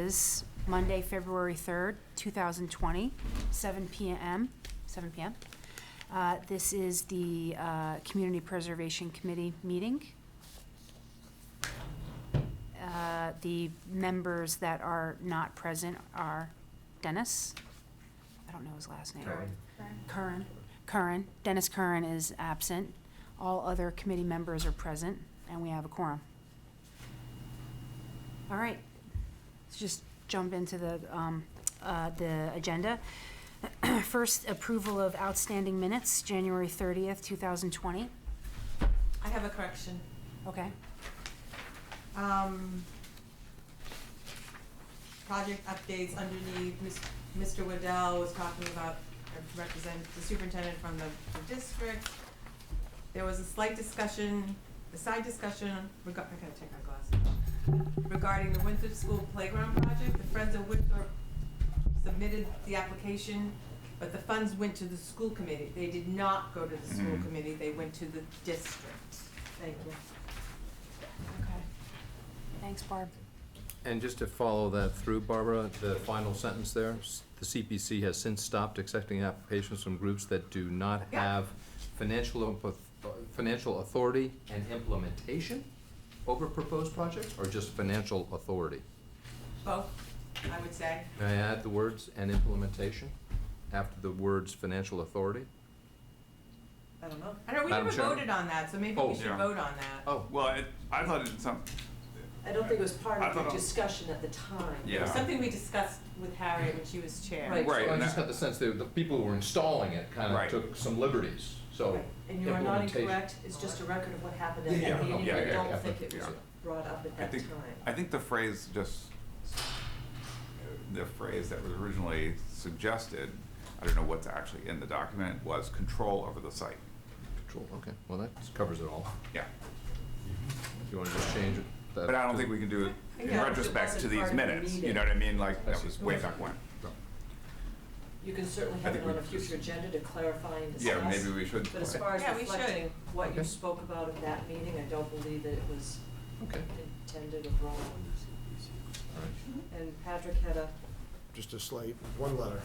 is Monday, February 3rd, 2020, 7 p.m. This is the Community Preservation Committee meeting. The members that are not present are Dennis. I don't know his last name. Curran. Dennis Curran is absent. All other committee members are present, and we have a quorum. All right, let's just jump into the agenda. First, approval of outstanding minutes, January 30th, 2020. I have a correction. Okay. Project updates underneath, Mr. Waddell was talking about, represent the superintendent from the district. There was a slight discussion, a side discussion, I gotta take my glasses off, regarding the Winthrop School Playground Project. The Friends of Winthrop submitted the application, but the funds went to the school committee. They did not go to the school committee, they went to the district. Thank you. Okay. Thanks, Barb. And just to follow that through, Barbara, the final sentence there, the CPC has since stopped accepting applications from groups that do not have financial authority and implementation over proposed projects, or just financial authority? Both, I would say. May I add the words "and implementation" after the words "financial authority"? I don't know. We Madam never Chairman? voted on that, so maybe we should vote on that. Oh, Well, I thought it some. I don't think it was part I of the thought- discussion at the time. It was Yeah. something we discussed with Harriet when she was chair. Right. Right. I and just that- got the sense that the people who were installing it kind of Right. took some liberties, so. Right. And you are not implementation- incorrect, it's just a record of what happened at Yeah, that meeting. yeah, I yeah, don't yeah, think it was yeah. brought up at that time. I think the phrase the phrase that was originally suggested, I don't know what's actually in the document, was control over the site. Control, okay, well, that covers it all. Yeah. If you want to just change it. that But I don't to- think we can do it in Yeah, retrospect it to wasn't these part of the minutes. You meeting. know what I mean? Like, I that see. was way back when. You can certainly have it on a future agenda to clarify and discuss. Yeah, maybe we should. But as far as Yeah, we should. reflecting what you Okay. spoke about at that meeting, I don't believe that it was Okay, intended or wrong. all right. And Patrick had a, Just a slight, one letter.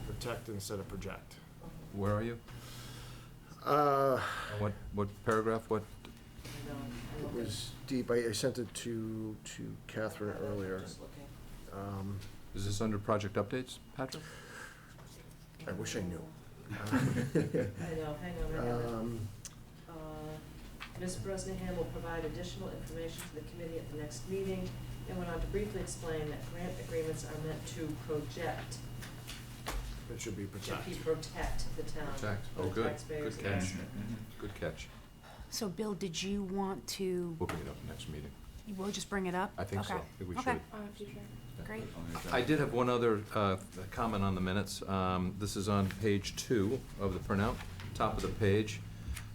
Protect instead of project. Where are you? What paragraph, what? It was deep. I sent it to Catherine earlier. Just looking. Is this under project updates, Patrick? I wish I knew. I know, hang on, I have it. Ms. Bresnahan will provide additional information to the committee at the next meeting, and went on to briefly explain that grant agreements are meant to project, It should be protect. protect the town. Protect. the Oh, good. taxpayers Good and catch. us. Good catch. So, Bill, did you want to, We'll bring it up next meeting. we'll just bring it up? I think so. Okay. I think we Okay. should. Great. I did have one other comment on the minutes. This is on page 2 of the printout, top of the page.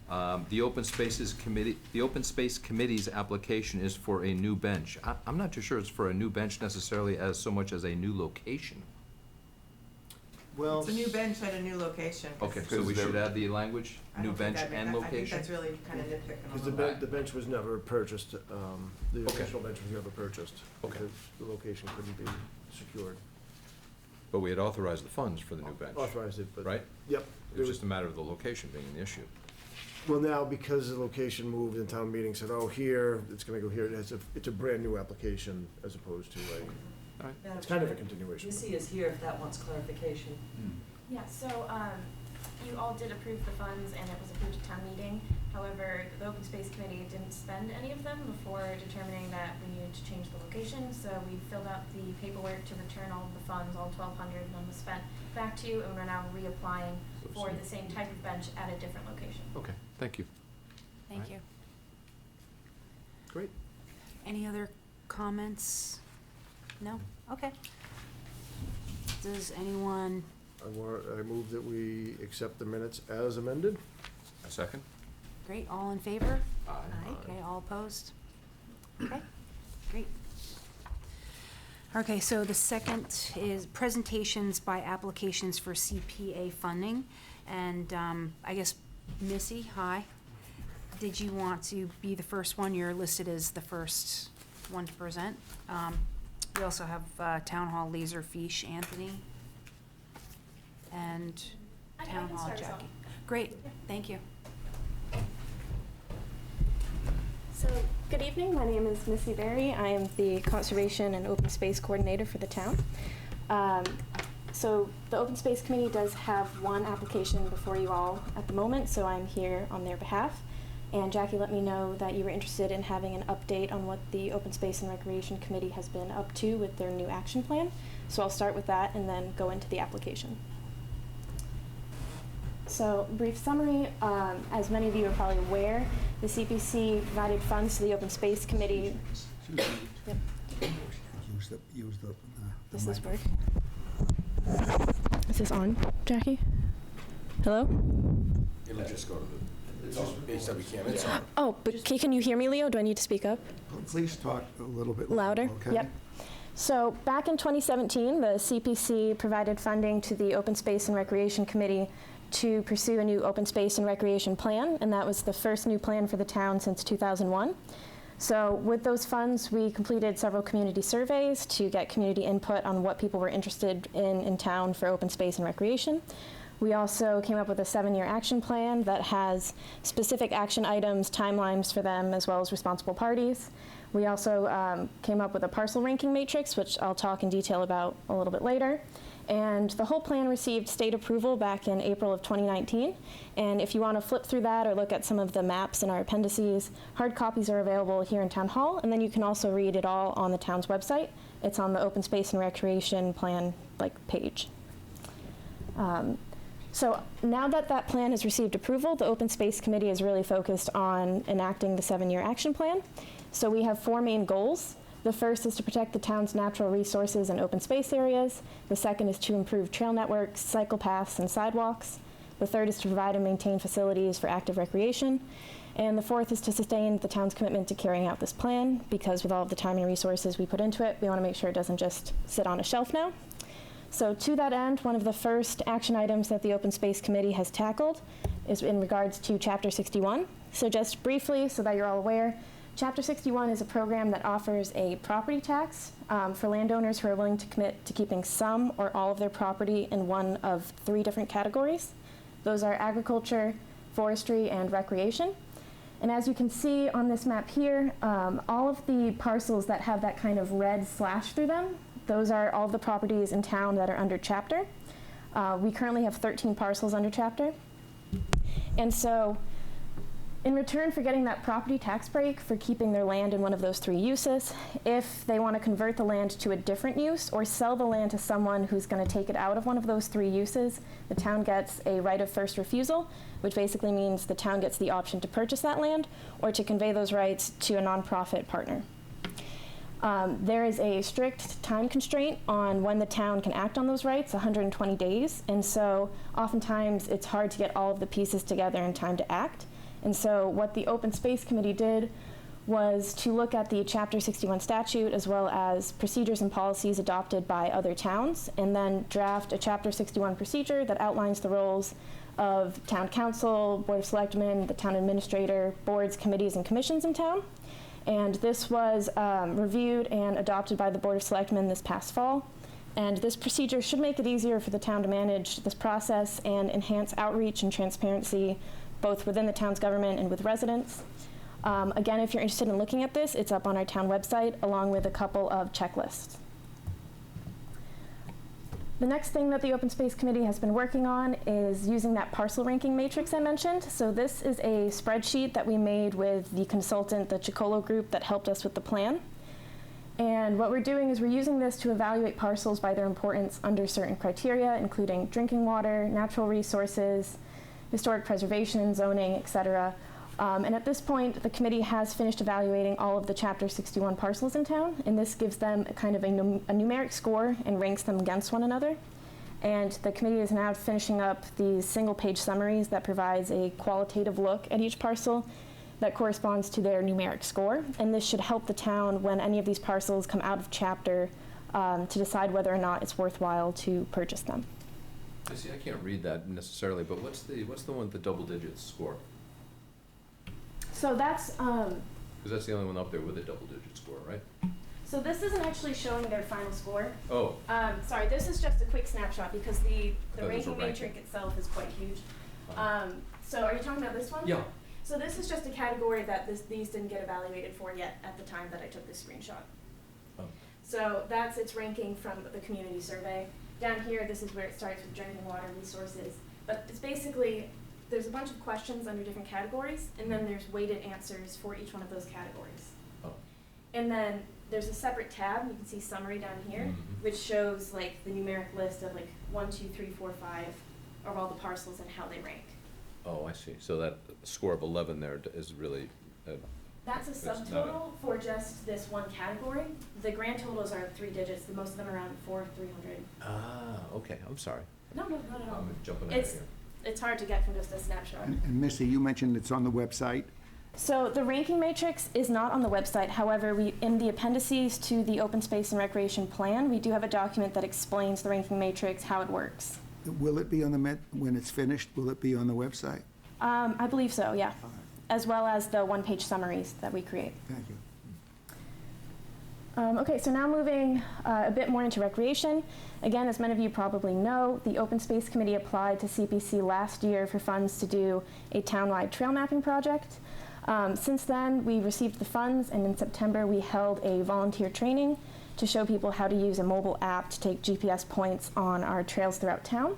The Open Space Committee's application is for a new bench. I'm not too sure it's for a new bench necessarily as so much as a new location. Well, It's a new bench at a new location. Okay, so we should add the language, I new don't think bench that and I think location? that's really kind of nitpicking a because little bit. the bench was never purchased, the Okay. original bench was never purchased. Okay. Because the location couldn't be secured. But we had authorized the funds for the new bench. Authorized it, but. Right? Yep. It was just a matter of the location being an issue. Well, now, because the location moved and town meeting said, oh, here, it's gonna go here, it's a brand-new application as opposed to Madam it's kind of a Chair, continuation. Missy is here if that wants clarification. Yeah, so you all did approve the funds and it was approved at town meeting. However, the Open Space Committee didn't spend any of them before determining that we needed to change the location. So we filled out the paperwork to return all of the funds, all 1,200 of them was spent back to you, and we're now reapplying for the same type of bench at a different location. Okay, thank you. Thank Right. you. Great. Any other comments? No? Okay. Does anyone, I move that we accept the minutes as amended. A second? great, all in favor? Aye. Okay, all opposed? Okay, great. Okay, so the second is presentations by applications for CPA funding. And I guess, Missy, hi. Did you want to be the first one? You're listed as the first one to present. We also have Town Hall Laserfiche Anthony and I Town can Hall start us off. Jackie. Great, thank you. So, good evening. My name is Missy Berry. I am the Conservation and Open Space Coordinator for the town. So, the Open Space Committee does have one application before you all at the moment, so I'm here on their behalf. And Jackie let me know that you were interested in having an update on what the Open Space and Recreation Committee has been up to with their new action plan. So I'll start with that and then go into the application. So, brief summary, as many of you are probably aware, the CPC provided funds to the Open Space Committee. Yep. Use the Does this mic. work? Is this on, Jackie? Hello? It'll just go to the, it's that we can't, it's on. Oh, but can you hear me, Leo? Do I need to speak up? Please talk a little bit Louder? okay? Yep. So back in 2017, the CPC provided funding to the Open Space and Recreation Committee to pursue a new open space and recreation plan, and that was the first new plan for the town since 2001. So with those funds, we completed several community surveys to get community input on what people were interested in town for open space and recreation. We also came up with a 7-year action plan that has specific action items, timelines for them, as well as responsible parties. We also came up with a parcel ranking matrix, which I'll talk in detail about a little bit later. And the whole plan received state approval back in April of 2019. And if you want to flip through that or look at some of the maps in our appendices, hard copies are available here in Town Hall, and then you can also read it all on the town's website. It's on the Open Space and Recreation Plan page. So now that that plan has received approval, the Open Space Committee is really focused on enacting the 7-year action plan. So we have 4 main goals. The first is to protect the town's natural resources and open space areas. The second is to improve trail networks, cycle paths, and sidewalks. The third is to provide and maintain facilities for active recreation. And the fourth is to sustain the town's commitment to carrying out this plan, because with all of the time and resources we put into it, we want to make sure it doesn't just sit on a shelf now. So to that end, one of the first action items that the Open Space Committee has tackled is in regards to Chapter 61. So just briefly, so that you're all aware, Chapter 61 is a program that offers a property tax for landowners who are willing to commit to keeping some or all of their property in one of 3 different categories. Those are agriculture, forestry, and recreation. And as you can see on this map here, all of the parcels that have that kind of red slash through them, those are all of the properties in town that are under chapter. We currently have 13 parcels under chapter. And so in return for getting that property tax break for keeping their land in one of those 3 uses, if they want to convert the land to a different use or sell the land to someone who's going to take it out of one of those 3 uses, the town gets a right of first refusal, which basically means the town gets the option to purchase that land or to convey those rights to a nonprofit partner. There is a strict time constraint on when the town can act on those rights, 120 days, and so oftentimes it's hard to get all of the pieces together in time to act. And so what the Open Space Committee did was to look at the Chapter 61 statute as well as procedures and policies adopted by other towns, and then draft a Chapter 61 procedure that outlines the roles of town council, board of selectmen, the town administrator, boards, committees, and commissions in town. And this was reviewed and adopted by the Board of Selectmen this past fall. And this procedure should make it easier for the town to manage this process and enhance outreach and transparency both within the town's government and with residents. Again, if you're interested in looking at this, it's up on our town website along with a couple of checklists. The next thing that the Open Space Committee has been working on is using that parcel ranking matrix I mentioned. So this is a spreadsheet that we made with the consultant, the Chicolo Group, that helped us with the plan. And what we're doing is we're using this to evaluate parcels by their importance under certain criteria, including drinking water, natural resources, historic preservation and zoning, etc. And at this point, the committee has finished evaluating all of the Chapter 61 parcels in town, and this gives them a kind of a numeric score and ranks them against one another. And the committee is now finishing up these single-page summaries that provides a qualitative look at each parcel that corresponds to their numeric score. And this should help the town when any of these parcels come out of chapter to decide whether or not it's worthwhile to purchase them. See, I can't read that necessarily, but what's the one with the double digits score? So that's Because that's the only one up there with a double digit score, right? So this isn't actually showing their final score. Oh, Sorry, this is just a quick snapshot because the thought it was a ranking ranking. matrix itself is quite huge. Fine. So are you talking about this one? Yeah. So this is just a category that these didn't get evaluated for yet at the time that I took this screenshot. Oh. So that's its ranking from the community survey. Down here, this is where it starts with drinking water resources. But it's basically, there's a bunch of questions under different categories, and then there's weighted answers for each one of those categories. Oh. And then there's a separate tab, you can see summary down here, Mhm. which shows like the numeric list of like 1, 2, 3, 4, 5 of all the parcels and how they rank. Oh, I see. So that score of 11 there is really, That's a That's not subtotal for just this one category. The grand totals are 3 digits, the most of them around 300. okay, I'm sorry. No, not at all. I'm jumping ahead It's, here. it's hard to get from just a snapshot. And Missy, you mentioned it's on the website. So the ranking matrix is not on the website. However, in the appendices to the open space and recreation plan, we do have a document that explains the ranking matrix, how it works. Will it be on the, when it's finished, will it be on the website? I believe so, yeah. All right, As well as the one-page summaries that we create. thank you. Okay, so now moving a bit more into recreation. Again, as many of you probably know, the Open Space Committee applied to CPC last year for funds to do a townwide trail mapping project. Since then, we received the funds, and in September we held a volunteer training to show people how to use a mobile app to take GPS points on our trails throughout town.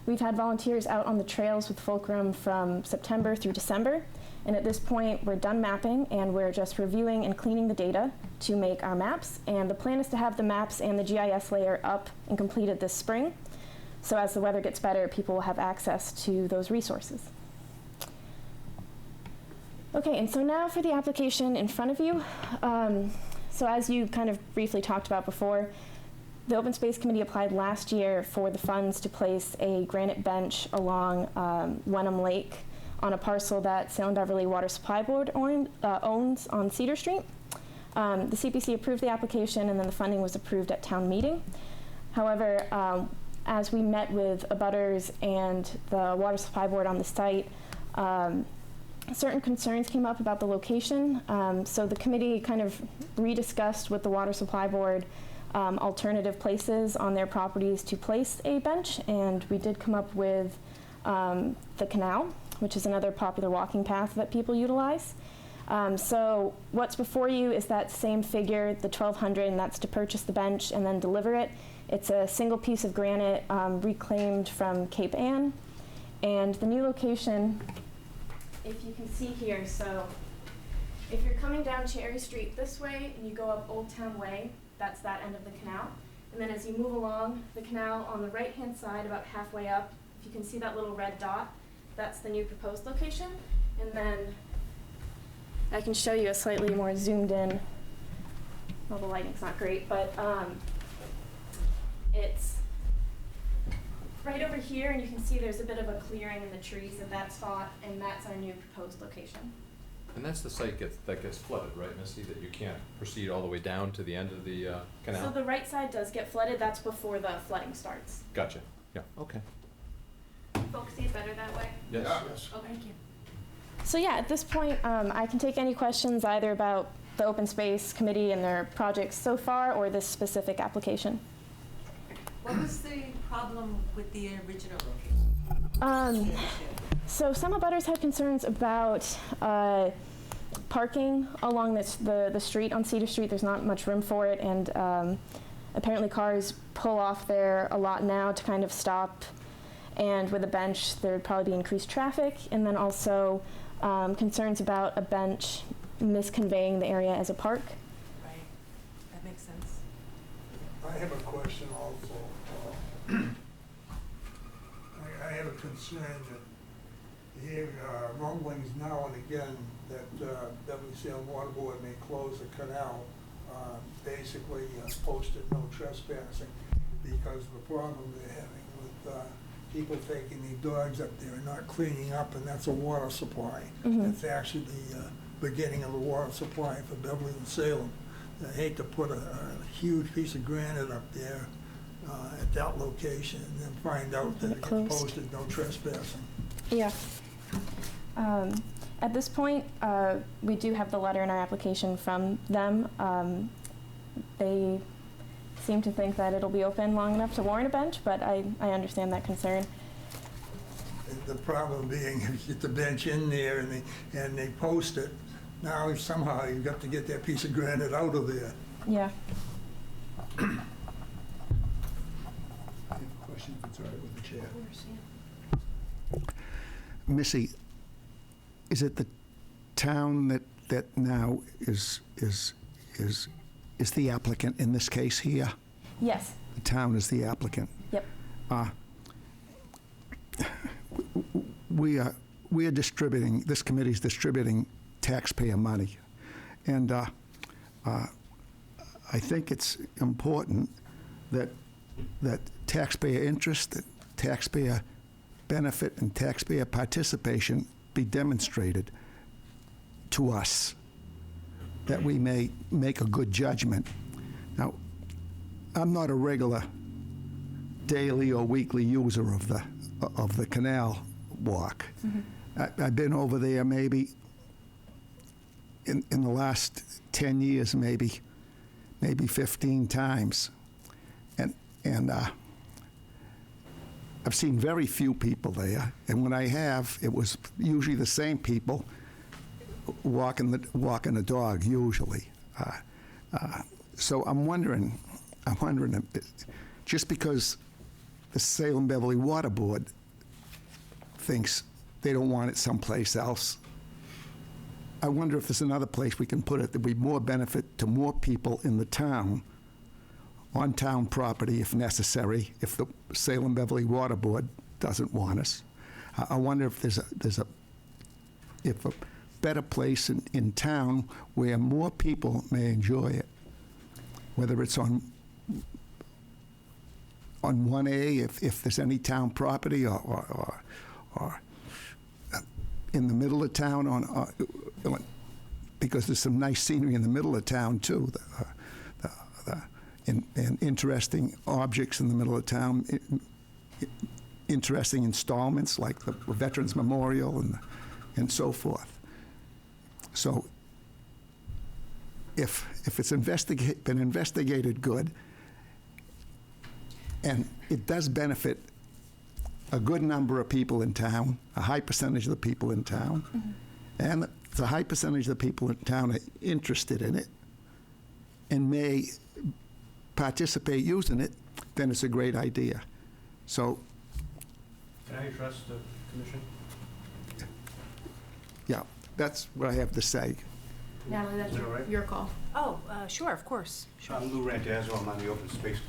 We've had volunteers out on the trails with Fulcrum from September through December. And at this point, we're done mapping, and we're just reviewing and cleaning the data to make our maps. And the plan is to have the maps and the GIS layer up and completed this spring. So as the weather gets better, people will have access to those resources. Okay, and so now for the application in front of you. So as you kind of briefly talked about before, the Open Space Committee applied last year for the funds to place a granite bench along Wenham Lake on a parcel that Salem Beverly Water Supply Board owns on Cedar Street. The CPC approved the application, and then the funding was approved at town meeting. However, as we met with abutters and the Water Supply Board on the site, certain concerns came up about the location. So the committee kind of rediscussed with the Water Supply Board alternative places on their properties to place a bench, and we did come up with the canal, which is another popular walking path that people utilize. So what's before you is that same figure, the $1,200, and that's to purchase the bench and then deliver it. It's a single piece of granite reclaimed from Cape Ann. And the new location, if you can see here, so if you're coming down Cherry Street this way and you go up Old Town Way, that's that end of the canal. And then as you move along the canal on the right-hand side, about halfway up, if you can see that little red dot, that's the new proposed location. And then I can show you a slightly more zoomed in, well, the lighting's not great, but it's right over here, and you can see there's a bit of a clearing in the trees at that spot, and that's our new proposed location. And that's the site that gets flooded, right, Misty, that you can't proceed all the way down to the end of the canal? So the right side does get flooded. That's before the flooding starts. Gotcha. Yeah, okay. Folks see it better that way? Yes. Yes. Oh, thank you. So yeah, at this point, I can take any questions either about the Open Space Committee and their projects so far, or this specific application. What was the problem with the original location? So some abutters had concerns about parking along the street on Cedar Street. There's not much room for it, and apparently cars pull off there a lot now to kind of stop. And with a bench, there would probably be increased traffic, and then also concerns about a bench misconveying the area as a park. Right, that makes sense. I have a question also. I have a concern that here rumblings now and again that WCL Water Board may close the canal, basically posted no trespassing, because of the problem they're having with people taking their dogs up there and not cleaning up, and that's a water supply. Mhm. It's actually the beginning of a water supply for Beverly and Salem. I hate to put a huge piece of granite up there at that location and then find out that it gets Closed. posted no trespassing. Yeah. At this point, we do have the letter in our application from them. they seem to think that it'll be open long enough to warrant a bench, but I understand that concern. The problem being, if you get the bench in there and they post it, now somehow you've got to get that piece of granite out of there. Yeah. I have a question, if it's all right with the chair. Missy, is it the town that now is the applicant in this case here? Yes. The town is the applicant. Yep. We are distributing, this committee's distributing taxpayer money. And I think it's important that taxpayer interest, that taxpayer benefit, and taxpayer participation be demonstrated to us, that we may make a good judgment. Now, I'm not a regular daily or weekly user of the canal walk. Mm-hmm. I've been over there maybe in the last 10 years, maybe 15 times. And I've seen very few people there. And when I have, it was usually the same people walking the dog, usually. So I'm wondering, just because the Salem Beverly Water Board thinks they don't want it someplace else, I wonder if there's another place we can put it that would be more benefit to more people in the town, on town property if necessary, if the Salem Beverly Water Board doesn't want us. I wonder if there's a better place in town where more people may enjoy it, whether it's on 1A, if there's any town property, or in the middle of town, because there's some nice scenery in the middle of town too, and interesting objects in the middle of town, interesting installments like the Veterans Memorial and so forth. So if it's been investigated good, and it does benefit a good number of people in town, a high percentage of the people in town, Mm-hmm. and the high percentage of the people in town are interested in it and may participate using it, then it's a great idea. So, Can I address the commission? yeah, that's what I have to say. Natalie, that's Is that all right? your call. Oh, sure, of course. Sure. I'm Lou Randazzo, I'm on the Open Space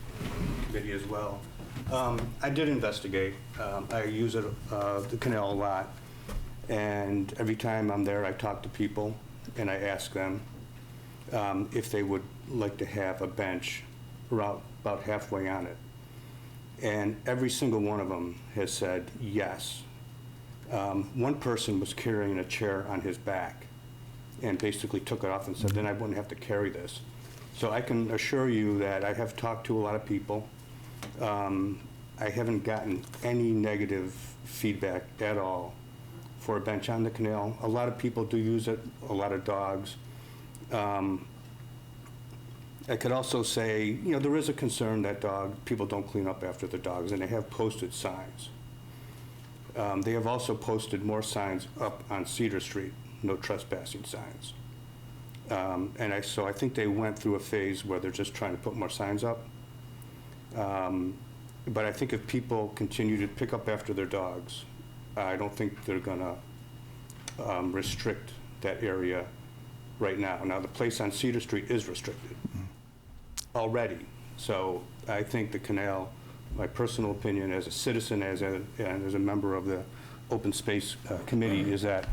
Committee as well. I did investigate. I use the canal a lot, and every time I'm there, I talk to people, and I ask them if they would like to have a bench around about halfway on it. And every single one of them has said yes. One person was carrying a chair on his back and basically took it off and said, then I wouldn't have to carry this. So I can assure you that I have talked to a lot of people. I haven't gotten any negative feedback at all for a bench on the canal. A lot of people do use it, a lot of dogs. I could also say, there is a concern that people don't clean up after the dogs, and they have posted signs. They have also posted more signs up on Cedar Street, no trespassing signs. So I think they went through a phase where they're just trying to put more signs up. But I think if people continue to pick up after their dogs, I don't think they're gonna restrict that area right now. Now, the place on Cedar Street is restricted already. So I think the canal, my personal opinion as a citizen, and as a member of the Open Space Committee, is that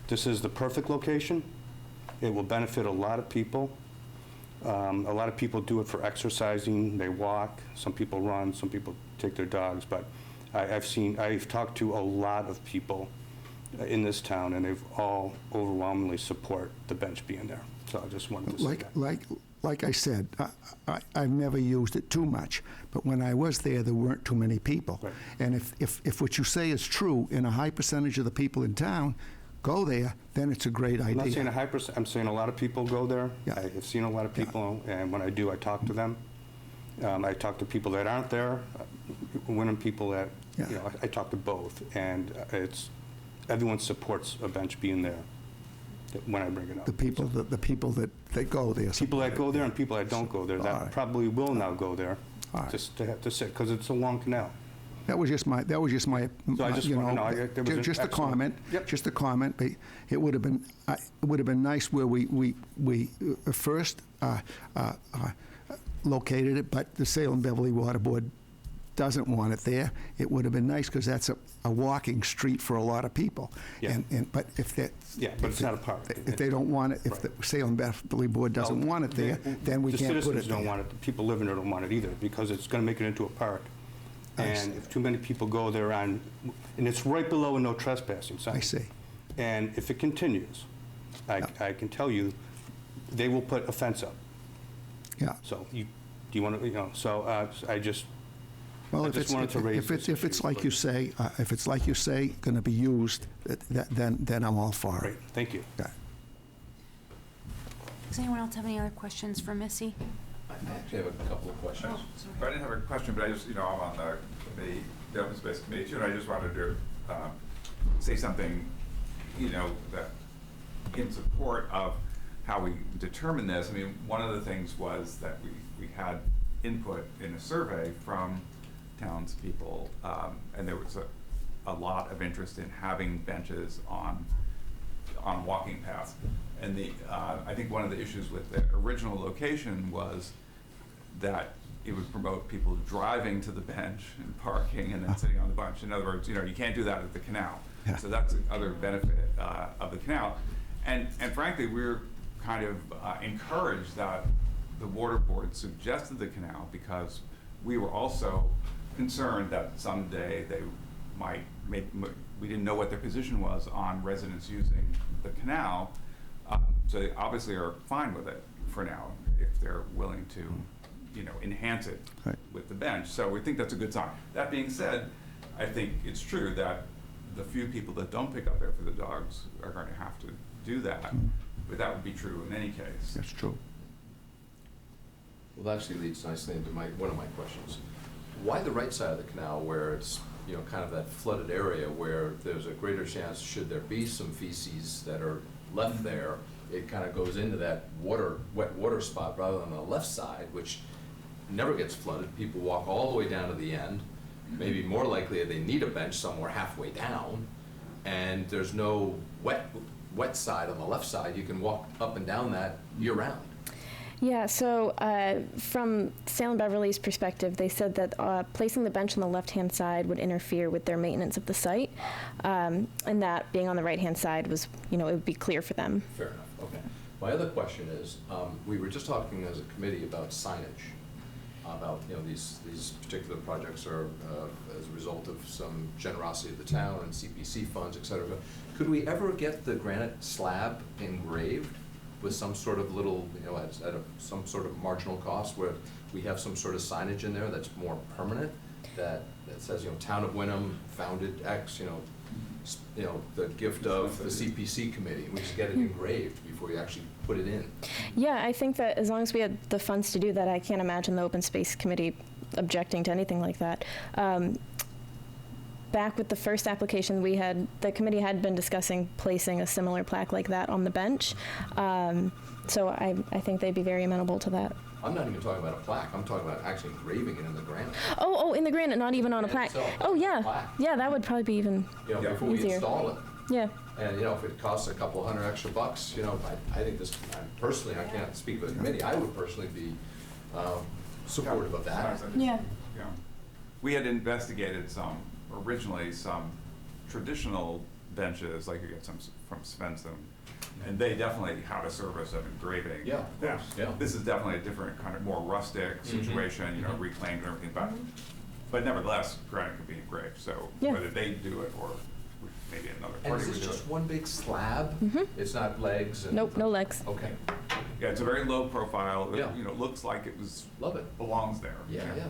this is the perfect location. It will benefit a lot of people. A lot of people do it for exercising. They walk. Some people run. Some people take their dogs. But I've talked to a lot of people in this town, and they've all overwhelmingly support the bench being there. So I just wanted to say that. Like I said, I've never used it too much, but when I was there weren't too many people. Right. And if what you say is true, and a high percentage of the people in town go there, then it's a great I'm not saying a idea. high percent, I'm saying a lot of people go there. Yeah. I've seen a lot of people, and when I do, I talk to them. I talk to people that aren't there, Wenham people that, Yeah. you know, I talk to both, and everyone supports a bench being there when I bring it up. The people that go there. People that go there and people that don't go there, All that right. probably will now go there, All right. just to have to sit, because it's a long canal. That was just my, So I just you wanna know, know, there was an just a excellent- comment. Yep. Just a comment. But it would have been nice where we first located it, but the Salem Beverly Water Board doesn't want it there. It would have been nice because that's a walking street for a lot of people. Yeah. But if that. Yeah, but it's not a park. If they don't want it, if the Salem Beverly Board doesn't want it there, then we can't put it The citizens don't there. want it, the people living there don't want it either, because it's going to make it into a park. I And see. if too many people go there and it's right below a no trespassing sign. I see. And if it continues, I can tell you, they will put a fence up. Yeah. So do you want to, you know, so I just, Well, I if just it's, wanted to raise this if it's issue, like but- you say, going to be used, then I'm all for great, it. thank you. Yeah. Does anyone else have any other questions for Missy? I actually have a couple of questions. I didn't have a question, but I just, I'm on the Open Space Committee too, and I just wanted to say something, that in support of how we determine this. I mean, one of the things was that we had input in a survey from townspeople, and there was a lot of interest in having benches on walking paths. And I think one of the issues with the original location was that it would promote people driving to the bench and parking and then sitting on the bench. In other words, you can't do that at the canal. Yeah. So that's the other benefit of the canal. And frankly, we're kind of encouraged that the water board suggested the canal, because we were also concerned that someday they might we didn't know what their position was on residents using the canal. So they obviously are fine with it for now, if they're willing to, enhance it Right. with the bench. So we think that's a good sign. That being said, I think it's true that the few people that don't pick up after the dogs are going to have to do that, but that would be true in any case. That's true. Well, that actually leads nicely into one of my questions. Why the right side of the canal, where it's, kind of that flooded area where there's a greater chance, should there be some feces that are left there, it kind of goes into that wet water spot, rather than the left side, which never gets flooded. People walk all the way down to the end. Maybe more likely they need a bench somewhere halfway down, and there's no wet side on the left side. You can walk up and down that year-round. Yeah, so from Salem Beverly's perspective, they said that placing the bench on the left-hand side would interfere with their maintenance of the site, and that being on the right-hand side was, it would be clear for them. Fair enough, okay. My other question is, we were just talking as a committee about signage, about, these particular projects are as a result of some generosity of the town and CPC funds, et cetera. Could we ever get the granite slab engraved with some sort of little, at some sort of marginal cost, where we have some sort of signage in there that's more permanent, that says, Town of Wenham founded X, the gift of the CPC committee, and we just get it engraved before you actually put it in? Yeah, I think that as long as we had the funds to do that, I can't imagine the Open Space Committee objecting to anything like that. Back with the first application, the committee had been discussing placing a similar plaque like that on the bench. So I think they'd be very amenable to that. I'm not even talking about a plaque, I'm talking about actually engraving it in the granite. Oh, in the granite, not even on a plaque. Itself, Oh, yeah. plaque. Yeah, that would probably be even, Before we Easier. install it. yeah. And, if it costs a couple $100 extra, I think this, personally, I can't speak for the committee, I would personally be supportive of that. Yeah. Yeah. We had investigated originally some traditional benches, like you get some from Svensson, and they definitely have a service of engraving. Yeah, of course, yeah. This is definitely a different kind of more rustic situation, reclaimed and everything, but nevertheless, granite could be engraved, so Yeah. whether they do it or maybe another And party is would this do it. just one big slab? It's not legs and? Nope, no legs. Okay, Yeah, it's a very low profile, Yeah. looks like it love it. belongs there. Yeah. I That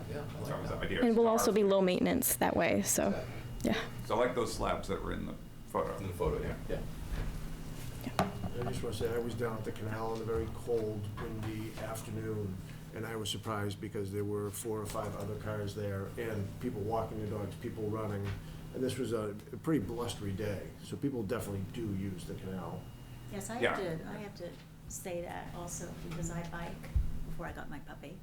like was the that. idea. And it will It's also be ours. low maintenance that way, so, Exactly. yeah. So I like those slabs that were in the photo. In the photo, yeah. I just want to say, I was down at the canal on a very cold, windy afternoon, and I was surprised because there were 4 or 5 other cars there, and people walking their dogs, people running, and this was a pretty blustery day, so people definitely do use the canal. Yes, I Yeah. have to say that also, because I bike before I got my puppy.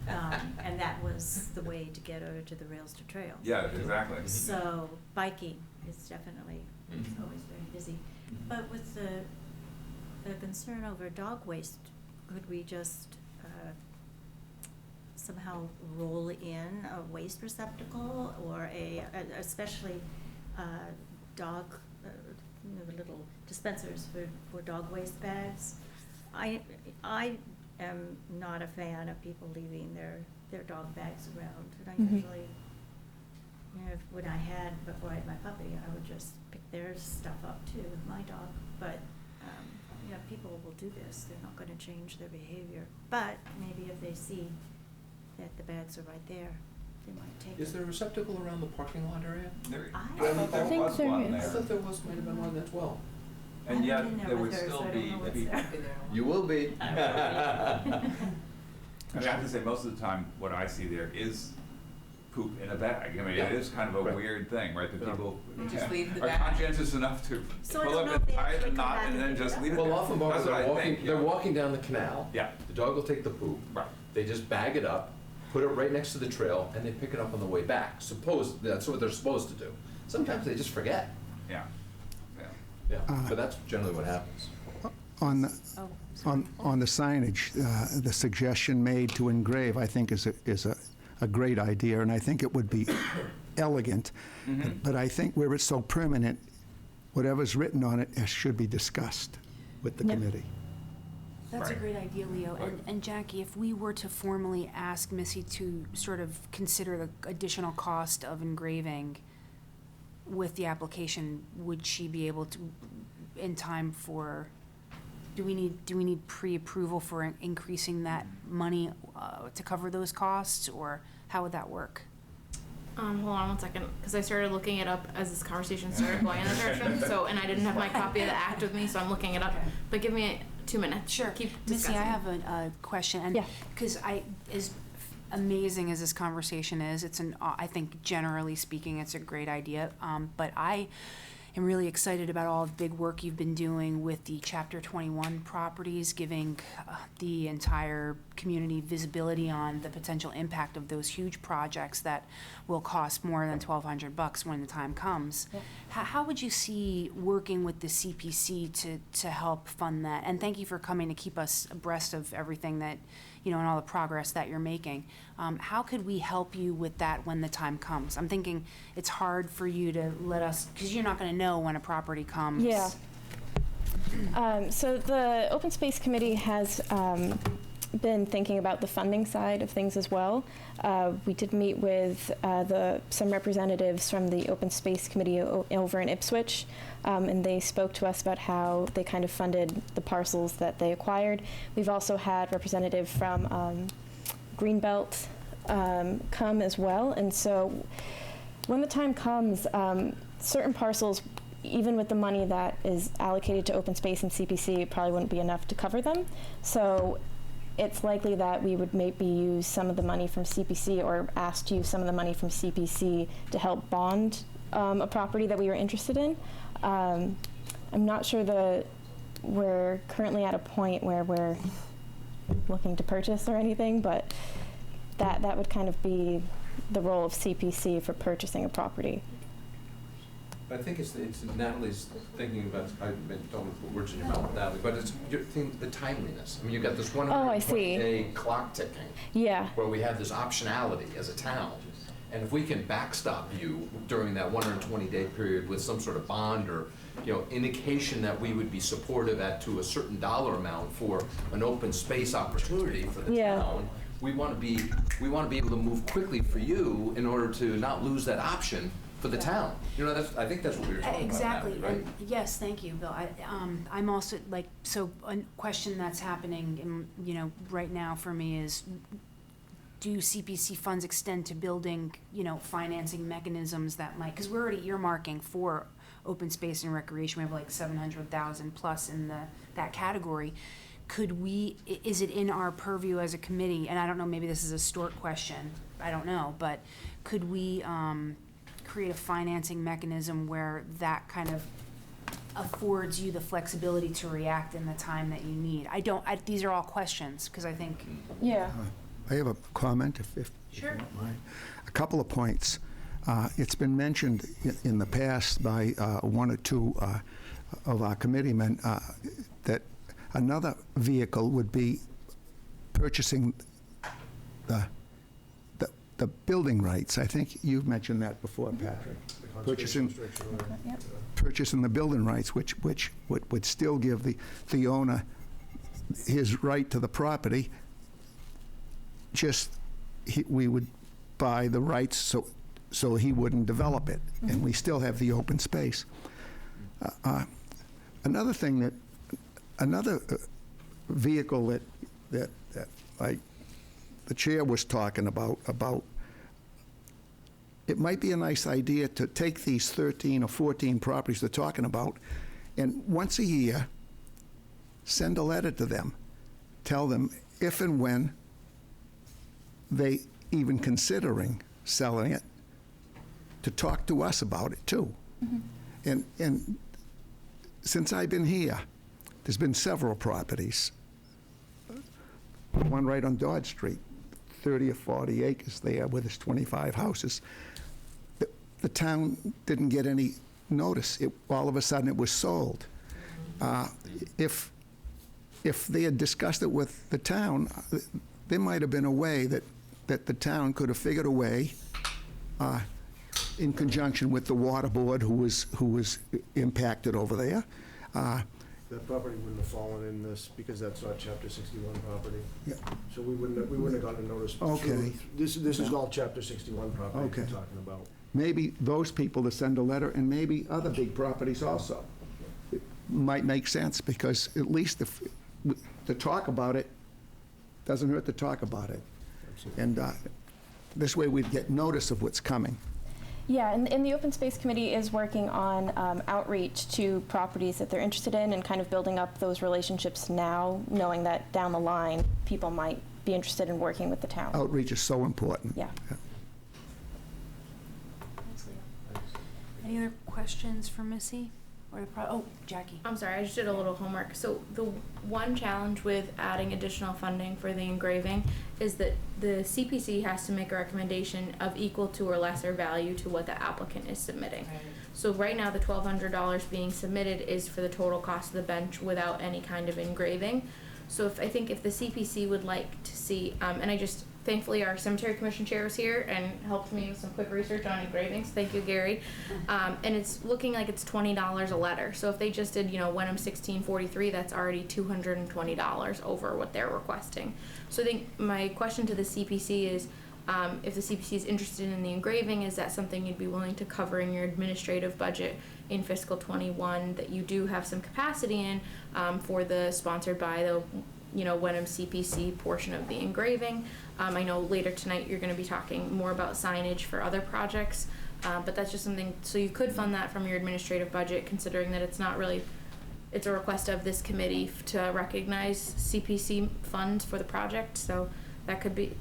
And that was the way to get over to the Rails to Trail. Yeah, exactly. So biking is definitely, it's always very busy. But with the concern over dog waste, could we just somehow roll in a waste receptacle or especially dog, the little dispensers for dog waste bags? I am not a fan of people leaving their dog bags around. And I usually, when before I had my puppy, I would just pick their stuff up too with my dog. But, people will do this. They're not gonna change their behavior. But maybe if they see that the bags are right there, they might take it. Is there a receptacle around the parking lot area? There I there was one I there. thought there might have been one as well. And I yet, haven't been there there with would her, still so I be don't know what's people. there. You will be. I will be. I have to say, most of the time, what I see there is poop in a bag. I mean, it is kind of a Right. weird thing, right? That people Just leave the are bag. conscientious enough to So I pull don't up know and if they tie it actually in a come knot back and and then pick it just up. leave it Well, there. often, That's what I think, they're yeah. walking down the canal. Yeah. The dog will take the poop. Right. They just bag it up, put it right next to the trail, and they pick it up on the way back. That's what they're supposed to do. Sometimes they just forget. Yeah. Yeah. Yeah, but that's generally what happens. On the, Oh, sorry. on the signage, the suggestion made to engrave, I think is a great idea, and I think it would be elegant. But I think where it's so permanent, whatever's written on it should be discussed with the committee. That's a Right. great idea, Leo. And Jackie, if we were to formally ask Missy to sort of consider the additional cost of engraving with the application, would she be able to, in time for, do we need pre-approval for increasing that money to cover those costs, or how would that work? Hold on one second, because I started looking it up as this conversation started going in that direction. So, and I didn't have my copy of the act with me, so I'm looking it up. Okay. But give me 2 minutes. Sure. Keep Missy, discussing. I have a question, and Yeah. because as amazing as this conversation is, I think generally speaking, it's a great idea. But I am really excited about all the big work you've been doing with the Chapter 21 properties, giving the entire community visibility on the potential impact of those huge projects that will cost more than $1,200 when the time comes. How would you see working with the CPC to help fund that? And thank you for coming to keep us abreast of everything that, and all the progress that you're making. How could we help you with that when the time comes? I'm thinking it's hard for you to let us, because you're not going to know when a property comes. Yeah. So the Open Space Committee has been thinking about the funding side of things as well. We did meet with some representatives from the Open Space Committee over in Ipswich, and they spoke to us about how they kind of funded the parcels that they acquired. We've also had representative from Greenbelt come as well, and so when the time comes, certain parcels, even with the money that is allocated to open space and CPC, it probably wouldn't be enough to cover them. So it's likely that we would maybe use some of the money from CPC, or ask to use some of the money from CPC to help bond a property that we were interested in. I'm not sure that we're currently at a point where we're looking to purchase or anything, but that would kind of be the role of CPC for purchasing a property. I think it's Natalie's thinking about, I don't want to put words in your mouth, Natalie, but it's the timeliness. I mean, you've got this I see. 120-day clock ticking, Yeah. where we have this optionality as a town. And if we can backstop you during that 120-day period with some sort of bond or, indication that we would be supportive to a certain dollar amount for an open space opportunity for the town, we want to be able to move quickly for you in order to not lose that option for the town. I think that's what we were talking Exactly. about, Natalie, right? And yes, thank you, Bill. I'm also so a question that's happening right now for me is, do CPC funds extend to building, financing mechanisms that might, because we're already earmarking for open space and recreation, we have like 700,000 plus in that category. Could we, is it in our purview as a committee, and I don't know, maybe this is a Stuart question, I don't know, but could we create a financing mechanism where that kind of affords you the flexibility to react in the time that you need? These are all questions, because I think. Yeah. I have a comment, if you Sure. don't mind. A couple of points. It's been mentioned in the past by one or two of our committeemen that another vehicle would be purchasing the building rights. I think you've mentioned that before, Patrick. Purchasing the building rights, which would still give the owner his right to the property. Just we would buy the rights so he wouldn't develop it, and we still have the open space. Another thing another vehicle that like the chair was talking about, it might be a nice idea to take these 13 or 14 properties they're talking about, and once a year, send a letter to them. Tell them if and when they even considering selling it, to talk to us about it too. And since I've been here, there's been several properties. One right on Dodge Street, 30 or 40 acres there with its 25 houses. The town didn't get any notice. All of a sudden, it was sold. If they had discussed it with the town, there might have been a way that the town could have figured a way, in conjunction with the water board who was impacted over there. That property wouldn't have fallen in this because that's not Chapter 61 property. Yeah. So we wouldn't have gotten a notice. Okay. This is all Chapter 61 property Okay. we're talking about. Maybe those people to send a letter, and maybe other big properties also. It might make sense, because at least to talk about it, doesn't hurt to talk about it. And this way we'd get notice of what's coming. Yeah, and the Open Space Committee is working on outreach to properties that they're interested in and kind of building up those relationships now, knowing that down the line, people might be interested in working with the town. Outreach is so important. Yeah. Any other questions for Missy? Or Jackie. I'm sorry, I just did a little homework. So the one challenge with adding additional funding for the engraving is that the CPC has to make a recommendation of equal to or lesser value to what the applicant is submitting. Right. So right now, the $1,200 being submitted is for the total cost of the bench without any kind of engraving. So I think if the CPC would like to see, and thankfully our cemetery commission chair is here and helped me with some quick research on engravings. Thank you, Gary. And it's looking like it's $20 a letter. So if they just did, Wenham 1643, that's already $220 over what they're requesting. So I think my question to the CPC is, if the CPC is interested in the engraving, is that something you'd be willing to cover in your administrative budget in fiscal 21 that you do have some capacity in for the sponsored by the Wenham CPC portion of the engraving? I know later tonight you're going to be talking more about signage for other projects, but that's just something, so you could fund that from your administrative budget, considering that it's not really, it's a request of this committee to recognize CPC funds for the project, so that could be,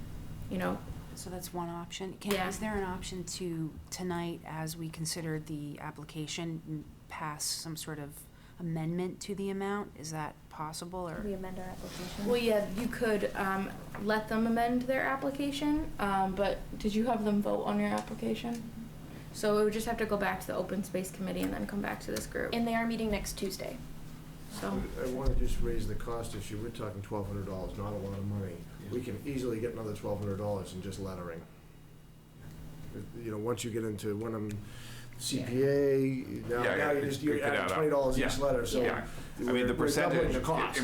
So that's one option. Yeah. Is there an option to, tonight, as we consider the application, pass some sort of amendment to the amount? Is that possible, or? Could we amend our application? Well, yeah, you could let them amend their application, but did you have them vote on your application? So it would just have to go back to the Open Space Committee and then come back to this group. And they are meeting next Tuesday. So I want to just raise the cost issue. We're talking $1,200, not a lot of money. We can easily get another $1,200 in just lettering. Once you get into Wenham CPA, now you're adding $20 each letter, so Yeah. I mean, the we're doubling percentage, the cost.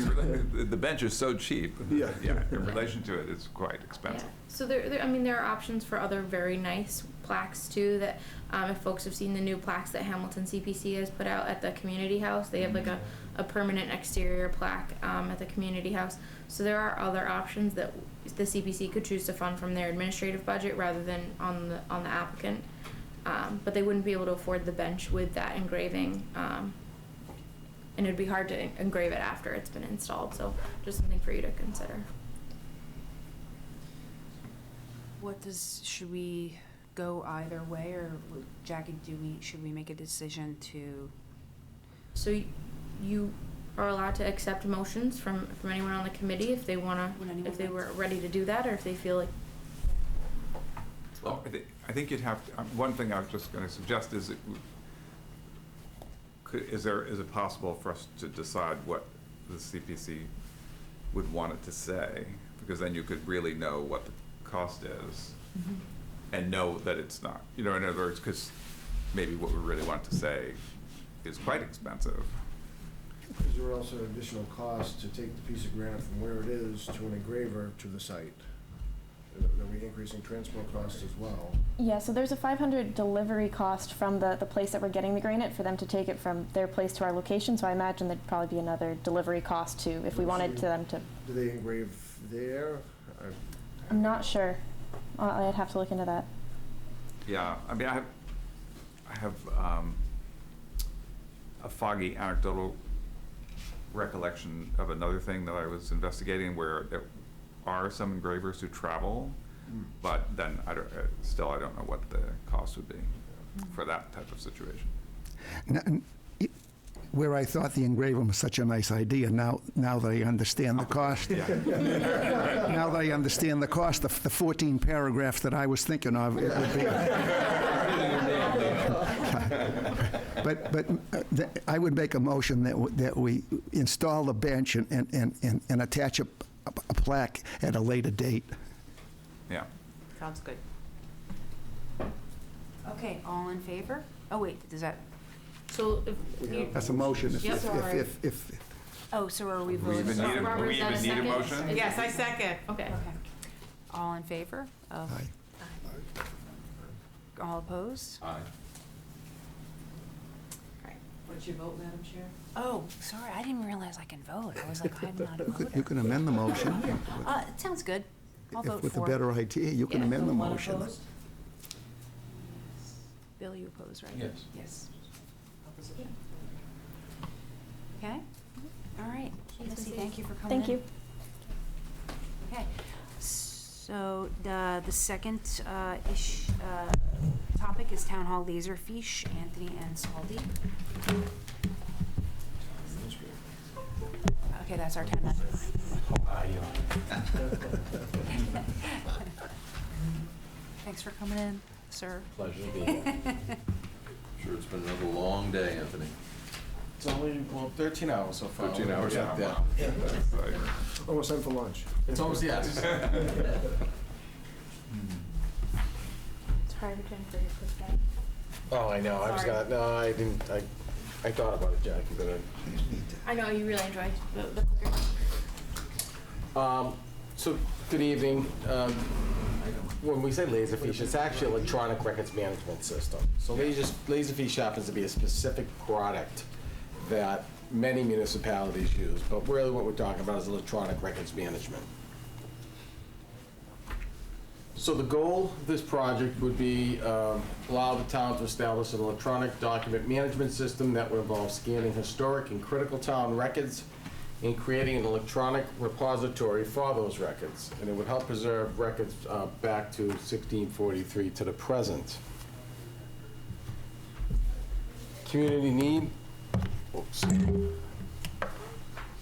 the bench is so cheap. Yeah. In relation to it, it's quite expensive. yeah. So there are options for other very nice plaques too. That if folks have seen the new plaques that Hamilton CPC has put out at the community house, they have like a permanent exterior plaque at the community house. So there are other options that the CPC could choose to fund from their administrative budget rather than on the applicant. but they wouldn't be able to afford the bench with that engraving. And it'd be hard to engrave it after it's been installed, so just something for you to consider. Should we go either way, or Jackie, should we make a decision to? So you are allowed to accept motions from anyone on the committee if they wanna, if they were ready to do that, or if they feel like. Well, I think you'd have, one thing I was just gonna suggest is, is it possible for us to decide what the CPC would want it to say? Because then you could really know what the cost is, and know that it's not, in other words, because maybe what we really want to say is quite expensive. Is there also an additional cost to take the piece of granite from where it is to an engraver to the site? Are we increasing transport costs as well? Yeah, so there's a $500 delivery cost from the place that we're getting the granite for them to take it from their place to our location, so I imagine there'd probably be another delivery cost too if we wanted them to. Do they engrave there? I'm not sure. I'd have to look into that. Yeah, I mean, I have a foggy anecdotal recollection of another thing that I was investigating where there are some engravers who travel, but then I don't know what the cost would be for that type of situation. Where I thought the engraver was such a nice idea, now that I understand the cost, now that I understand the cost, the 14 paragraphs that I was thinking of, it would be. But I would make a motion that we install the bench and attach a plaque at a later date. Yeah. Sounds good. Okay, all in favor? Oh, wait, does that? So if you. That's a motion. If Oh, so are we Do we voting? even need Robert, is that a a second? motion? Yes, I second. Okay. Okay. All in favor of? Aye. All opposed? Aye. What's your vote, Madam Chair? Oh, sorry, I didn't realize I can vote. I was like, I'm not a you voter. can amend the motion. It sounds good. I'll vote With a for. better idea, you can amend the One motion. opposed? Bill, you oppose, right? Yes. Yes. Opposition? Okay, all right. Missy, thank you for coming Thank in. you. Okay, so the second topic is Town Hall Laserfiche, Anthony and Saldi. Okay, that's our 10 minutes. Thanks for coming in, sir. Pleasure to be here. Sure, it's been another long day, Anthony. It's only, 13 hours so far. 13 hours, Yeah. yeah. That's like- Almost time for lunch. It's almost, yes. Sorry, return for your quick day. Oh, I know, I was Sorry. gonna, no, I didn't, I thought about it, Jackie, but I know you really enjoyed the clicker. so, good evening. When we say Laserfiche, it's actually electronic records management system. So Laserfiche happens to be a specific product that many municipalities use, but really what we're talking about is electronic records management. So the goal of this project would be allow the town to establish an electronic document management system that would involve scanning historic and critical town records and creating an electronic repository for those records. And it would help preserve records back to 1643 to the present. Community need. Oops.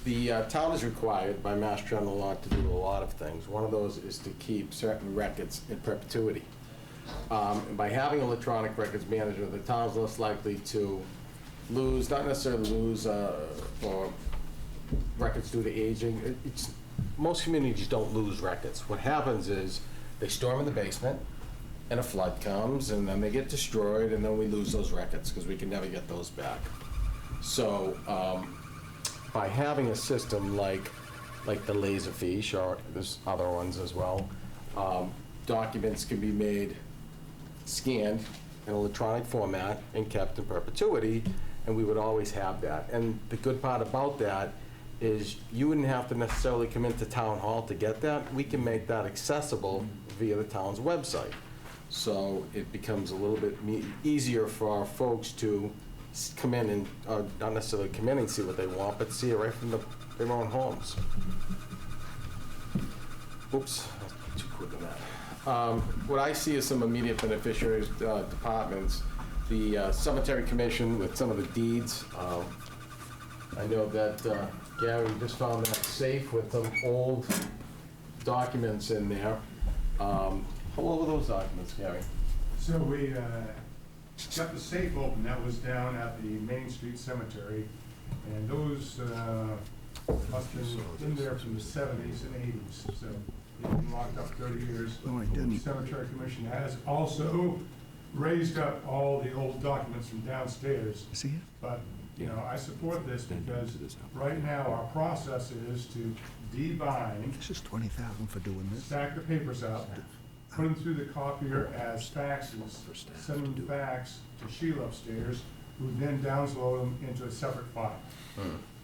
The town is required by Mass General Law to do a lot of things. One of those is to keep certain records in perpetuity. And by having electronic records management, the town's less likely to lose, not necessarily lose or records due to aging. Most communities don't lose records. What happens is they store them in the basement and a flood comes and then they get destroyed and then we lose those records because we can never get those back. So by having a system like the Laserfiche, or there's other ones as well, documents can be made, scanned in electronic format and kept in perpetuity, and we would always have that. And the good part about that is you wouldn't have to necessarily come into town hall to get that. We can make that accessible via the town's website. So it becomes a little bit easier for our folks to come in and, not necessarily come in and see what they want, but see it right from their own homes. Oops, too quick on that. What I see is some immediate beneficiaries, departments, the cemetery commission with some of the deeds. I know that Gary just found that safe with some old documents in there. How old were those documents, Gary? So we got the safe open, that was down at the Main Street Cemetery, and those must have been in there from the 70s and 80s, so they've been locked up 30 years. No, I didn't. The Cemetery Commission has also raised up all the old documents from downstairs, See it? but, you know, I support this because right now our process is to debind, This is 20,000 for doing this. stack the papers up, put them through the copier as faxes, send them fax to Sheila upstairs, who then download them into a separate file.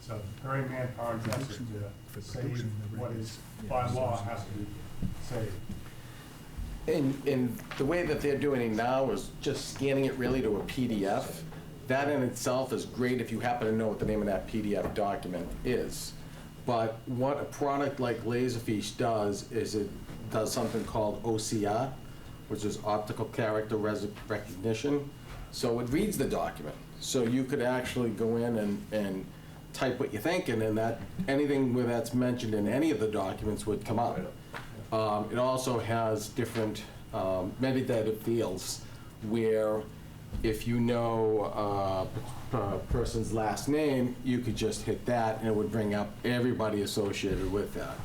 So very manpower intensive to save what is by law has to be saved. And the way that they're doing it now is just scanning it really to a PDF. That in itself is great if you happen to know what the name of that PDF document is. But what a product like Laserfiche does is it does something called OCR, which is optical character recognition. So it reads the document. So you could actually go in and type what you're thinking, and that anything where that's mentioned in any of the documents would come up. It also has different metadata fields where if you know a person's last name, you could just hit that and it would bring up everybody associated with that.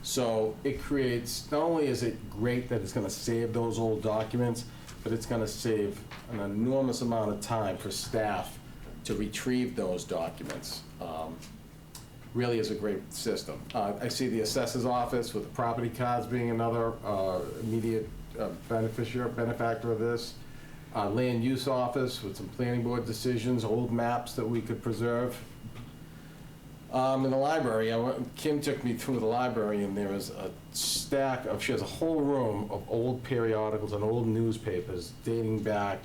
So it creates, not only is it great that it's going to save those old documents, but it's going to save an enormous amount of time for staff to retrieve those documents. Really is a great system. I see the assessor's office with the property cards being another immediate benefactor of this. Land use office with some planning board decisions, old maps that we could preserve. In the library, Kim took me through the library, and there is a stack of, she has a whole room of old periodicals and old newspapers dating back,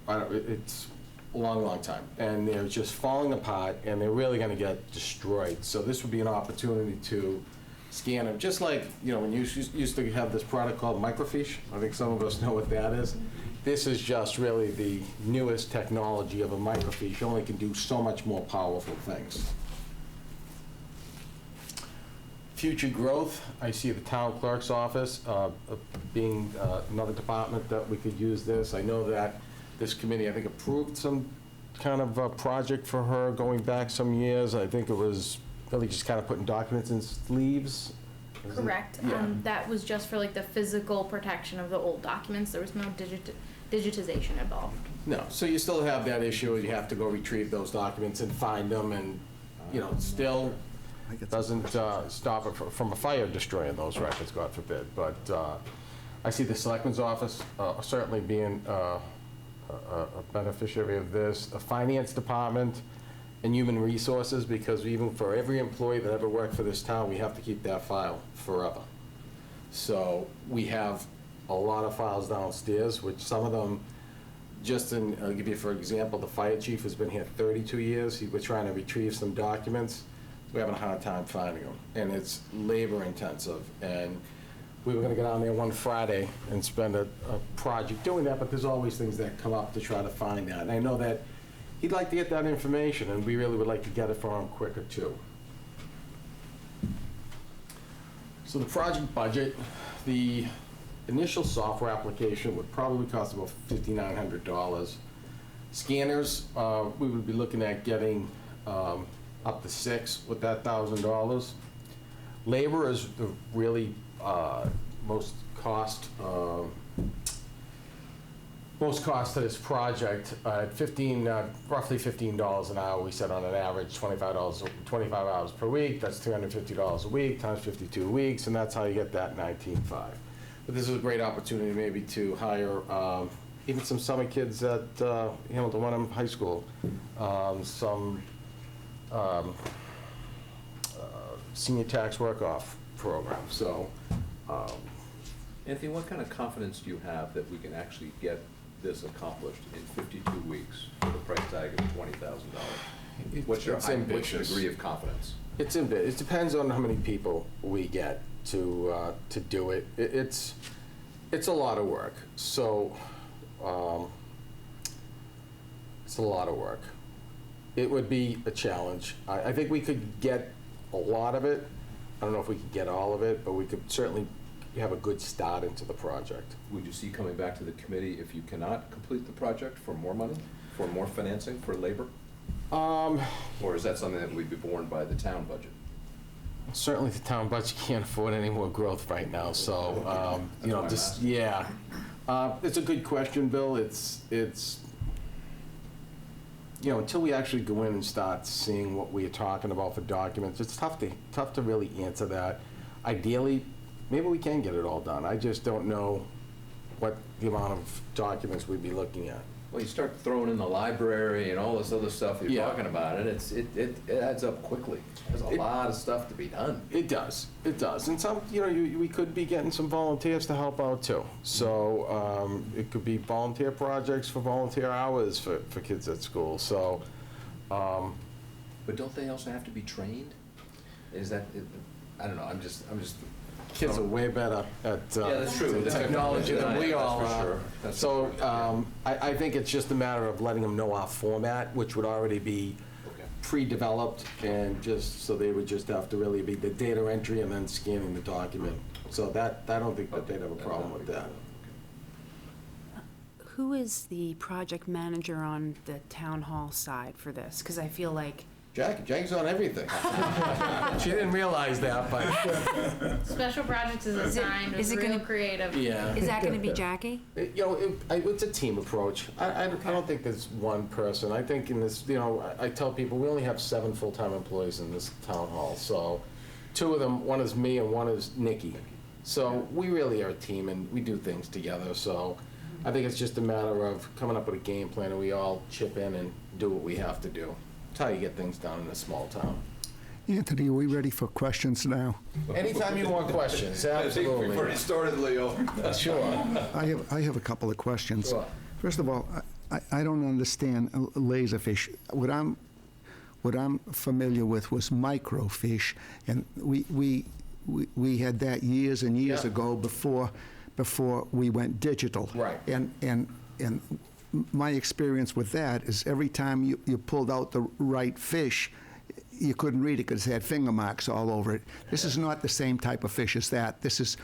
it's a long, long time. And they're just falling apart, and they're really gonna get destroyed. So this would be an opportunity to scan them, just like, you know, when you used to have this product called microfiche. I think some of us know what that is. This is just really the newest technology of a microfiche. Only can do so much more powerful things. Future growth, I see the town clerk's office being another department that we could use this. I know that this committee, I think, approved some kind of project for her going back some years. I think it was really just kind of putting documents in sleeves. Correct. Yeah. That was just for like the physical protection of the old documents. There was no digitization involved. No, so you still have that issue, you have to go retrieve those documents and find them, and, you know, still doesn't stop it from a fire destroying those records, God forbid. But I see the selectman's office certainly being a beneficiary of this, the finance department, and human resources, because even for every employee that ever worked for this town, we have to keep that file forever. So we have a lot of files downstairs, which some of them, just in, I'll give you for example, the fire chief has been here 32 years. We're trying to retrieve some documents. We're having a hard time finding them, and it's labor intensive. And we were gonna get on there one Friday and spend a project doing that, but there's always things that come up to try to find that. And I know that he'd like to get that information, and we really would like to get it for him quicker too. So the project budget, the initial software application would probably cost about $5,900. Scanners, we would be looking at getting up to 6 with that $1,000. Labor is the really most cost to this project. At roughly $15 an hour, we said on an average 25 hours per week. That's $350 a week times 52 weeks, and that's how you get that $19,500. But this is a great opportunity maybe to hire even some summer kids at Hamilton Wenham High School, some senior tax work-off program. So Anthony, what kind of confidence do you have that we can actually get this accomplished in 52 weeks with a price tag of $20,000? What's your degree of confidence? It depends on how many people we get to do it. It's a lot of work. So it's a lot of work. It would be a challenge. I think we could get a lot of it. I don't know if we could get all of it, but we could certainly have a good start into the project. Would you see coming back to the committee if you cannot complete the project for more money, for more financing, for labor? Or is that something that would be borne by the town budget? Certainly the town budget can't afford any more growth right now, so, you know, just, yeah. It's a good question, Bill. It's, you know, until we actually go in and start seeing what we are talking about for documents, it's tough to really answer that. Ideally, maybe we can get it all done. I just don't know what the amount of documents we'd be looking at. Well, you start throwing in the library and all this other stuff you're talking about, and it adds up quickly. There's a lot of stuff to be done. It does, and some, you know, we could be getting some volunteers to help out too. So it could be volunteer projects for volunteer hours for kids at school, so. But don't they also have to be trained? Is that, I don't know, I'm just. Kids are way better at Yeah, that's true. technology than we all That's for are. sure. That's So for sure. I think it's just a matter of letting them know our format, which would already be pre-developed, and just, so they would just have to really be the data entry and then scanning the document. So that, I don't think that they'd have a problem with that. Who is the project manager on the town hall side for this? Because I feel like Jackie's on everything. She didn't realize that, but. Special projects is assigned, is it's it real gonna- creative. Yeah. is that going to be Jackie? You know, it's a team approach. I don't think there's one person. I think in this, you know, I tell people, we only have 7 full-time employees in this town hall. So 2 of them, one is me and one is Nikki. So we really are a team and we do things together. So I think it's just a matter of coming up with a game plan and we all chip in and do what we have to do. It's how you get things done in a small town. Anthony, are we ready for questions now? Anytime you want questions, absolutely. We've already started, Leo. Sure. I have a couple of questions. Sure. First of all, I don't understand laserfish. What I'm familiar with was microfish, and we had that years and years ago before we went digital. Right. And my experience with that is every time you pulled out the right fish, you couldn't read it because it had finger marks all over it. This is not the same type of fish as that. This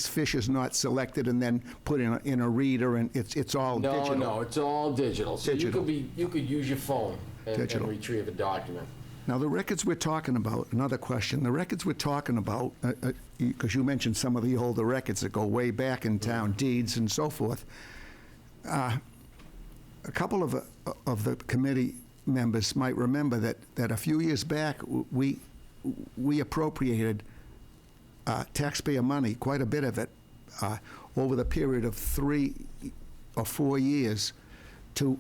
fish is not selected and then put in a reader, and it's all digital. No, it's all digital. So Digital. you could use your phone and Digital. retrieve a document. Now, the records we're talking about, another question, the records we're talking about, because you mentioned some of the older records that go way back in town, deeds and so forth. A couple of the committee members might remember that a few years back, we appropriated taxpayer money, quite a bit of it, over the period of 3 or 4 years to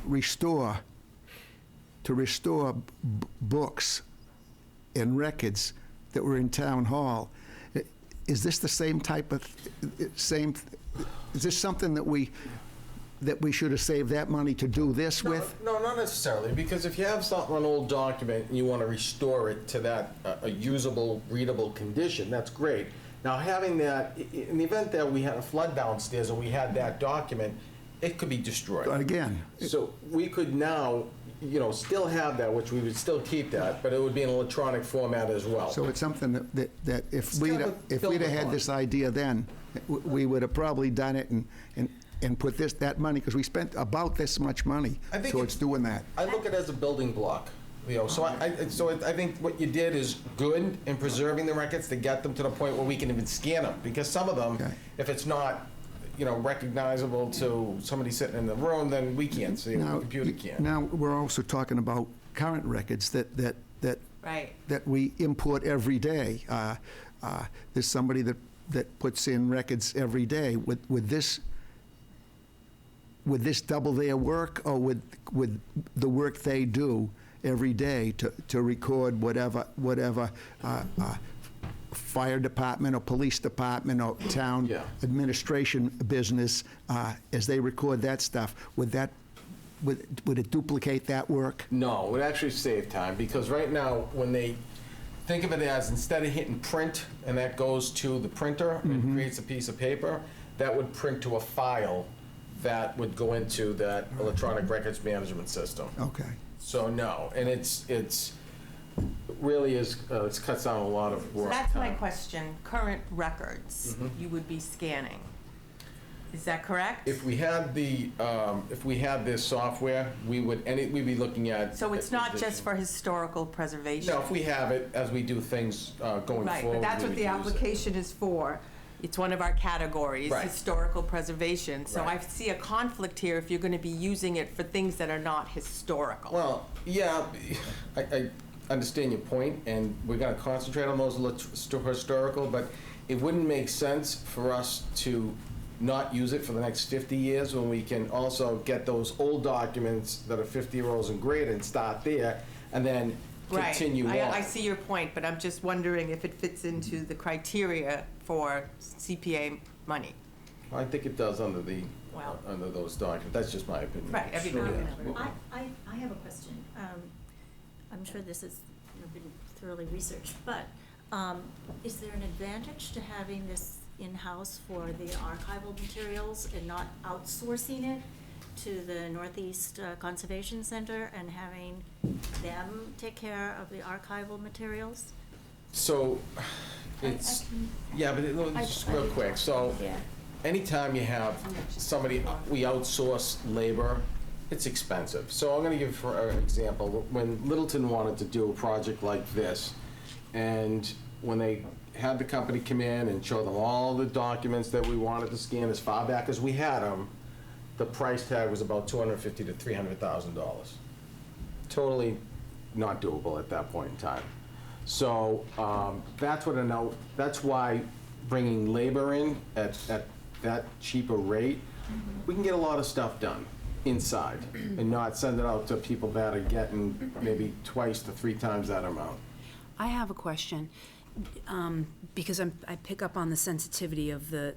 restore books and records that were in town hall. Is this the same type of is this something that we should have saved that money to do this with? No, not necessarily, because if you have something, an old document, and you want to restore it to that a usable, readable condition, that's great. Now, having that, in the event that we had a flood downstairs and we had that document, it could be destroyed. Again. So we could now, you know, still have that, which we would still keep that, but it would be in electronic format as well. So it's something that if we'd kind of have had upon. this idea then, we would have probably done it and put that money, because we spent about this much money I think towards doing that. I look at it as a building block, Leo. So I think what you did is good in preserving the records to get them to the point where we can even scan them. Because some of them, Okay. if it's not, you know, recognizable to somebody sitting in the room, then we can't see it, the computer can't. Now, we're also talking about current records that Right. we import every day. There's somebody that puts in records every day. Would this double their work, or would the work they do every day to record whatever fire department or police department or town Yeah. administration business, as they record that stuff, would it duplicate that work? No, it would actually save time, because right now, when they, think of it as, instead of hitting print, and that goes to the printer and creates a piece of paper, that would print to a file that would go into that electronic records management system. Okay. So no, and it's really is, it cuts down a lot of So work that's my time. question, current records, you would be scanning. Is that correct? If we had this software, we'd be looking at. So it's not just for historical preservation? No, if we have it, as we do things going forward. Right, but that's we what would the use it. application is for. It's one of our categories, Right. historical preservation. So I Right. see a conflict here if you're gonna be using it for things that are not historical. Well, yeah, I understand your point, and we're gonna concentrate on those historical, but it wouldn't make sense for us to not use it for the next 50 years when we can also get those old documents that are 50-year-olds and greater and start there, and then continue on. Right, I see your point, but I'm just wondering if it fits into the criteria for CPA money. I think it does under Well- under those documents. That's just my opinion. Right, everybody can have it. I have a question. I'm sure this has been thoroughly researched, but is there an advantage to having this in-house for the archival materials and not outsourcing it to the Northeast Conservation Center and having them take care of the archival materials? So, it's, yeah, but just real quick, so, Yeah. anytime you have somebody, we outsource labor, it's expensive. So I'm gonna give for an example, when Littleton wanted to do a project like this, and when they had the company come in and show them all the documents that we wanted to scan as far back as we had them, the price tag was about $250,000 to $300,000. Totally not doable at that point in time. So that's why bringing labor in at that cheaper rate, we can get a lot of stuff done inside and not send it out to people that are getting maybe twice to 3 times that amount. I have a question, because I pick up on the sensitivity of the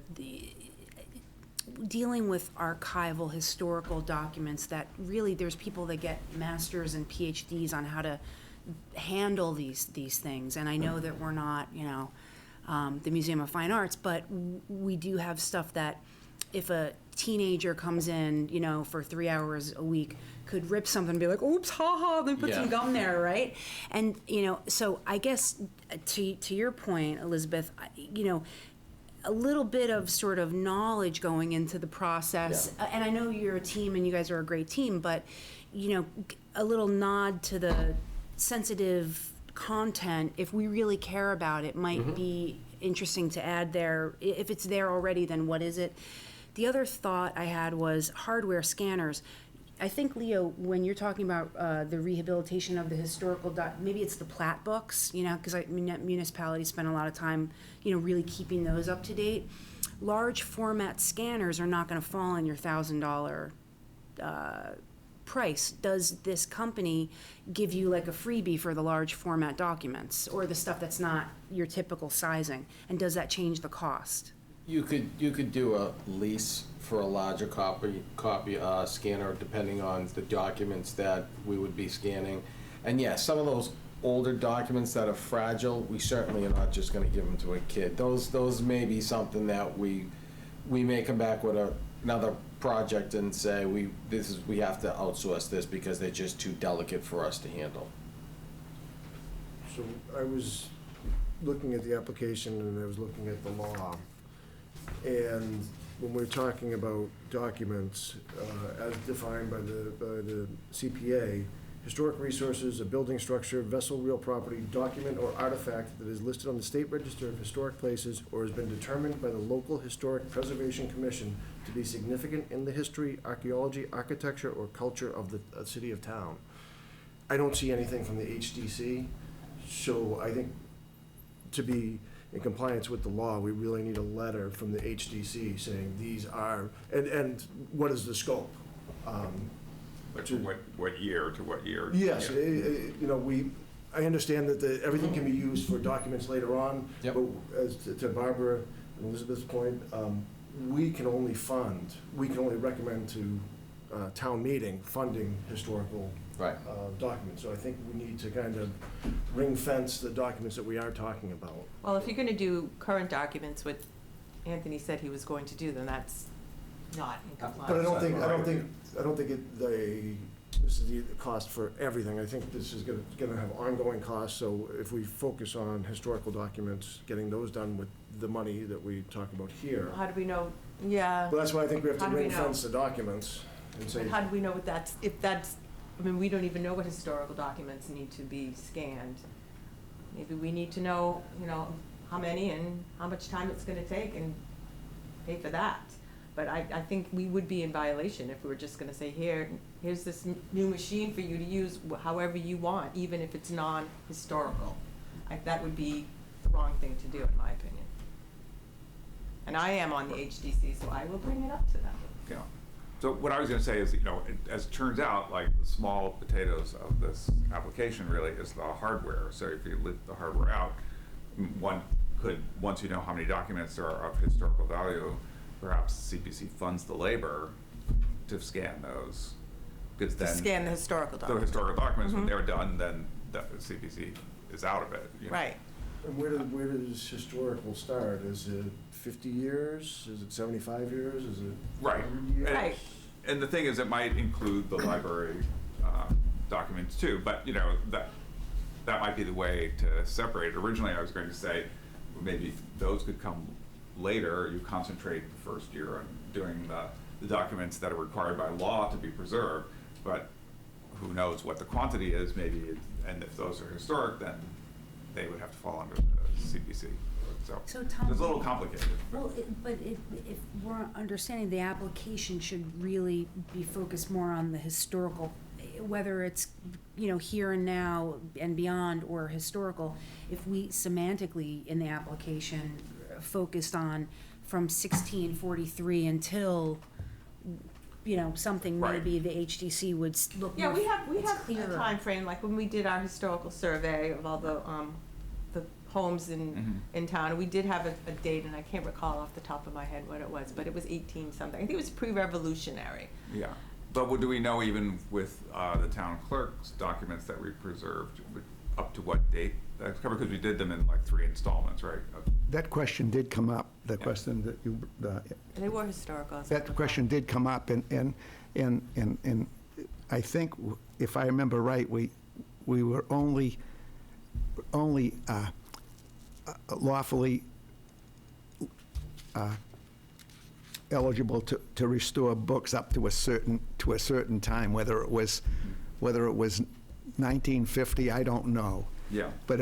dealing with archival historical documents, that really there's people that get masters and PhDs on how to handle these things. And I know that we're not, the Museum of Fine Arts, but we do have stuff that if a teenager comes in, for 3 hours a week, could rip something and be like, oops, ha, then put some gum there, right? And, so I guess to your point, Elizabeth, a little bit of sort of knowledge going into the process, and I know you're a team and you guys are a great team, but, a little nod to the sensitive content, if we really care about it, might be interesting to add there. If it's there already, then what is it? The other thought I had was hardware scanners. I think, Leo, when you're talking about the rehabilitation of the historical maybe it's the plat books, because municipalities spend a lot of time, really keeping those up to date. Large format scanners are not going to fall in your $1,000 price. Does this company give you like a freebie for the large format documents or the stuff that's not your typical sizing? And does that change the cost? You could do a lease for a larger copy scanner, depending on the documents that we would be scanning. And yes, some of those older documents that are fragile, we certainly are not just gonna give them to a kid. Those may be something that we may come back with another project and say, we have to outsource this because they're just too delicate for us to handle. So I was looking at the application and I was looking at the law. And when we're talking about documents, as defined by the CPA, historic resources, a building structure, vessel, real property, document, or artifact that is listed on the State Register of Historic Places or has been determined by the local Historic Preservation Commission to be significant in the history, archaeology, architecture, or culture of the city of town. I don't see anything from the HDC, so I think to be in compliance with the law, we really need a letter from the HDC saying these are, and what is the scope? Like from what year to what year? Yes, Yeah. I understand that everything can be used for documents later on. Yep. But as to Barbara and Elizabeth's point, we can only recommend to town meeting funding historical Right. documents. So I think we need to kind of ring fence the documents that we are talking about. Well, if you're gonna do current documents, what Anthony said he was going to do, then that's not in compliance. But I don't think this is the cost for everything. I think this is gonna have ongoing costs, so if we focus on historical documents, getting those done with the money that we talk about here. How do we know, yeah, But that's why I think we have to How do we ring know? fence the documents and say. but how do we know what if that's, I mean, we don't even know what historical documents need to be scanned. Maybe we need to know, how many and how much time it's gonna take and pay for that. But I think we would be in violation if we were just gonna say, here's this new machine for you to use however you want, even if it's non-historical. That would be the wrong thing to do, in my opinion. And I am on the HDC, so I will bring it up to them. Yeah. So what I was gonna say is, as it turns out, like, the small potatoes of this application really is the hardware. So if you leave the hardware out, one could, once you know how many documents are of historical value, perhaps CPC funds the labor to scan those. Because To then. scan the historical The documents. historical documents, when they're done, then the CPC is out of it. Right. And where does historical start? Is it 50 years? Is it 75 years? Is it Right. 100 years? Right. And the thing is, it might include the library documents too, but that might be the way to separate. Originally, I was going to say, maybe those could come later. You concentrate the first year on doing the documents that are required by law to be preserved, but who knows what the quantity is, and if those are historic, then they would have to fall under the CPC. So Tom, it's a little complicated. Well, if we're understanding the application should really be focused more on the historical, whether it's, here and now and beyond or historical, if we semantically in the application focused on from 1643 until, something Right. maybe the HDC would look Yeah, more, we have a clearer. time frame, like when we did our historical survey of all the homes in town, and we did have a date, and I can't recall off the top of my head what it was, but it was 18 something. I think it was pre-revolutionary. Yeah, but do we know, even with the town clerk's documents that we preserved, up to what date that's covered? Because we did them in like 3 installments, right? That question did come up, the question that you, They were historical. as I that recall. question did come up, and I think, if I remember right, we were only lawfully eligible to restore books up to a certain time, whether it was 1950, I don't know. Yeah. But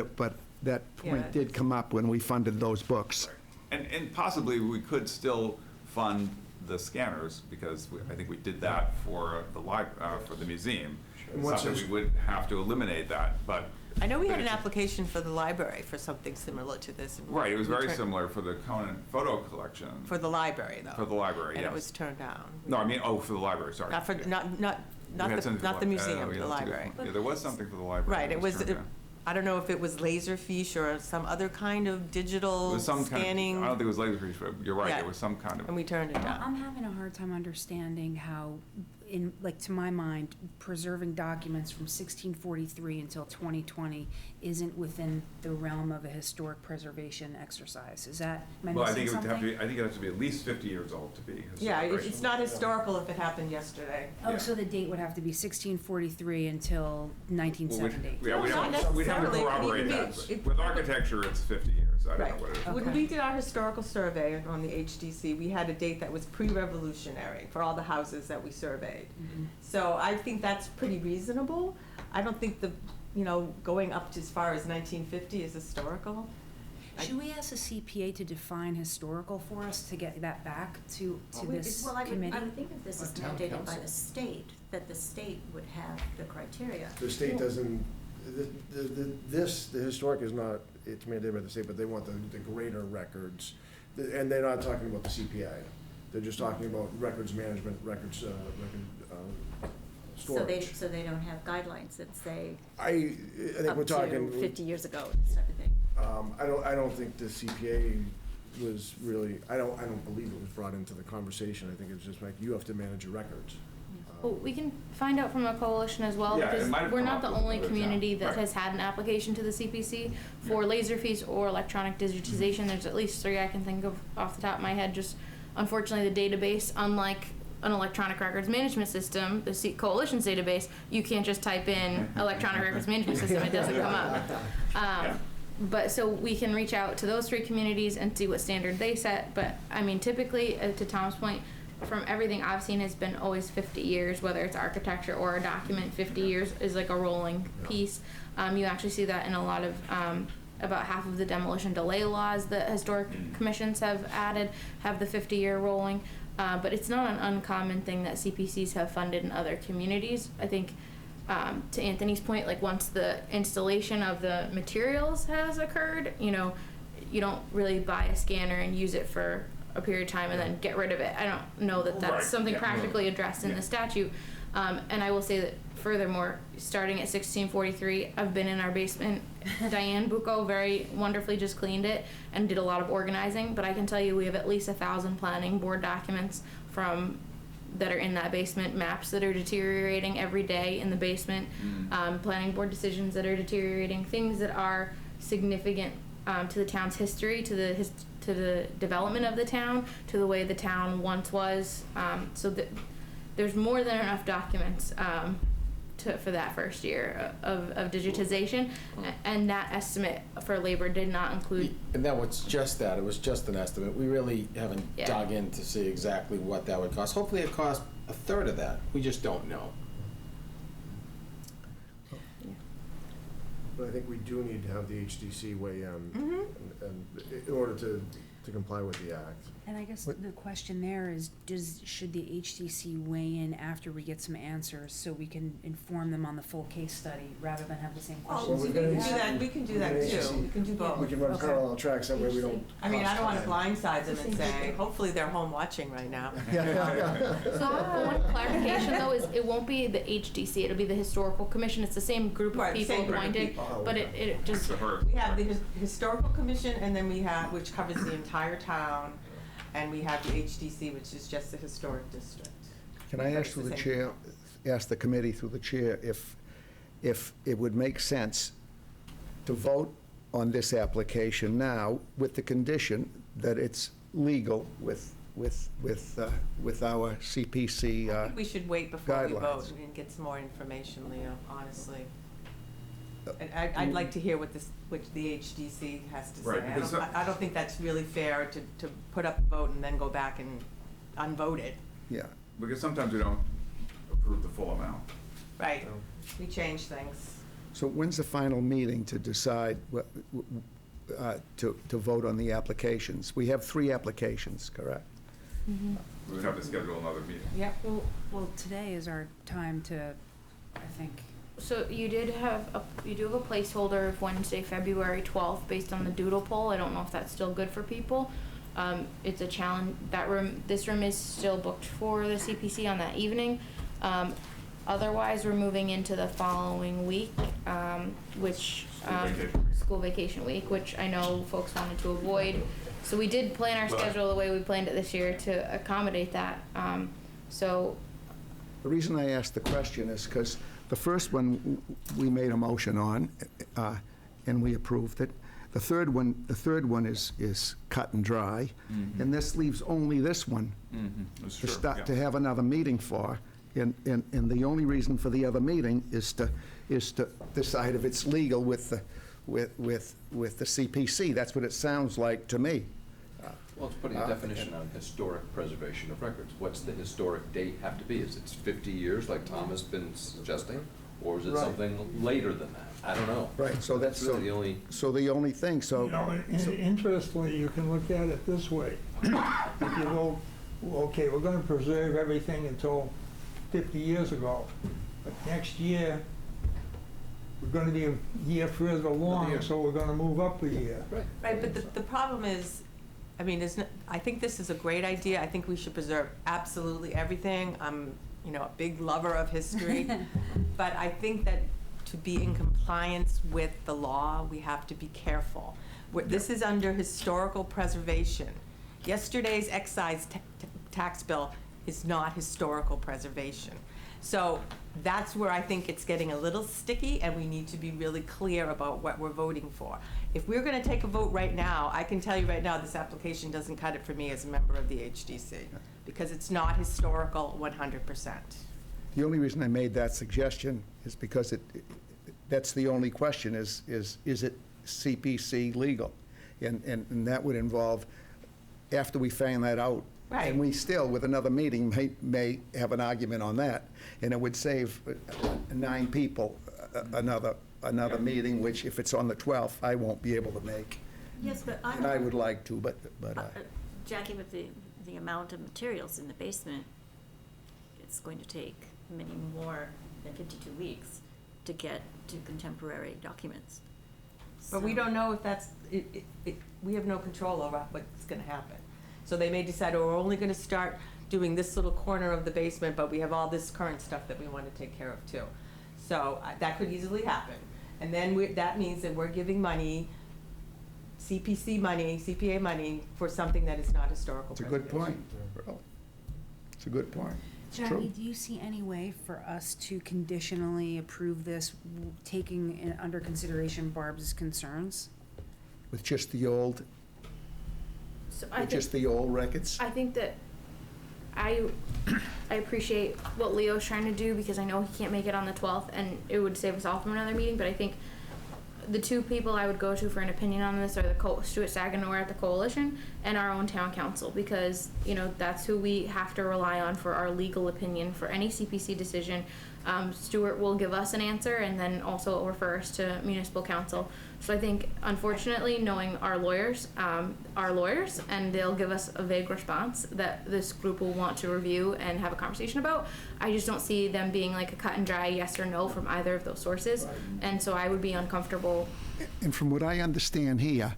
that Yeah, point did come up when we funded those books. And possibly we could still fund the scanners, because I think we did that for the museum. And It's what's not that this- we would have to eliminate that, but. I know we had an it's- application for the library for something similar to this. and Right, it was we very turned- similar for the Conan photo collection. For the library, though. For the library, And it yes. was turned down. No, I mean, for the library, sorry. Not for, Yeah. not We had something for the museum, yeah, the that's a good library. point. Yeah, there was something for the library. Right, that it was, turned down. I don't know if it was Laserfiche or some other kind of It digital was some kind scanning. of, I don't think it was Laserfiche, but you're right, Yeah. it was some kind of. And we turned it down. I'm having a hard time understanding how, to my mind, preserving documents from 1643 until 2020 isn't within the realm of a historic preservation exercise. Is that, am I Well, I missing think it would have to something? be, I think it has to be at least 50 years old to be historic. Yeah, right? it's not historical if it happened yesterday. Oh, yeah. so the date would have to be 1643 until Well, 1970. Yeah, we'd No, not we'd have to necessarily. It could corroborate even that. be- but With architecture, it's 50 years, I don't know Right. what it is. When Okay. we did our historical survey on the HDC, we had a date that was pre-revolutionary for all the houses that we surveyed. Mhm. So I think that's pretty reasonable. I don't think going up to as far as 1950 is historical. Should we ask the CPA to define historical for us to get that back to this Well, I committee? would think if this is Town mandated by council. the state, that the state would have the criteria. The state doesn't, the historic is not, it's mandated by the state, but they want the greater records. And they're not talking about the CPA. They're just talking about records management, storage. So they don't have guidelines that say I think we're talking. up to 50 years ago, this type of thing. I don't think the CPA was really, I don't believe it was brought into the conversation. I think it was just like, you have to manage your records. Well, we can find out from a coalition as well, Yeah, it because might have we're come not up the with only another community town. that Right. has had an application to the CPC for laser fees or electronic digitization. There's at least 3 I can think of off the top of my head. Just unfortunately, the database, unlike an electronic records management system, the coalition's database, you can't just type in electronic records management system, it doesn't come up. But so we can reach out to those 3 communities and see what standard they set. But I mean, typically, to Tom's point, from everything I've seen, has been always 50 years, whether it's architecture or a document. 50 years is like a rolling piece. You actually see that in a lot of, about half of the demolition delay laws that historic commissions have added have the 50-year rolling. But it's not an uncommon thing that CPCs have funded in other communities. I think, to Anthony's point, like once the installation of the materials has occurred, you know, you don't really buy a scanner and use it for a period of time and then get rid of it. I don't know that that's Right, something yeah. practically addressed in the statute. And I will say that furthermore, starting at 1643, I've been in our basement. Diane Bucco very wonderfully just cleaned it and did a lot of organizing, but I can tell you we have at least 1,000 planning board documents from that are in that basement, maps that are deteriorating every day in the basement, planning board decisions that are deteriorating, things that are significant to the town's history, to the development of the town, to the way the town once was. So that there's more than enough documents for that first year of digitization, and that estimate for labor did not include. And that was just that, it was just an estimate. We really haven't Yeah. dug in to see exactly what that would cost. Hopefully it costs a third of that. We just don't know. But I think we do need to have the HDC weigh in, and in order to comply with the act. And I guess the question there is, should the HDC weigh in after we get some answers so we can inform them on the full case study rather than have the same Well, questions? we can do that, we can do that too, we can do both. We can run Okay. parallel tracks, that way we don't. I mean, I don't wanna cross blindside them and say, hopefully they're home watching right now. So one clarification though is it won't be the HDC, it'll be the Historical Commission. It's the same group of Right, the people same group of appointed, people. but it just, We have the Historical Commission, and then we have, which covers the entire town, and we have the HDC, which is just the historic district. Can I ask It's through the the same chair, people. ask the committee through the chair if it would make sense to vote on this application now with the condition that it's legal with our CPC I think we should wait before we vote guidelines. and get some more information, Leo, honestly. And I'd like to hear what the HDC has to say. Right, because I don't think that's really fair to put up a vote and then go back and unvote it. Yeah. Because sometimes we don't approve the full amount. Right, we change things. So when's the final meeting to decide to vote on the applications? We have 3 applications, correct? We would have to schedule another meeting. Yep. Well, today is our time to, I think, so you do have a placeholder of Wednesday, February 12th, based on the doodle poll. I don't know if that's still good for people. It's a challenge, this room is still booked for the CPC on that evening. Otherwise, we're moving into the following week, which, school vacation week, which I know folks wanted to avoid. So we did plan our schedule the way we planned it this year to accommodate that. So The reason I asked the question is because the first one we made a motion on, and we approved it. The third one is cut and dry, and this leaves only this one to start to have another meeting for. And the only reason for the other meeting is to decide if it's legal with the CPC. That's what it sounds like to me. Well, it's putting a definition on historic preservation of records. What's the historic date have to be? Is it 50 years, like Tom has been suggesting? Or is it something later than that? I don't know. Right, so that's really the only... So the only thing, You know, interestingly, you can look at it this way. If you go, okay, we're gonna preserve everything until 50 years ago, but next year, we're gonna be a year further along, so we're gonna move up a year. Right, but the problem is, I mean, I think this is a great idea. I think we should preserve absolutely everything. I'm you know, a big lover of history. But I think that to be in compliance with the law, we have to be careful. This is under historical preservation. Yesterday's excise tax bill is not historical preservation. So that's where I think it's getting a little sticky, and we need to be really clear about what we're voting for. If we're gonna take a vote right now, I can tell you right now, this application doesn't cut it for me as a member of the HDC, because it's not historical 100%. The only reason I made that suggestion is because that's the only question is it CPC legal? And that would involve, after we find that out, Right. and we still, with another meeting, may have an argument on that, and it would save 9 people another meeting, which if it's on the 12th, I won't be able to make. Yes, but And I would like to, but Jackie, with the amount of materials in the basement, it's going to take many more than 52 weeks to get to contemporary documents. But we don't know if that's, we have no control over what's gonna happen. So they may decide, oh, we're only gonna start doing this little corner of the basement, but we have all this current stuff that we wanna take care of too. So that could easily happen. And then that means that we're giving money, CPC money, CPA money, for something that is not historical it's a good preservation. point, really. It's a good point. It's Jackie, true. do you see any way for us to conditionally approve this, taking under consideration Barb's concerns? With just the old, So with just the old records? I think that I appreciate what Leo's trying to do, because I know he can't make it on the 12th, and it would save us all from another meeting, but I think the 2 people I would go to for an opinion on this are the Stuart Saganor at the Coalition and our own town council, because, you know, that's who we have to rely on for our legal opinion for any CPC decision. Stuart will give us an answer and then also refer us to municipal council. So I think, unfortunately, knowing our lawyers, and they'll give us a vague response that this group will want to review and have a conversation about. I just don't see them being like a cut and dry yes or no from either of those sources. And so I would be uncomfortable. And from what I understand here,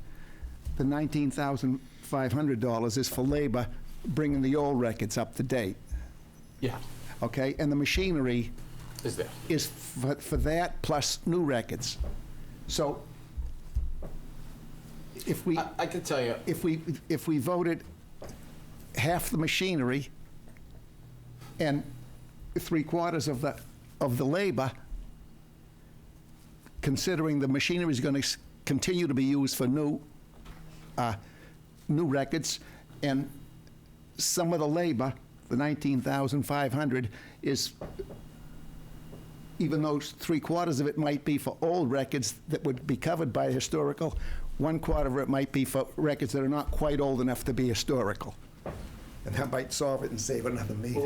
the $19,500 is for labor bringing the old records up to date, Yeah, okay? And the machinery is there. is for that plus new records. So if we, I can tell you, if we voted half the machinery and 3/4 of the labor, considering the machinery is going to continue to be used for new records, and some of the labor, the $19,500, is, even though 3/4 of it might be for old records that would be covered by historical, 1/4 of it might be for records that are not quite old enough to be historical. And that might solve it and save another But meeting.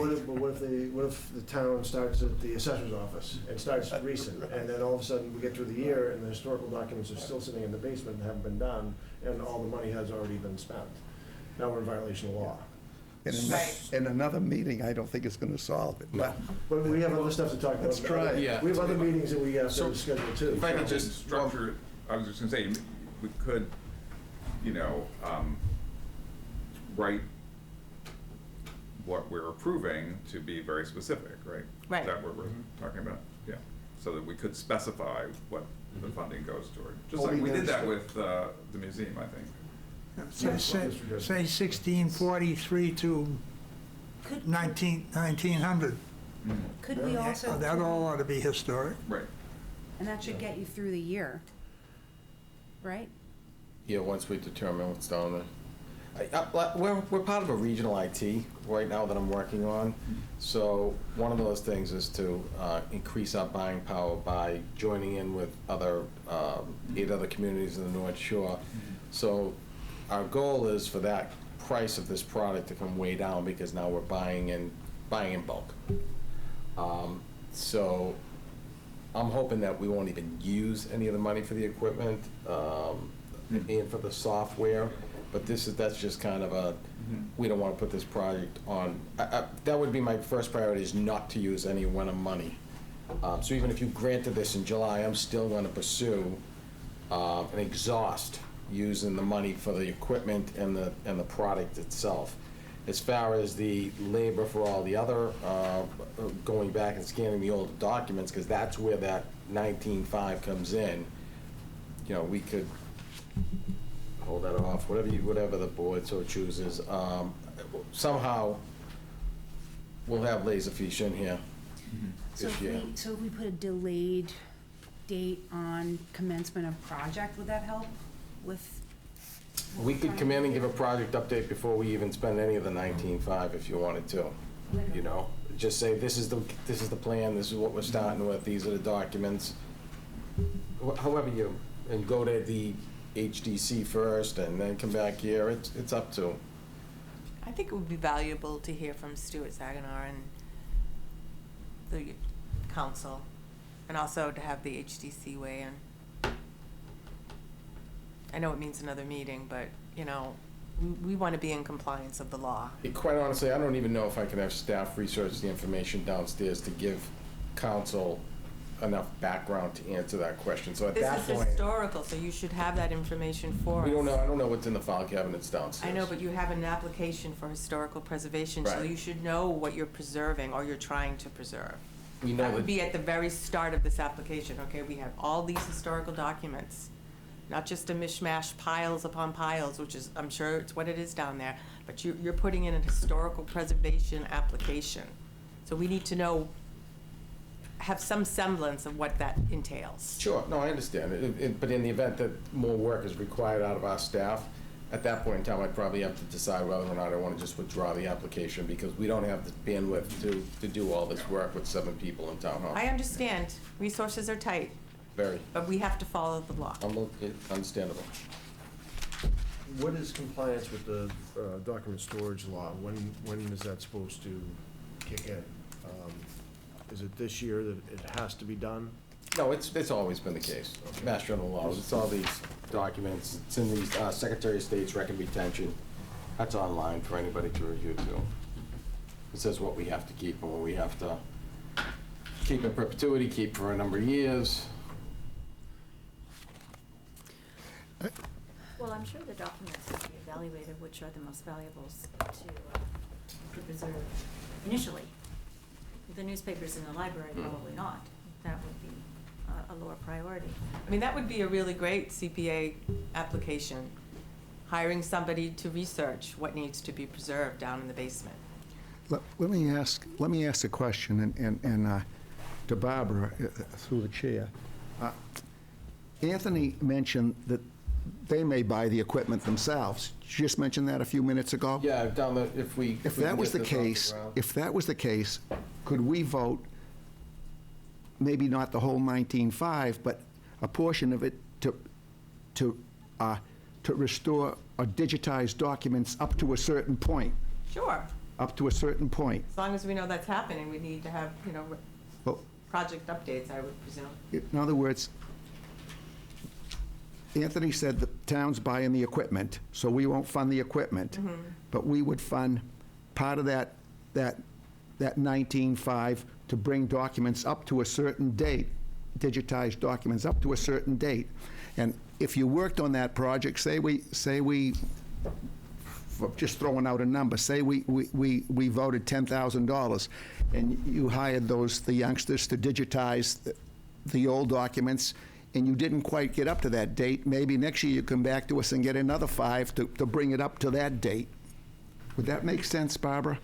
what if the town starts at the assessor's office and starts recent, and then all of a sudden we get through the year and the historical documents are still sitting in the basement and haven't been done, and all the money has already been spent? Now we're in violation of law. In another meeting, I don't think it's going to solve it. no. But we have other stuff to talk about. Let's try it. Yeah. We have other meetings that we have So, to schedule too. if I could So just- structure, I was just gonna say, we could, you know, write what we're approving to be very specific, right? Right. Is that what we're talking about? Yeah, so that we could specify what the funding goes toward, just like we did that with the museum, I think. Say 1643 to 1900. Could we also, That all ought to be historic. Right. and that should get you through the year, right? Yeah, once we determine what's down there. We're part of a regional IT right now that I'm working on. So one of those things is to increase our buying power by joining in with 8 other communities in the North Shore. So our goal is for that price of this product to come way down, because now we're buying in bulk. So I'm hoping that we won't even use any of the money for the equipment and for the software. But that's just kind of we don't want to put this project on. That would be my first priority, is not to use any Wenham money. So even if you granted this in July, I'm still going to pursue and exhaust using the money for the equipment and the product itself. As far as the labor for all the other, going back and scanning the older documents, because that's where that 19.5 comes in, you know, we could hold that off, whatever the board so chooses. Somehow, we'll have Laserfish in here So this year. if we put a delayed date on commencement of project, would that help with? We could come in and give a project update before we even spend any of the 19.5 if you wanted to, you know? Just say, this is the plan, this is what we're starting with, these are the documents. However you, and go to the HDC first and then come back here, it's up to. I think it would be valuable to hear from Stuart Saginaw and the council, and also to have the HDC weigh in. I know it means another meeting, but, you know, we want to be in compliance of the law. Quite honestly, I don't even know if I can have staff research the information downstairs to give council enough background to answer that question. So at that This is point, historical, so you should have that information for us. we don't know, I don't know what's in the file cabinets downstairs. I know, but you have an application for historical preservation, so Right. you should know what you're preserving or you're trying to preserve. We know That would that, be at the very start of this application, okay? We have all these historical documents, not just a mishmash, piles upon piles, which is, I'm sure it's what it is down there, but you're putting in a historical preservation application. So we need to know, have some semblance of what that entails. sure, no, I understand. But in the event that more work is required out of our staff, at that point in time, I'd probably have to decide whether or not I want to just withdraw the application, because we don't have the bandwidth to do all this work with 7 people in town hall. I understand, resources are tight, Very, but we have to follow the law. understandable. What is compliance with the document storage law? When is that supposed to kick in? Is it this year that it has to be done? No, it's always been the case. Mass General laws, it's all these documents, it's in these Secretary of State's record retention. That's online for anybody to review too. It says what we have to keep and what we have to keep in perpetuity, keep for a number of years. Well, I'm sure the documents will be evaluated, which are the most valuables to preserve initially. The newspapers in the library, probably not. That would be a lower priority. I mean, that would be a really great CPA application, hiring somebody to research what needs to be preserved down in the basement. Let me ask a question, and to Barbara, through the chair. Anthony mentioned that they may buy the equipment themselves. Did you just mention that a few minutes ago? Yeah, down the, if we If can that was get the this off the case, ground. if that was the case, could we vote, maybe not the whole 19.5, but a portion of it to restore or digitize documents up to a certain point? Sure, Up to a certain point. as long as we know that's happening, we need to have, you know, Well, project updates, I would presume. in other words, Anthony said the town's buying the equipment, so we won't fund the equipment. But we would fund part of that 19.5 to bring documents up to a certain date, digitized documents up to a certain date. And if you worked on that project, say we, just throwing out a number, say we voted $10,000, and you hired the youngsters to digitize the old documents, and you didn't quite get up to that date, maybe next year you come back to us and get another 5 to bring it up to that date. Would that make sense, Barbara?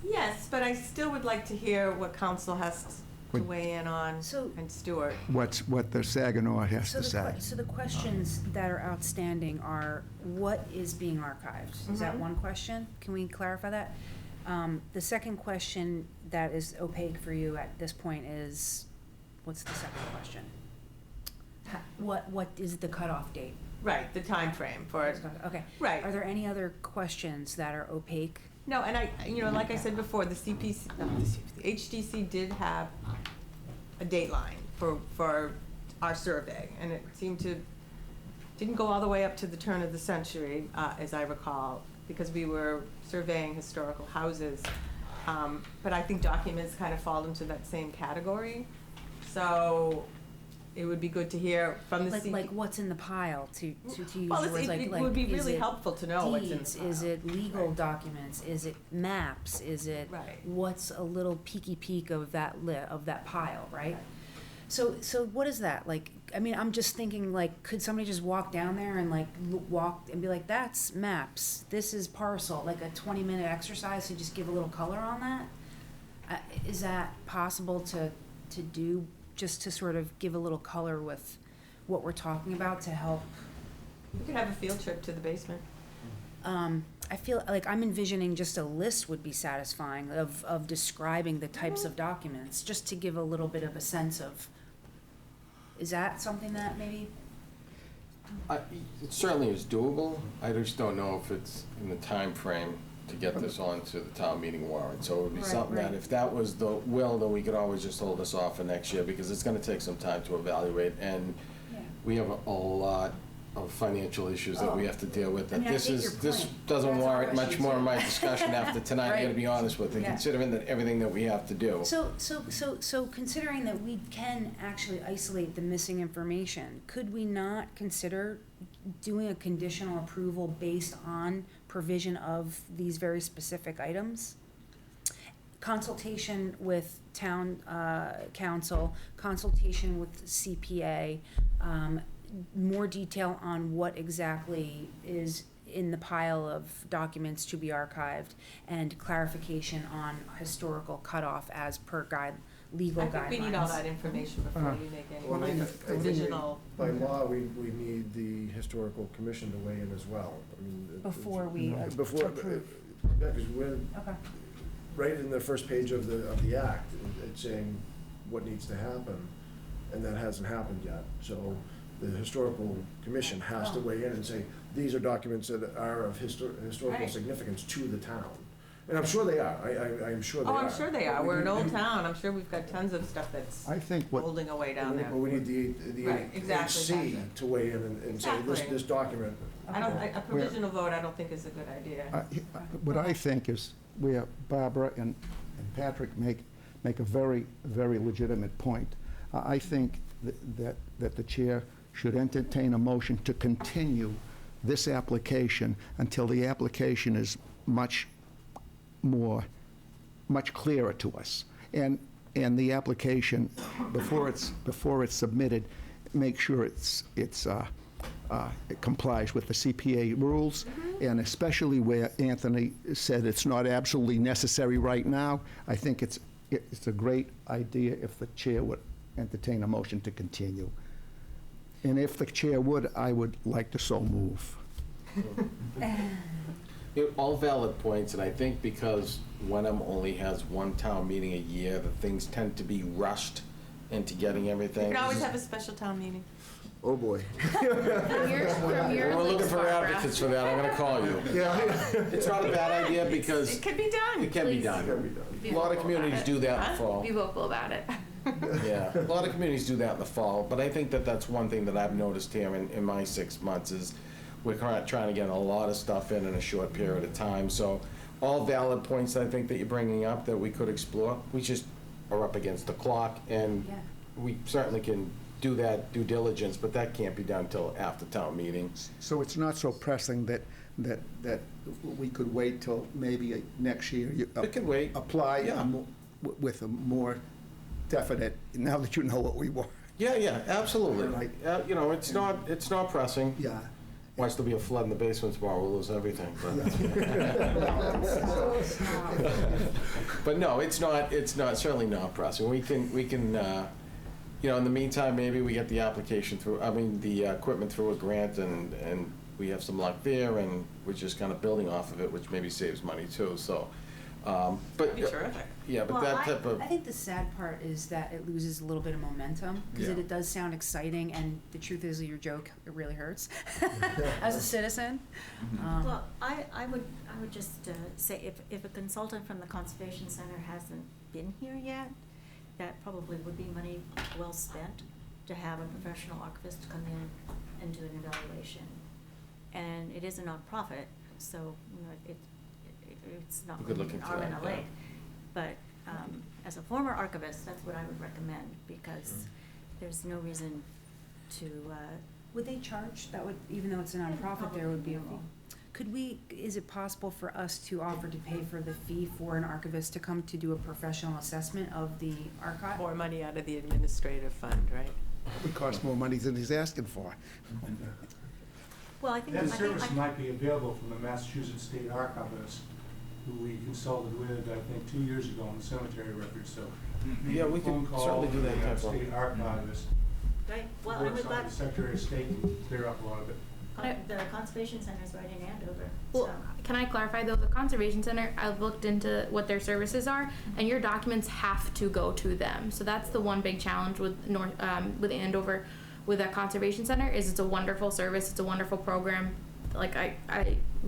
Yes, but I still would like to hear what council has to Would- weigh in on, So- and Stuart. What the Saginaw has So to say. so the questions that are outstanding are, what is being archived? Is that Mhm. one question? Can we clarify that? The second question that is opaque for you at this point is, what's the second question? What is the cutoff date? Right, the time frame for, Okay. right. Are there any other questions that are opaque? No, and I, you know, like I said before, the CPC, the HDC did have a dateline for our survey, and it didn't go all the way up to the turn of the century, as I recall, because we were surveying historical houses. But I think documents kind of fall into that same category. So it would be good to hear from the Like what's in the pile, to use Well, words like. it would be is really it helpful to know what's in the deeds? file. Is it legal documents? Is it maps? Is it? Right. What's a little peeky peek of that of that pile, right? So what is that? Like, I mean, I'm just thinking, like, could somebody just walk down there and like walk and be like, that's maps, this is parcel, like a 20-minute exercise to just give a little color on that? Is that possible to do, just to sort of give a little color with what we're talking about to help? We could have a field trip to the basement. I feel like I'm envisioning just a list would be satisfying of describing the types of documents, just to give a little bit of a sense of, is that something that maybe? It certainly is doable. I just don't know if it's in the time frame to get this onto the town meeting warrant. So it would be Right, something that, right. if that was the will, then we could always just hold this off for next year, because it's gonna take some time to evaluate, and Yeah. we have a lot of financial issues that we have to deal with. I mean, I This get is, your this point. doesn't That's our warrant much issue, more too. of my discussion after tonight, I gotta Right. be honest with you, Yeah. considering that everything that we have to do. So considering that we can actually isolate the missing information, could we not consider doing a conditional approval based on provision of these very specific items? Consultation with town council, consultation with CPA, more detail on what exactly is in the pile of documents to be archived, and clarification on historical cutoff as per legal guidelines. I think we need all that information before you make any kind of provisional. By law, we need the historical commission to weigh in as well. I mean, Before we Before, approve. yeah, because we're Okay. right in the first page of the act, it's saying what needs to happen, and that hasn't happened yet. So the historical commission has to weigh in and say, these are documents that are of historical Right. significance to the town. And I'm sure they are, I'm sure they are. Oh, I'm sure they are. But We're an old we- town. I'm sure we've got tons of stuff that's I think what, holding away down there. But we need the Right, exactly, HC exactly. to weigh in and say, Exactly. this document. A provisional vote, I don't think is a good idea. what I think is where Barbara and Patrick make a very, very legitimate point. I think that the chair should entertain a motion to continue this application until the application is much clearer to us. And the application, before it's submitted, make sure it complies with the CPA rules, and especially where Anthony said it's not absolutely necessary right now. I think it's a great idea if the chair would entertain a motion to continue. And if the chair would, I would like to so move. All valid points, and I think because Wenham only has one town meeting a year, that things tend to be rushed into getting everything. You can always have a special town meeting. Oh, boy. From your We're looking lips, for Barbara. advocates for that, I'm gonna call you. Yeah. It's not a bad idea because It could be done. it can be Please. done. Be A lot of vocal communities about do it. that in the Huh? fall. Be vocal about it. Yeah, a lot of communities do that in the fall, but I think that that's one thing that I've noticed here in my 6 months is we're trying to get a lot of stuff in a short period of time. So all valid points I think that you're bringing up that we could explore. We just are up against the clock, and Yeah. we certainly can do that due diligence, but that can't be done till after town meeting. So it's not so pressing that we could wait till maybe next year. It can wait. Apply Yeah. with a more definite, now that you know what we want. Yeah, absolutely. Right. You know, it's not pressing. Yeah. Watch there be a flood in the basement tomorrow, we'll lose everything. But no, it's certainly not pressing. We can, you know, in the meantime, maybe we get the application through, the equipment through a grant, and we have some luck there, and we're just kind of building off of it, which maybe saves money too, so. But That'd be terrific. yeah, but Well, that type of. I think the sad part is that it loses a little bit of momentum, because Yeah. it does sound exciting, and the truth is, your joke, it really hurts as a citizen. Well, I would just say if a consultant from the Conservation Center hasn't been here yet, that probably would be money well spent to have a professional archivist come in and do an evaluation. And it is a nonprofit, so, you know, it's not We could look an into arm and that, a leg. yeah. But as a former archivist, that's what I would recommend, because there's no reason to, Would they charge? That would, even though it's a nonprofit, there would be a fee. Could we, is it possible for us to offer to pay for the fee for an archivist to come to do a professional assessment of the archive? More money out of the administrative fund, right? It would cost more money than he's asking for. well, I think, That service might be available from the Massachusetts State Archivist, who we consulted with, I think, 2 years ago on the cemetery records, so. Yeah, we phone could call certainly do to that the, type of- State Archivist, right, well, I works would on like, the Secretary of State can clear up a lot of it. the Conservation Center's right in Andover, Well, so. can I clarify though, the Conservation Center, I've looked into what their services are, and your documents have to go to them. So that's the one big challenge with with Andover, with that Conservation Center, is it's a wonderful service, it's a wonderful program. Like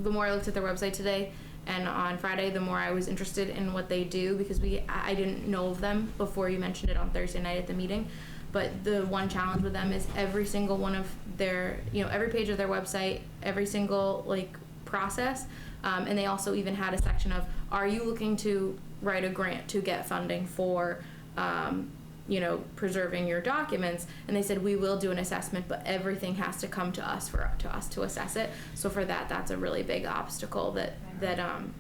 the more I looked at their website today and on Friday, the more I was interested in what they do, because I didn't know of them before you mentioned it on Thursday night at the meeting. But the one challenge with them is every single one of their, every page of their website, every single process, and they also even had a section of, are you looking to write a grant to get funding for, preserving your documents? And they said, we will do an assessment, but everything has to come to us to assess it. So for that, that's a really big obstacle that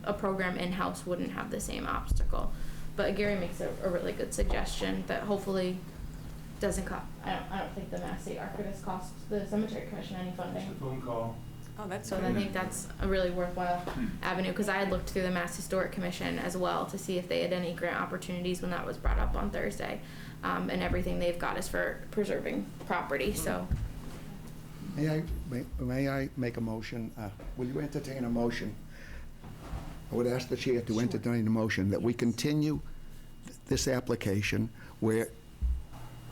a program in-house wouldn't have the same obstacle. But Gary makes a really good suggestion that hopefully doesn't cost. I don't think the Mass State Archivist costs the Cemetery Commission any Just funding. a phone call. Oh, that's So great. I think that's a really worthwhile avenue, because I had looked through the Mass Historic Commission as well to see if they had any grant opportunities when that was brought up on Thursday. And everything they've got is for preserving property, so. May I make a motion? Will you entertain a motion? I would ask the chair to entertain a motion that we continue this application where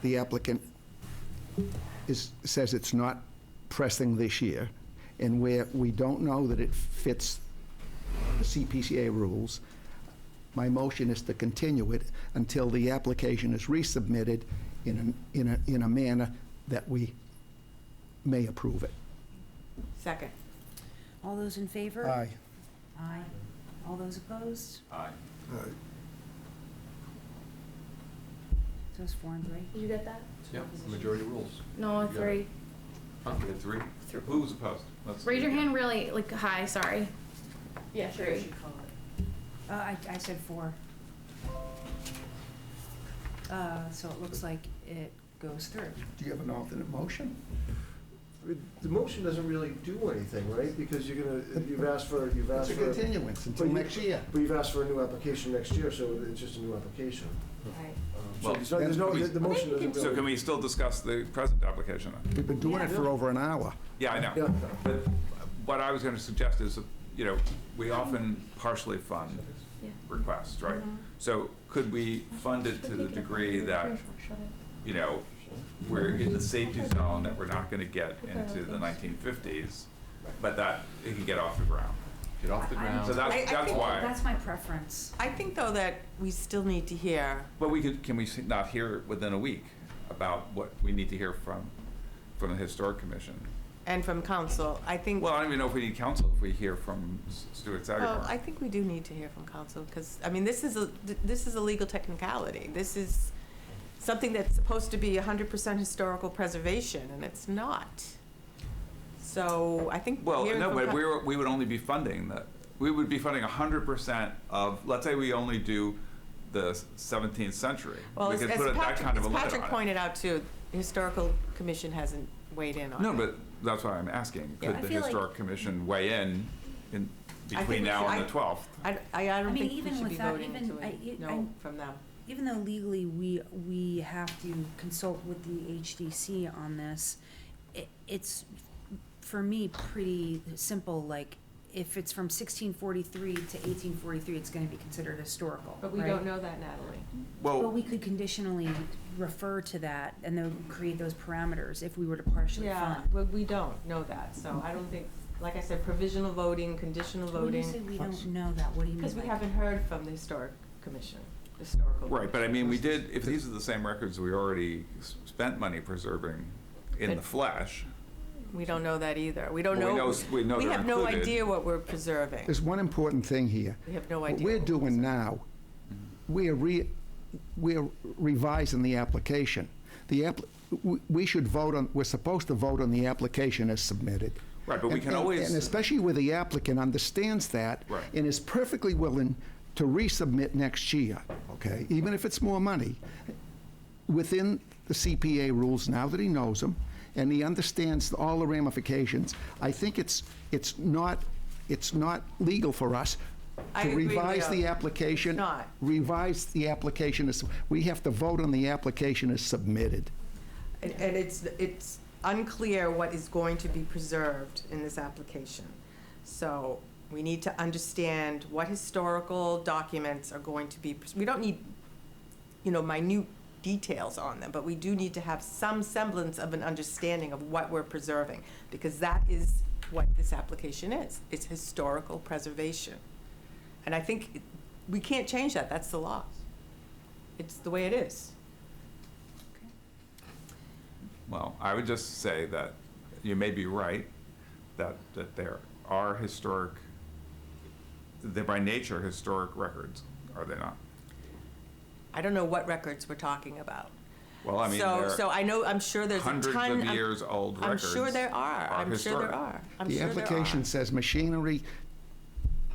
the applicant says it's not pressing this year, and where we don't know that it fits the CPCA rules. My motion is to continue it until the application is resubmitted in a manner that we may approve it. Second. All those in favor? Aye. Aye. All those opposed? Aye. So it's 4 and 3. Did you get that? Yep, majority rules. No, You got 3. Huh? You had 3? Who was opposed? Let's- Raise your hand really high, sorry. Yeah, 3. I said 4. So it looks like it goes through. Do you have an alternate motion? The motion doesn't really do anything, right? Because you've asked for. It's a continuance until next year. But you've asked for a new application next year, so it's just a new application. Right. Well, There's no, the motion doesn't So really. can we still discuss the present application then? We've been doing it for over an hour. Yeah, I know. Yeah. But what I was going to suggest is, we often partially fund Yeah. requests, right? So could we fund it to the degree that, we're in the safety zone, that we're not going to get into the 1950s, but that it can get off the ground? Get off the ground. So that's think why. That's my preference. I think, though, that we still need to hear. But can we not hear within a week about what we need to hear from the Historic Commission? And from council, I think. Well, I don't even know if we need counsel if we hear from Stuart Saginaw. Well, I think we do need to hear from council, because, this is a legal technicality. This is something that's supposed to be 100% historical preservation, and it's not. So I think. Well, hearing no, from but we would only be funding we would be funding 100% of, let's say we only do the 17th century. Well, We as could put that Patrick, kind of a as limit Patrick on it. pointed out too, the historical commission hasn't weighed in on it. No, but that's why I'm asking. Yeah. Could I the feel like- Historic Commission weigh in I think between we now should- and the 12th? I don't mean, think we even should be with that, voting even- to a no I- from them. Even though legally we have to consult with the HDC on this, it's, for me, pretty simple. Like, if it's from 1643 to 1843, it's going to be considered historical, But we right? don't know that, Natalie. Well, we could conditionally refer to that and then create those parameters if we were to partially Yeah, fund. well, we don't know that, so I don't think, like I said, provisional voting, conditional When you voting. say we don't know that, what do you mean? Because we by haven't heard from the historic commission, historical. Right, but I mean, we commission. did, if these are the same records we already spent money preserving in But- the flesh. We don't know that either. We don't Well, know. we know We they're have no included. idea what we're preserving. There's one important thing here. We have no What idea. we're what doing now, we're revising the application. we should vote on, we're supposed to vote on the application as submitted. Right, but we can And- always. And especially where the applicant understands that. Right. And is perfectly willing to resubmit next year, okay? Even if it's more money, within the CPA rules, now that he knows them, and he understands all the ramifications, I think it's not legal for us I to agree, revise Leo. the application. It's not. Revise the application, we have to vote on the application as submitted. And it's unclear what is going to be preserved in this application. So we need to understand what historical documents are going to be, we don't need, minute details on them, but we do need to have some semblance of an understanding of what we're preserving, because that is what this application is. It's historical preservation. And I think we can't change that. That's the law. It's the way it is. Well, I would just say that you may be right, that there are they're by nature historic records, are they not? I don't know what records we're talking about. Well, I mean, So I'm sure there's a ton. hundreds of years old records. I'm sure there are. I'm sure there are. The application says machinery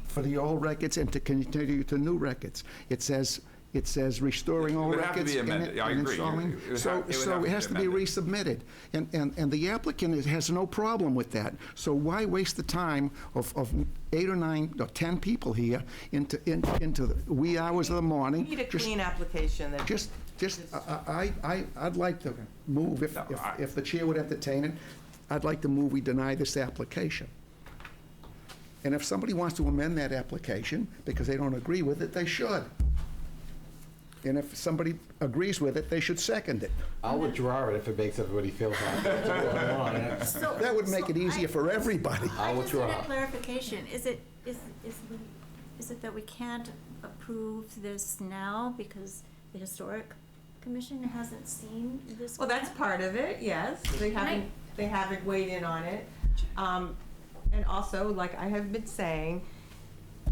for the old records and to continue to new records. It says restoring It old would have to records be and amended. I agree. installing. It would So have to it be has to be amended. resubmitted. And the applicant has no problem with that. So why waste the time of 8 or 9 or 10 people here into the wee hours of the morning? We need a Just- clean application that. I'd like to move, if the chair would entertain it, I'd like to move we deny this application. And if somebody wants to amend that application because they don't agree with it, they should. And if somebody agrees with it, they should second it. I'll withdraw it if it makes everybody feel happy. That's what's going on. So- That would make it easier for everybody. I'll I just need withdraw. a clarification. Is it that we can't approve this now because the Historic Commission hasn't seen this? Well, that's plan? part of it, yes. They haven't weighed in on it. And also, like I have been saying,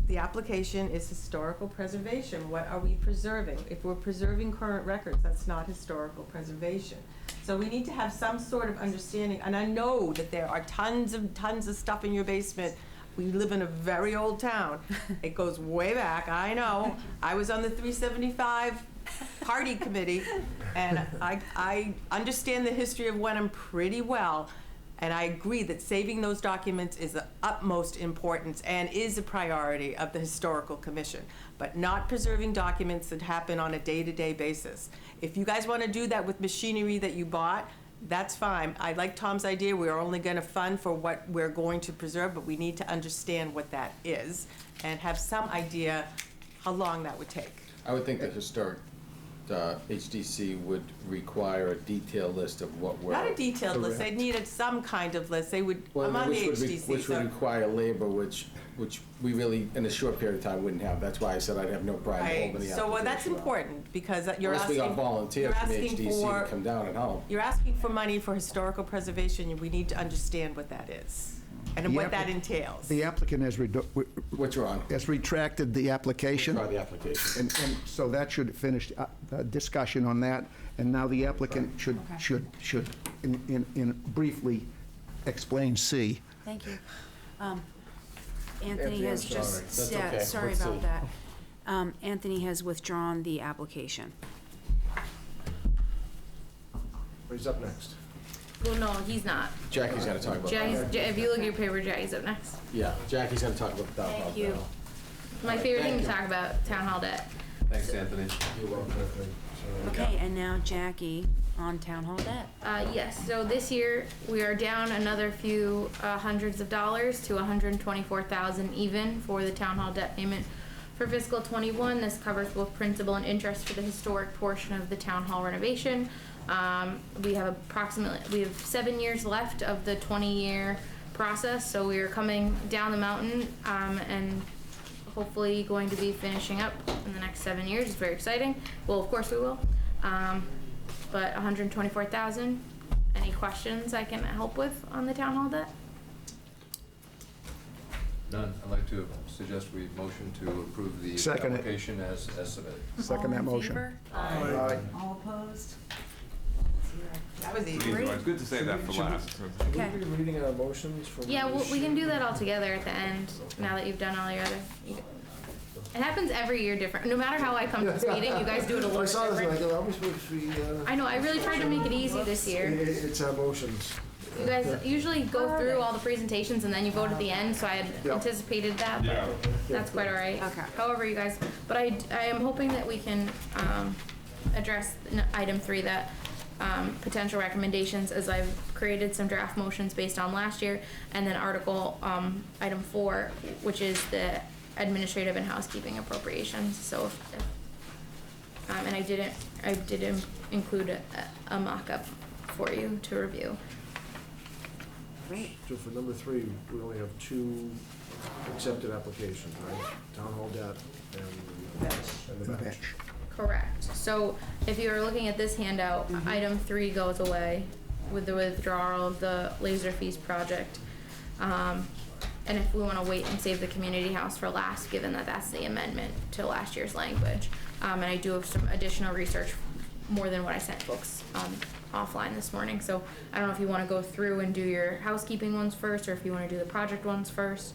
the application is historical preservation. What are we preserving? If we're preserving current records, that's not historical preservation. So we need to have some sort of understanding, and I know that there are tons of stuff in your basement. We live in a very old town. It goes way back, I know. I was on the 375 party committee, and I understand the history of Wenham pretty well. And I agree that saving those documents is of utmost importance and is a priority of the Historical Commission, but not preserving documents that happen on a day-to-day basis. If you guys want to do that with machinery that you bought, that's fine. I like Tom's idea. We're only going to fund for what we're going to preserve, but we need to understand what that is and have some idea how long that would take. I would think the historic HDC would require a detailed list of what we're. Not a detailed list. They needed some kind of list. They would, Well, I'm on the which would HDC, which would so. require labor, which we really, in a short period of time, wouldn't have. That's why I said I'd have no problem Right, opening the application so well, that's up. important, because you're Unless we asking, got volunteers from the you're asking HDC for- to come down and help. you're asking for money for historical preservation, and we need to understand what that is, and The what that applic- entails. The applicant What's wrong? has retracted the application. Try the application. And so that should finish discussion on that, and now the applicant should briefly explain C. Thank you. Anthony Anthony, has I'm just, sorry. That's yeah, okay. sorry Let's about see. that. Anthony has withdrawn the application. Who's up next? Well, no, he's not. Jackie's gonna talk about that. If you look at your paper, Jackie's up next. Yeah, Jackie's gonna talk about the town hall. Thank you. My favorite thing Thank to you. talk about, town hall debt. Thanks, Anthony. You're welcome. Okay, and now Jackie on town hall debt. Yes, so this year, we are down another few hundreds of dollars to $124,000 even for the town hall debt payment for fiscal '21. This covers both principal and interest for the historic portion of the town hall renovation. We have 7 years left of the 20-year process, so we are coming down the mountain, and hopefully going to be finishing up in the next 7 years. It's very exciting. Well, of course we will. But $124,000. Any questions I can help with on the town hall debt? None. I'd like to suggest we motion to approve the Second it. application as submitted. Second that All in motion. favor? Aye. All opposed? That was easy. Easy one. It's good to save that for last. Okay. Should we be reading our motions from? Yeah, we can do that all together at the end, now that you've done all your other. It happens every year different. No matter how I come to this meeting, you guys do it a little I bit saw this, and I different. go, are we supposed to be, I know, I really tried to make it easy this year. It's our motions. You guys usually go through all the presentations and then you vote at the end, so I had Yeah. anticipated that, but that's quite all right. Okay. However, you guys, but I am hoping that we can, address item 3, that, potential recommendations, as I've created some draft motions based on last year, and then article, item 4, which is the administrative and housekeeping appropriations, so and I did include a mock-up for you to review. Great. So for number 3, we only have 2 accepted applications, right? Town hall debt and the bench. Correct. So if you are looking at this handout, item 3 goes away with the withdrawal of the laser fees project. And if we want to wait and save the community house for last, given that that's the amendment to last year's language. And I do have some additional research, more than what I sent folks offline this morning. So I don't know if you want to go through and do your housekeeping ones first, or if you want to do the project ones first.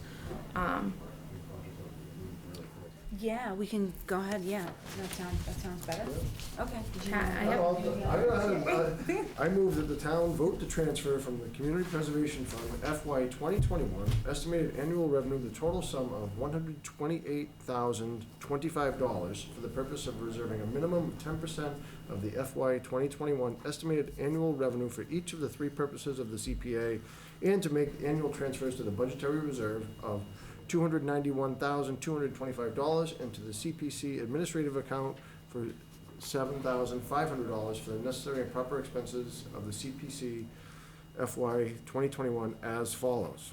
Yeah, we can go ahead, yeah. That sounds better. Okay. I move that the town vote to transfer from the Community Preservation Fund FY 2021 estimated annual revenue the total sum of $128,025 for the purpose of reserving a minimum of 10% of the FY 2021 estimated annual revenue for each of the 3 purposes of the CPA, and to make annual transfers to the budgetary reserve of $291,225 and to the CPC administrative account for $7,500 for the necessary and proper expenses of the CPC FY 2021 as follows.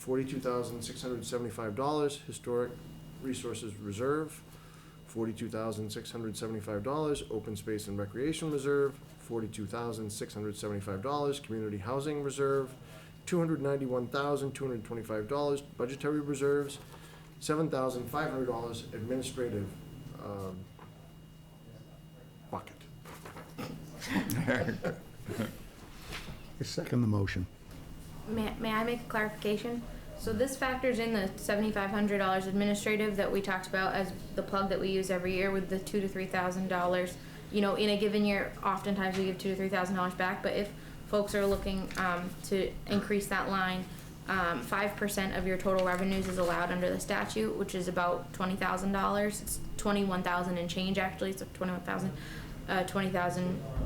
$42,675 Historic Resources Reserve, $42,675 Open Space and Recreation Reserve, $42,675 Community Housing Reserve, $291,225 budgetary reserves, $7,500 administrative bucket. I second the motion. May I make a clarification? So this factors in the $7,500 administrative that we talked about as the plug that we use every year with the $2,000 to $3,000. You know, in a given year, oftentimes we give $2,000 to $3,000 back, but if folks are looking to increase that line, 5% of your total revenues is allowed under the statute, which is about $20,000. It's $21,000 and change actually, so 20,000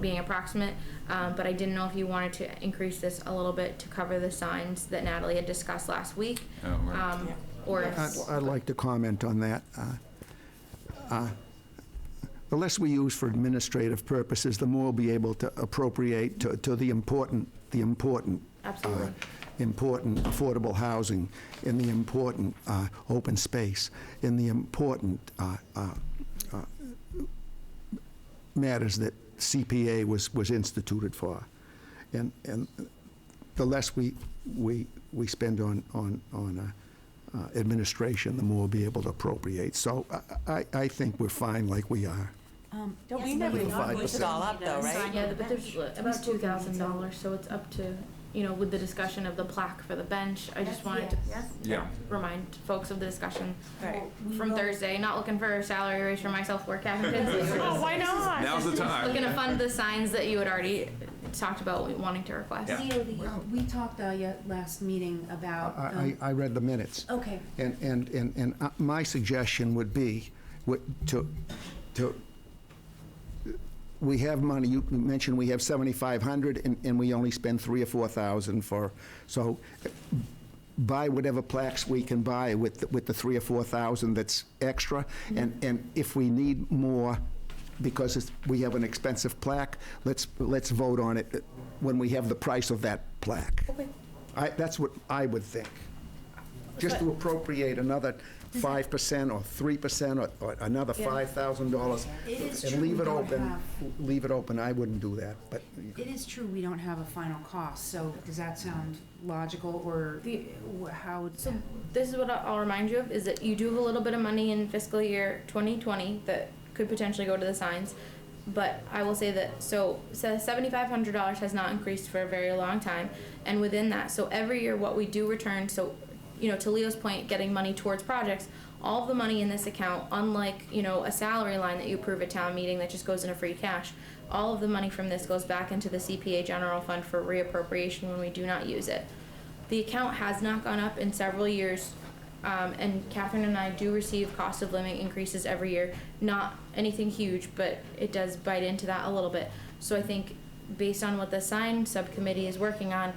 being approximate. But I didn't know if you wanted to increase this a little bit to cover the signs that Natalie had discussed last week. Oh, right. Or I'd like to comment on that. The less we use for administrative purposes, the more we'll be able to appropriate to the important absolutely. important affordable housing, in the important open space, in the important matters that CPA was instituted for. And the less we spend on administration, the more we'll be able to appropriate. So I think we're fine like we are. Don't Yes, we never maybe push it all up though, right? Yeah, but there's about $2,000, so it's up to, you know, with the discussion of the plaque for the bench. I just wanted to Yeah. remind folks of the discussion Right. from Thursday. Not looking for a salary raise for myself or Captain Kinsley. Oh, why not? Now's the time. Looking to fund the signs that you had already talked about wanting to request. Yeah. We talked last meeting about. I read the minutes. Okay. And my suggestion would be to we have money. You mentioned we have $7,500, and we only spend $3,000 or $4,000 so buy whatever plaques we can buy with the $3,000 or $4,000 that's extra, and if we need more because we have an expensive plaque, let's vote on it when we have the price of that plaque. Okay. That's what I would think. Just to appropriate another 5% or 3% or another $5,000 It is and true leave we it don't open. have- Leave it open. I wouldn't do that, but It is true, we don't have a final cost, so does that sound logical, or how? So this is what I'll remind you of, is that you do have a little bit of money in fiscal year 2020 that could potentially go to the signs. But I will say that, so $7,500 has not increased for a very long time. And within that, so every year what we do return, so, you know, to Leo's point, getting money towards projects, all of the money in this account, unlike, you know, a salary line that you approve at town meeting that just goes into free cash, all of the money from this goes back into the CPA general fund for reappropriation when we do not use it. The account has not gone up in several years, and Catherine and I do receive cost of living increases every year. Not anything huge, but it does bite into that a little bit. So I think based on what the sign subcommittee is working on,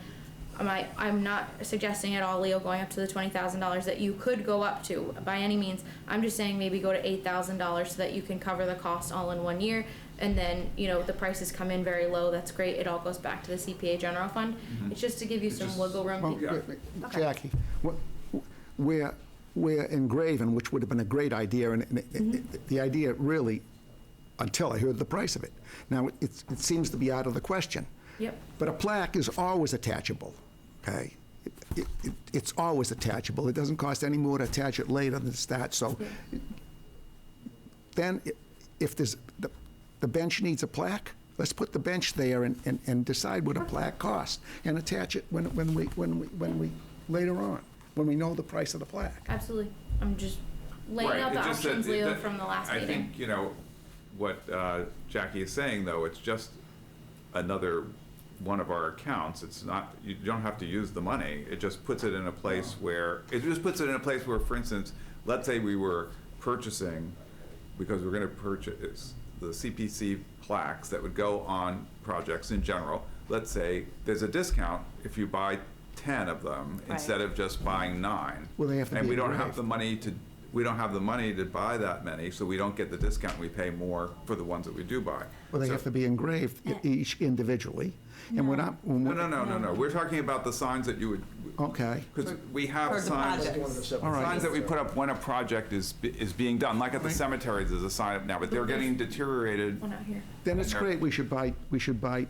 I'm not suggesting at all, Leo, going up to the $20,000 that you could go up to by any means. I'm just saying maybe go to $8,000 so that you can cover the cost all in 1 year. And then, you know, the prices come in very low, that's great, it all goes back to the CPA general fund. It's just to give you some wiggle room. Well, Jackie, we're in Graven, which would have been a great idea, and the idea really, until I heard the price of it. Now, it seems to be out of the question. Yep. But a plaque is always attachable, okay? It's always attachable. It doesn't cost any more to attach it later than start, so then if there's, the bench needs a plaque, let's put the bench there and decide what a plaque costs and attach it when we later on, when we know the price of the plaque. Absolutely. I'm just laying out the options, Leo, from the last meeting. I think, you know, what Jackie is saying, though, it's just another one of our accounts. It's not, you don't have to use the money. It just puts it in a place where, for instance, let's say we were purchasing, because we're gonna purchase the CPC plaques that would go on projects in general. Let's say there's a discount if you buy 10 of them instead of just buying 9. Well, they have to be and we don't engraved. have the money to buy that many, so we don't get the discount. We pay more for the ones that we do buy. Well, they So- have to be engraved each individually, and we're not. No. We're talking about the signs that you would. Okay. Because we have For the signs. projects. All right. Signs that we put up when a project is being done, like at the cemeteries, there's a sign up now, but they're getting deteriorated. Well, not here. Then it's great, we should buy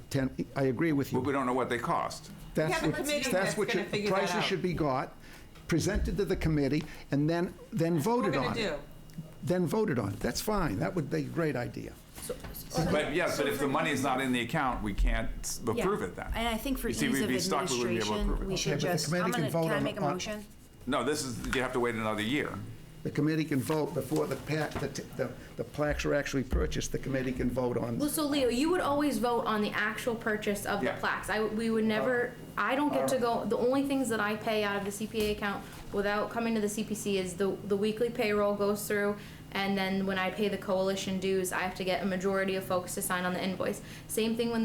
10, I agree with But you. we don't know what they cost. That's have a what- committee that's that's what gonna should- figure that Prices out. should be got, presented to the committee, and then voted What we're on gonna it. do. Then voted on it, that's fine, that would be a great idea. But yes, but if the money's not in the account, we can't approve it then. And I think for You ease see, of we'd be stuck, we wouldn't be able to approve administration, it. we Okay, should but the just, committee can vote can I on- make a on- motion? No, you have to wait another year. The committee can vote before the plaques are actually purchased, the committee can vote on. Well, so Leo, you would always vote on the actual purchase of the Yeah. plaques. We would never, I don't get to go, the only things that I pay out of the CPA account without coming to the CPC is the weekly payroll goes through, and then when I pay the coalition dues, I have to get a majority of folks to sign on the invoice. Same thing with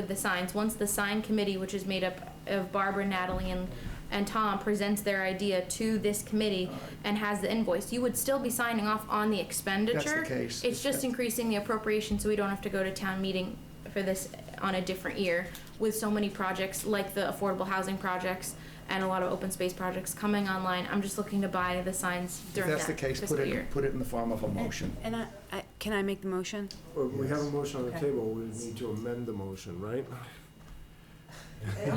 the signs. Once the sign committee, which is made up of Barbara, Natalie, and Tom, presents their idea to this committee and has the invoice, you would still be signing off on the expenditure. case. It's just increasing the appropriation so we don't have to go to town meeting for this on a different year with so many projects like the affordable housing projects and a lot of open space projects coming online. I'm just looking to buy the signs If during that's that the case, fiscal year. put it in the form of a motion. And can I make the motion? Well, we have a motion on the Okay. table, we need to amend the motion, right?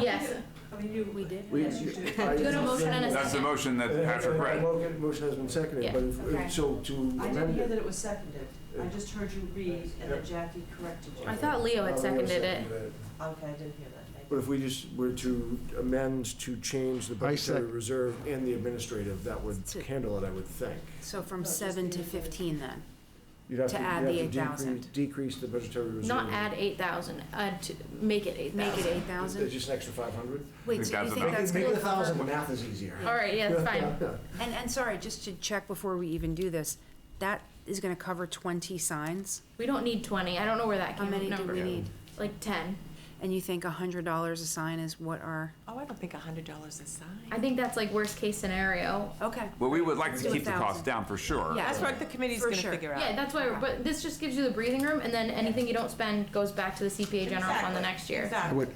Yes. I mean, you. We did? We- Yes, you do. You got a motion and a That's the second. motion that Patrick read. Motion has been seconded, Yeah, but okay. so to I didn't amend hear it. that it was seconded. I just heard you read and then Jackie corrected you. I thought Leo had seconded it. Okay, I didn't hear that. Thank But you. if we just were to amend to change the budgetary reserve and the administrative, that would To- handle it, I would think. So from 7 to 15 then? You'd have To to, add you'd the have to 8,000. decrease the budgetary reserve. Not add 8,000, to make it 8,000. Make it It's 8,000? just an extra 500? Wait, think so you that's think enough. that's Make gonna it 1,000, the cover? math is easier. All right, yeah, that's fine. And sorry, just to check before we even do this, that is gonna cover 20 signs? We don't need 20. I don't know where that How came many do number. we need? Like 10. And you think $100 a sign is what our, Oh, I don't think $100 a sign. I think that's like worst case scenario. okay. Well, we would like to Do keep the 1,000. cost down for sure. Yeah. That's what the committee's For gonna sure. figure out. Yeah, that's why, but this just gives you the breathing room, and then anything you don't spend goes back to the CPA general fund the Exactly. next year. Exactly.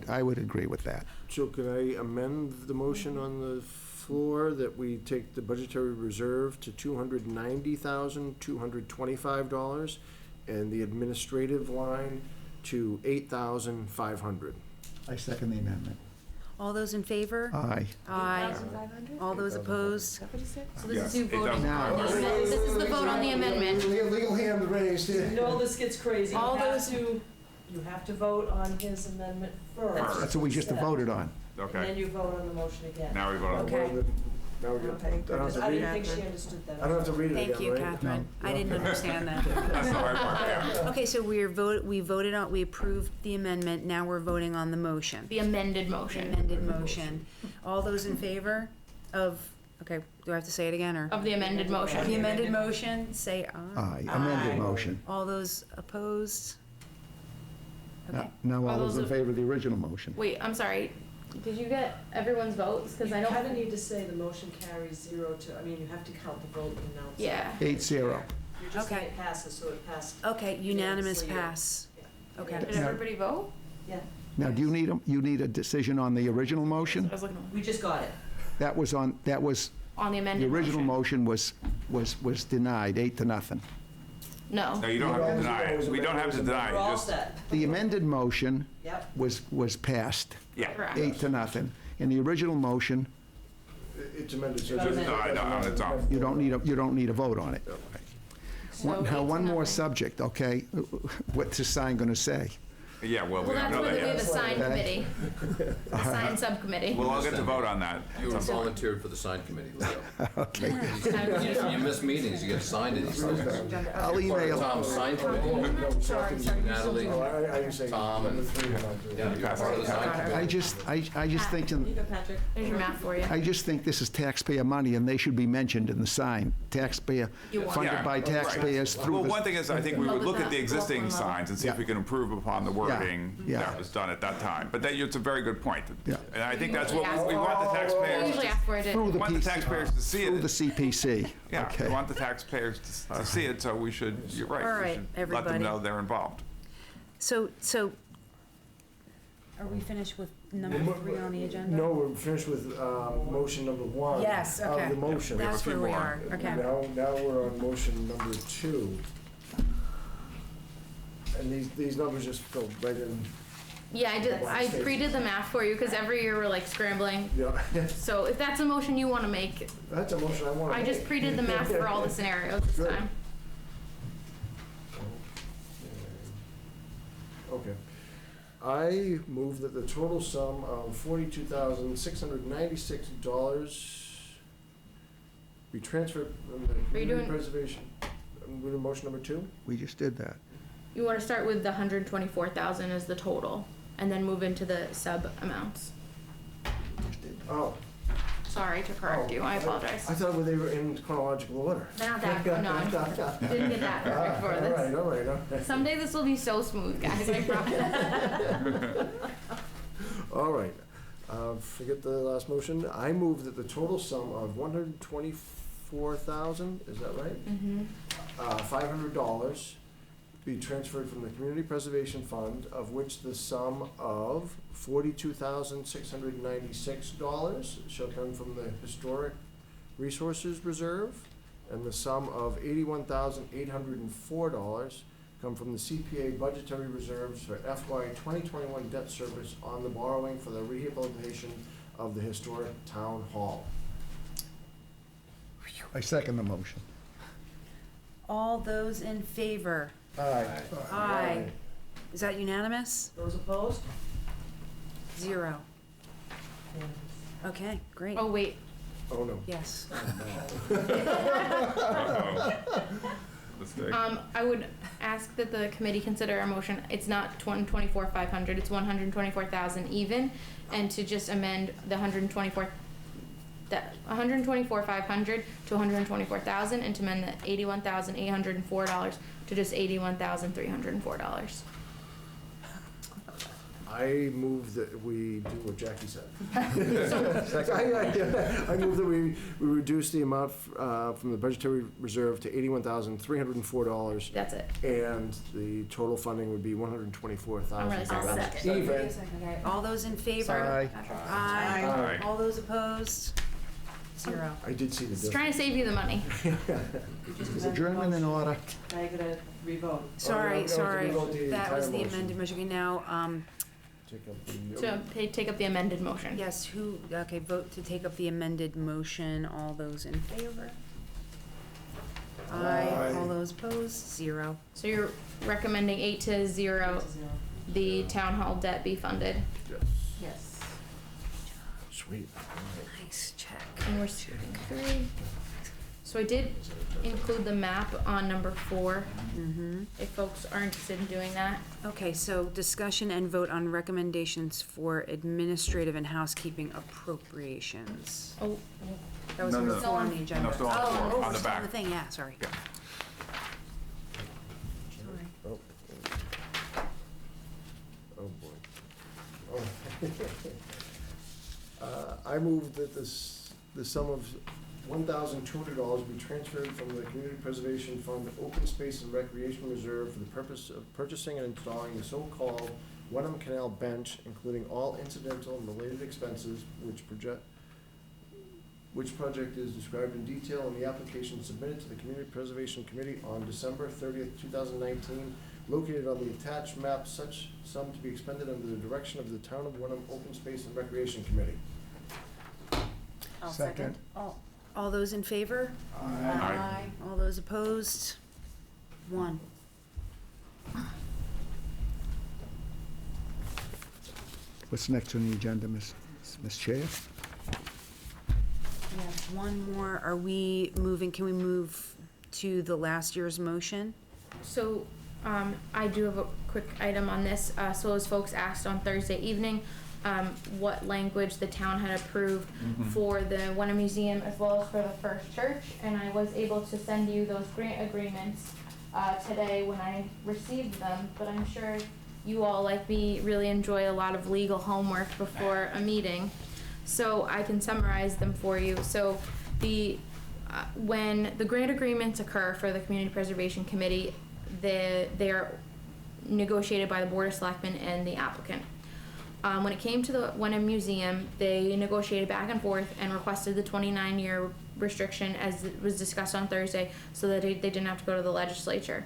I would agree with that. So can I amend the motion on the floor that we take the budgetary reserve to $290,225 and the administrative line to $8,500? I second the amendment. All those in favor? Aye. Aye. All those opposed? So this Yes, is you it voting does. on the amendment. This is the vote on the amendment. Legal hand raised. You know this gets crazy. All those- You have to vote on his amendment first. That's what we just voted on. And then Okay, you vote on the motion again. now we vote on. Okay. Now we Okay. I don't have to I read didn't think it. she understood that. I don't have to read it again, Thank you, right? Catherine. I didn't understand that. That's the hard part, yeah. Okay, so we voted on, we approved the amendment, now we're voting on the motion. The amended The motion amended motion. All those in favor of, okay, do I have to say it again, or? of the amended motion. The amended motion, say aye. Aye, amended motion. All those opposed? Okay. Now all All those in those- favor of the original motion. Wait, I'm sorry. Did you get everyone's votes? Because I You kind of don't. need to say the motion carries 0 to, I mean, you have to count the vote and announce it. Yeah. 8-0. You're just saying Okay. it passes, so it passed. Okay, unanimous Unanimously, pass. Yeah. Okay. Did everybody vote? Yeah, Now, do you need a decision on the original motion? I was looking we just got it. That was, on the the amended original motion. motion was denied, 8-0. No. No, you don't have to deny it. We don't have to deny We're all it, just, set. The amended motion Yep. was passed, yeah. Correct. 8-0. And the original motion, It's amended, so. Just it's- on its own. you don't need a vote on it. So Now, one more 8-0. subject, okay? What's the sign gonna say? Yeah, well, we Well, don't that's know where we that have a yet. sign Okay. committee, a sign subcommittee. We'll all get to vote on that. You were volunteered for the sign committee, Leo. Okay. You miss meetings, you get assigned to these things. I'll You're part of email. Tom's sign committee. Natalie, Oh, I can say Tom, and- number 3 and I'll do it. yeah, you're part of the sign I committee. just think, You go, Patrick. There's your map for you. I just think this is taxpayer money and they should be mentioned in the sign. Taxpayer, You want- funded Yeah, by right. taxpayers through Well, the. one thing is, I think we would look at the existing Local level. signs and see if Yeah. we can improve upon the wording Yeah. that was done at that time. But it's a very good point. Yeah. And I think that's what Usually we want the We taxpayers, usually ask for it. Through we the want the PC taxpayers to see Through the it. CPC. Yeah, we Okay. want the taxpayers to see it, so we should, you're right. All we right, should Let everybody. them know they're involved. So, are we finished with number 3 on the agenda? No, we're finished with motion number 1. Yes, okay. Of the motion. We have a That's few where we more. are, okay. Now we're on motion number 2. And these numbers just fill right in. Yeah, I pre-did the math for you because every year we're like scrambling. Yeah, So if that's a motion you want to make, that's a motion I want to I make. just pre-did the math for all the scenarios this Good. time. Okay. I move that the total sum of $42,696 be transferred from the community doing- preservation. We're doing motion number 2? We just did that. You want to start with the 124,000 as the total, and then move into the sub amounts. Oh. Sorry to correct you. I apologize. I thought they were in chronological order. Not that. No, didn't get that perfect for this. All right. Someday this will be so smooth, guys. I promise. All right. Forget the last motion. I move that the total sum of $124,000, is that right? Mm-hmm. $500 be transferred from the Community Preservation Fund, of which the sum of $42,696 shall come from the Historic Resources Reserve, and the sum of $81,804 come from the CPA budgetary reserves for FY 2021 debt service on the borrowing for the rehabilitation of the historic town hall. I second the motion. All those in favor? Aye. Aye. Is that unanimous? Those opposed? 0. Okay, great. Oh wait, Oh, no. Yes. Mistake. I would ask that the committee consider a motion. It's not 124,500. It's 124,000 even, and to just amend the 124,500 to 124,000, and to amend the $81,804 to just $81,304. I move that we do what Jackie said. I move that we reduce the amount from the budgetary reserve to $81,304, That's it. and the total funding would be $124,000. I'm really sorry about that. Even. Okay, all those in favor? Aye. Aye. Aye. All those opposed? 0. I did see the Just difference. trying to save you the money. Is adjournment in order? Now you're gonna revote. Sorry, no, sorry. we vote the That was entire the amended motion. Okay, now, Take up the- Take up the amended motion. yes, vote to take up the amended motion. All those in favor? Aye. All those those opposed, 0. So you're recommending 8 to 0, the town hall debt be funded. Yes. Yes. Sweet. Nice check. And we're shooting 3. So I did include the map on number 4, if folks are interested in doing that. Okay, so discussion and vote on recommendations for administrative and housekeeping appropriations. Oh, That was No, no, before on the agenda. No, still on the floor, on the it's back. the thing, yeah, sorry. Yeah. Oh. Oh, boy. Oh. I move that the sum of $1,200 be transferred from the Community Preservation Fund Open Space and Recreation Reserve for the purpose of purchasing and installing the so-called Wenham Canal bench, including all incidental and related expenses, which project is described in detail in the application submitted to the Community Preservation Committee on December 30th, 2019, located on the attached map, such sum to be expended under the direction of the Town of Wenham Open Space and Recreation Committee. I'll second. All those in favor? Aye. All those opposed? 1. What's next on the agenda, Ms. Chair? We have one more. Are we moving, can we move to the last year's motion? So, I do have a quick item on this. So as folks asked on Thursday evening, what language the town had approved for the Wenham Museum as well as for the First Church. And I was able to send you those grant agreements today when I received them, but I'm sure you all, like me, really enjoy a lot of legal homework before a meeting. So I can summarize them for you. So when the grant agreements occur for the Community Preservation Committee, they are negotiated by the Board of Selectmen and the applicant. When it came to the Wenham Museum, they negotiated back and forth and requested the 29-year restriction as it was discussed on Thursday so that they didn't have to go to the legislature.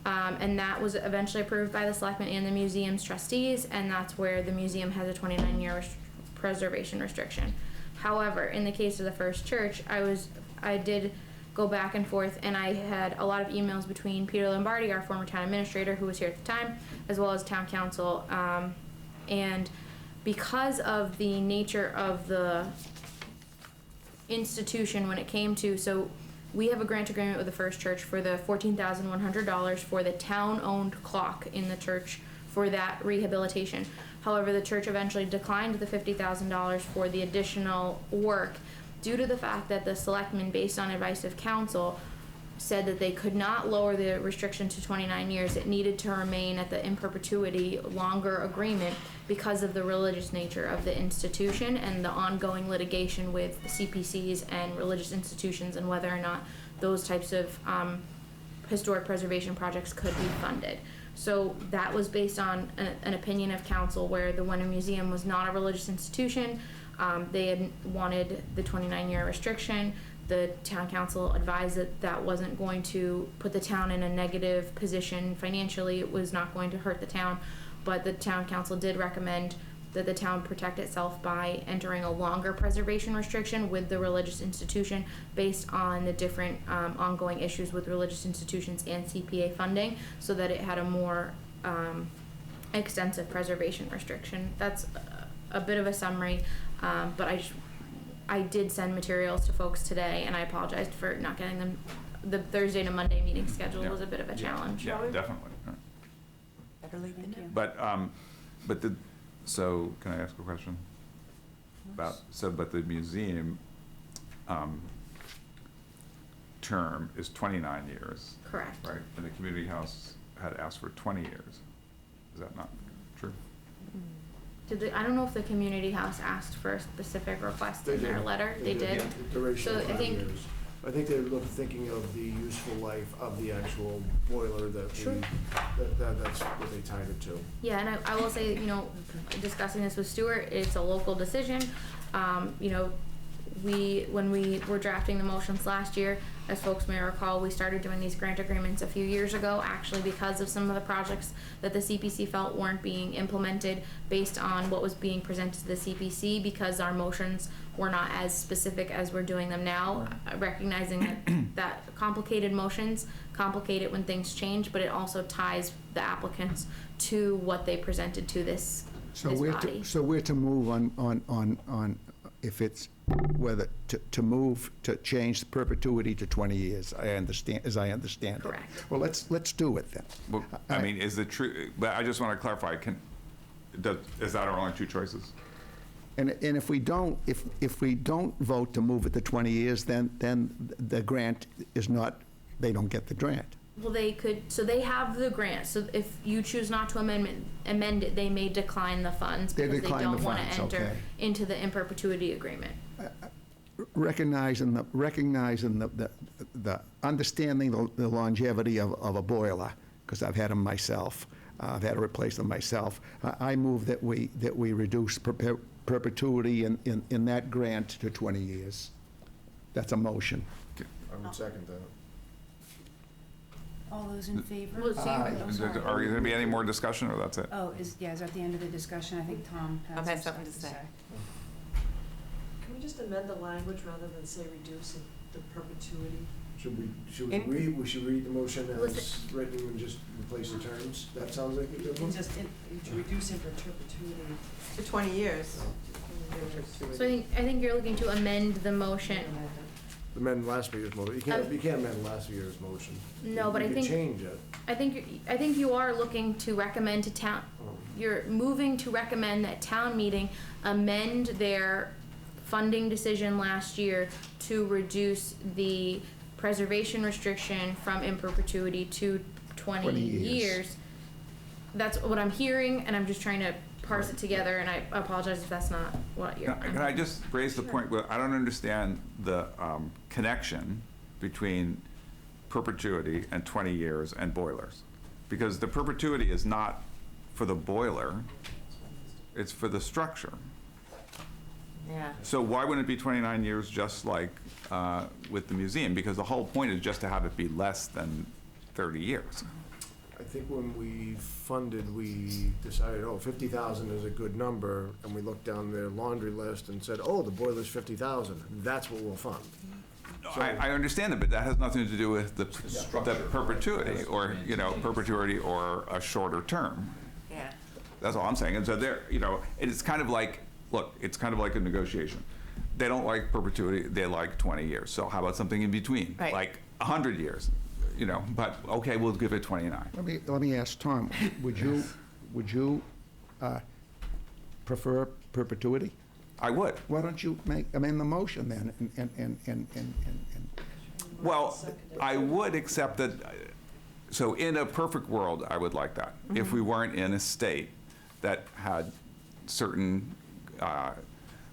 And that was eventually approved by the Selectmen and the museum's trustees, and that's where the museum has a 29-year preservation restriction. However, in the case of the First Church, I did go back and forth, and I had a lot of emails between Peter Lombardi, our former town administrator, who was here at the time, as well as town council. And because of the nature of the institution when it came to, so we have a grant agreement with the First Church for the $14,100 for the town-owned clock in the church for that rehabilitation. However, the church eventually declined the $50,000 for the additional work due to the fact that the selectmen, based on advice of council, said that they could not lower the restriction to 29 years. It needed to remain at the in perpetuity longer agreement because of the religious nature of the institution and the ongoing litigation with CPCs and religious institutions and whether or not those types of historic preservation projects could be funded. So that was based on an opinion of council where the Wenham Museum was not a religious institution. They had wanted the 29-year restriction. The town council advised that that wasn't going to put the town in a negative position financially. It was not going to hurt the town, but the town council did recommend that the town protect itself by entering a longer preservation restriction with the religious institution based on the different ongoing issues with religious institutions and CPA funding, so that it had a more extensive preservation restriction. That's a bit of a summary, but I did send materials to folks today, and I apologized for not getting them. The Thursday to Monday meeting schedule was a bit of a challenge. Yeah, definitely. Better late than never. But so can I ask a question? But the museum term is 29 years. Correct. Right, and the community house had asked for 20 years. Is that not true? I don't know if the community house asked for a specific request in their letter. They did. Duration So of I 5 think- years. I think they were thinking of the useful life of the actual boiler that Sure. that's what they tied it to. Yeah, and I will say, discussing this with Stuart, it's a local decision. when we were drafting the motions last year, as folks may recall, we started doing these grant agreements a few years ago, actually because of some of the projects that the CPC felt weren't being implemented based on what was being presented to the CPC, because our motions were not as specific as we're doing them now, recognizing that complicated motions complicate it when things change, but it also ties the applicants to what they presented to this body. So we're to move on if it's whether to move to change the perpetuity to 20 years. I understand, as I understand it. Correct. Well, let's do it then. Well, I mean, is it true, but I just want to clarify, is that our only two choices? And if we don't vote to move it to 20 years, then the grant is not, they don't get the grant. Well, they could, so they have the grant, so if you choose not to amend it, they may decline the funds They because they decline the don't want to funds, enter okay. into the in perpetuity agreement. Recognizing the understanding the longevity of a boiler, because I've had them myself, I've had to replace them myself. I move that we reduce perpetuity in that grant to 20 years. That's a motion. I would second that. All those in favor? Well, so Oh, Is sorry. there- Are you going to be any more discussion, or that's it? Oh, is that the end of the discussion? I think Tom has Okay, some something stuff to say. Can we just amend the language rather than say reducing the perpetuity? Should we In- read the motion as Listen. written and just replace the terms? That sounds like a good one. And just reduce in perpetuity. For 20 years. So I think you're looking to amend the motion. Amend last year's motion. You can't amend last year's motion. No, but You I can think, change it. I think you are looking to recommend to town, you're moving to recommend that town meeting amend their funding decision last year to reduce the preservation restriction from in perpetuity to 20 20 years. years. That's what I'm hearing, and I'm just trying to parse it together, and I apologize if that's not what you're. Can I just raise the point, where I don't understand the connection between perpetuity and 20 years and boilers. Because the perpetuity is not for the boiler, it's for the structure. Yeah. So why wouldn't it be 29 years just like with the museum? Because the whole point is just to have it be less than 30 years. I think when we funded, we decided, 50,000 is a good number, and we looked down their laundry list and said, the boiler's 50,000. That's what we'll fund. I understand that, but that has nothing to do with the perpetuity, or, perpetuity or a shorter term. Yeah. That's all I'm saying. And so there, it's kind of like, look, it's kind of like a negotiation. They don't like perpetuity, they like 20 years. So how about something in between? Right. Like 100 years, but okay, we'll give it 29. Let me ask Tom, would you prefer perpetuity? I would. Why don't you amend the motion then and Well, I would accept that, so in a perfect world, I would like that. If we weren't in a state that had certain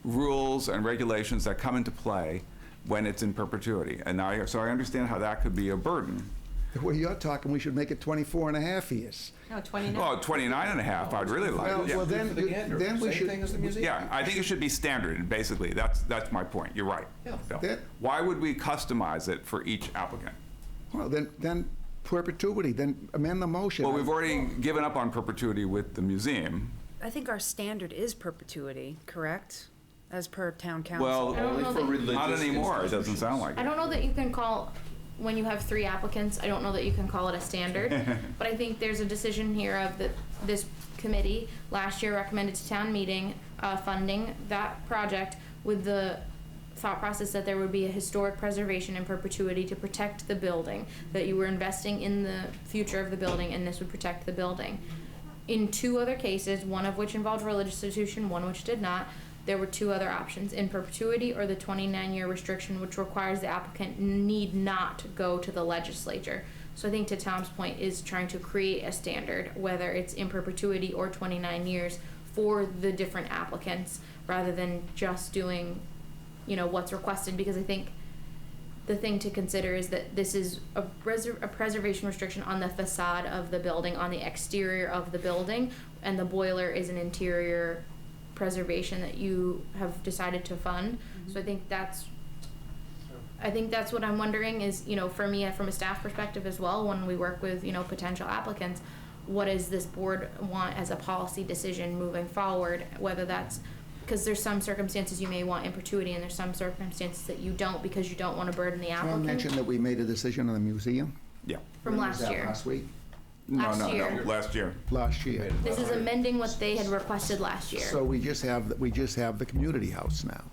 rules and regulations that come into play when it's in perpetuity. And now, so I understand how that could be a burden. the way you're talking, we should make it 24 and a half years. No, 29. Well, 29 and a half, I'd really like. Yeah. Well, then we should. Yeah, I think it should be standard, basically. That's my point. You're right. Bill. That- Why would we customize it for each applicant? Well, then perpetuity, then amend the motion. Well, we've already given up on perpetuity with the museum. I think our standard is perpetuity, correct? As per town council. Well, I don't know that- not anymore, it doesn't sound like I it. don't know that you can call, when you have 3 applicants, I don't know that you can call it a standard. But I think there's a decision here of that this committee last year recommended to town meeting funding that project with the thought process that there would be a historic preservation in perpetuity to protect the building, that you were investing in the future of the building and this would protect the building. In 2 other cases, one of which involved a religious institution, one which did not, there were 2 other options, in perpetuity or the 29-year restriction, which requires the applicant need not go to the legislature. So I think to Tom's point is trying to create a standard, whether it's in perpetuity or 29 years for the different applicants, rather than just doing, what's requested, because I think the thing to consider is that this is a preservation restriction on the facade of the building, on the exterior of the building, and the boiler is an interior preservation that you have decided to fund. So I think that's what I'm wondering is, for me, from a staff perspective as well, when we work with, potential applicants, what does this board want as a policy decision moving forward, whether that's, because there's some circumstances you may want in perpetuity and there's some circumstances that you don't because you don't want to burden the Tom applicant. mentioned that we made a decision on the museum. Yeah. From When was last that, year. Last week? No, Last year. last year. Last year. This is amending what they had requested last year. So we just have the community house now.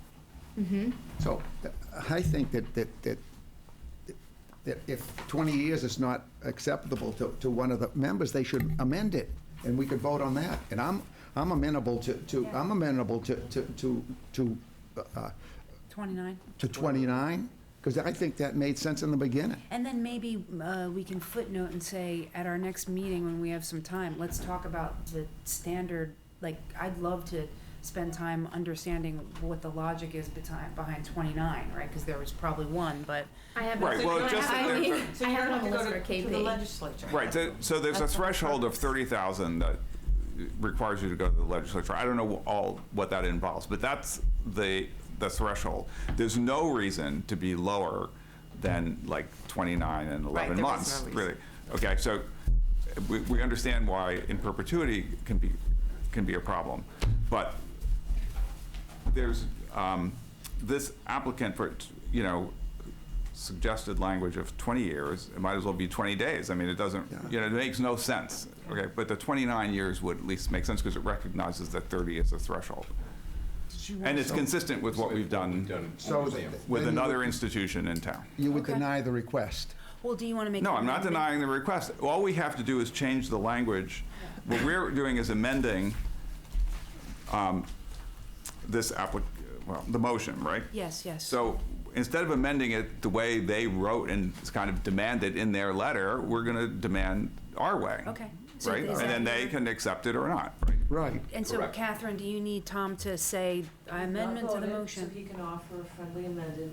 Mm-hmm. So I think that if 20 years is not acceptable to one of the members, they should amend it, and we could vote on that. And I'm amenable to 29. 29, because I think that made sense in the beginning. And then maybe we can footnote and say, at our next meeting, when we have some time, let's talk about the standard, I'd love to spend time understanding what the logic is behind 29, right? Because there was probably one, but. I have Right, well, just I have it So you're on gonna the have list to for go to the KP. legislature. Right, so there's a That's the whole threshold of purpose. 30,000 that requires you to go to the legislature. I don't know what that involves, but that's the threshold. There's no reason to be lower than 29 and 11 Right, there is months, no reason. really. Okay, so we understand why in perpetuity can be a problem, but there's this applicant for, suggested language of 20 years, it might as well be 20 days. I mean, it doesn't, it makes no sense, okay? But the 29 years would at least make sense because it recognizes that 30 is a threshold. And it's consistent with what we've done So with then another institution in town. you would Okay. deny the request. Well, do you want to make? No, an I'm not amendment? denying the request. All we have to do is change the language. What we're doing is amending the motion, right? Yes, yes. So instead of amending it the way they wrote and kind of demanded in their letter, we're going to demand our way. Okay. So Right? is And then that they your- can accept it or not, right? Right. And so, Correct. Catherine, do you need Tom to say amendment to the motion? So he can offer a friendly amendment,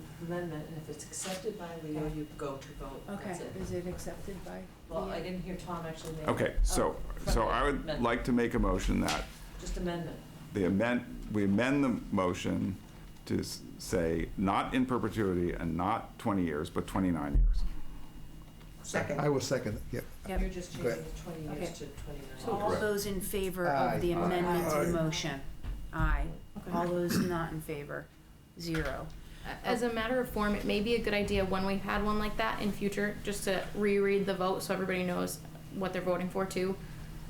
and if it's accepted by Leo, you go to vote. Okay, That's it. is it accepted by? Well, I didn't hear Tom actually make. Okay, so I would amendment. like to make a motion that Just amendment. we amend the motion to say not in perpetuity and not 20 years, but 29 years. Second. I will second it, yeah. Yep. You're just changing the 20 years Okay. to 29. So all those in favor of the Aye. amendment to the Aye. motion? Aye. All those not in favor? 0. As a matter of form, it may be a good idea when we've had one like that in future, just to reread the vote so everybody knows what they're voting for too.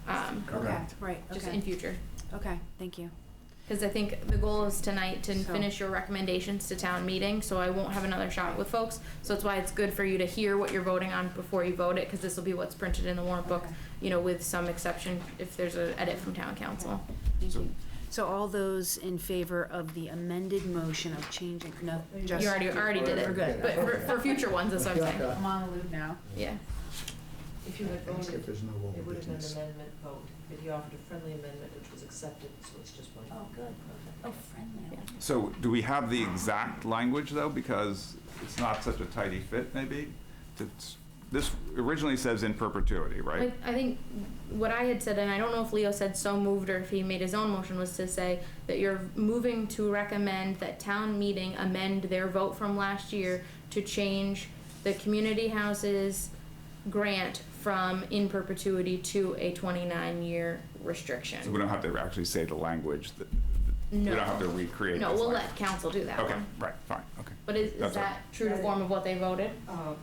Okay, right, Just in okay. future. Okay, thank you. Because I think the goal is tonight to So- finish your recommendations to town meeting, so I won't have another shot with folks. So that's why it's good for you to hear what you're voting on before you vote it, because this will be what's printed in the warrant book, Okay. with some exception if there's an edit from town council. Thank So- you. So all those in favor of the amended motion of changing, no, just. You already did We're it. good. But for future ones, that's what I'm saying. I'm on the loop now. Yeah. If you had If voted, there's no it would have been an business. amendment vote, but he offered a friendly amendment, which was accepted, so it's just one. Oh, good. Oh, friendly. So do we have the exact language, though? Because it's not such a tidy fit, maybe? This originally says in perpetuity, right? I think what I had said, and I don't know if Leo said so moved or if he made his own motion, was to say that you're moving to recommend that town meeting amend their vote from last year to change the community houses grant from in perpetuity to a 29-year restriction. So we don't have to actually say the language that, we No. don't have to recreate No, this we'll language. let council do that Okay, one. right, fine, okay. But is That's all. that true to form of what they voted?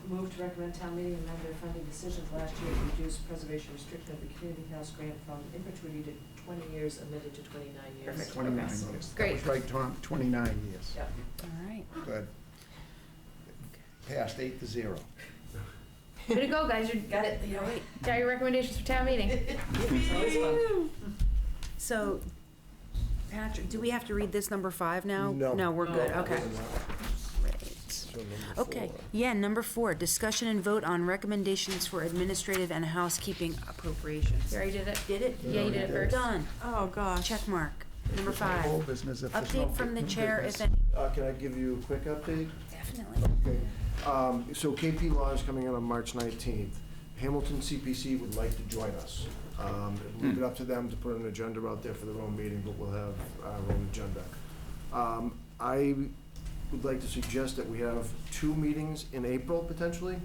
Move to recommend town meeting amend their funding decisions last year to reduce preservation restriction of the community house grant from in perpetuity to 20 years, amended to 29 years. Perfect. 29 Okay. years. Great. That was right, Tom, 29 years. Yep. All right. Good. Passed 8-0. Way to go, guys. You Got it. got your recommendations for town meeting. It's always fun. So, Patrick, do we have to read this number 5 now? No. No, we're good, No. okay. Great. So number Okay, 4. yeah, number 4, discussion and vote on recommendations for administrative and housekeeping appropriations. You already did it? Did it? Yeah, you did it first. Done. Oh, gosh. Check mark. Number Whole 5, business if there's no update from the new chair business. if any. Can I give you a quick update? Definitely. Okay. So KP Law is coming out on March 19th. Hamilton CPC would like to join us. Leave it up to them to put an agenda out there for their own meeting, but we'll have our own agenda. I would like to suggest that we have 2 meetings in April, potentially.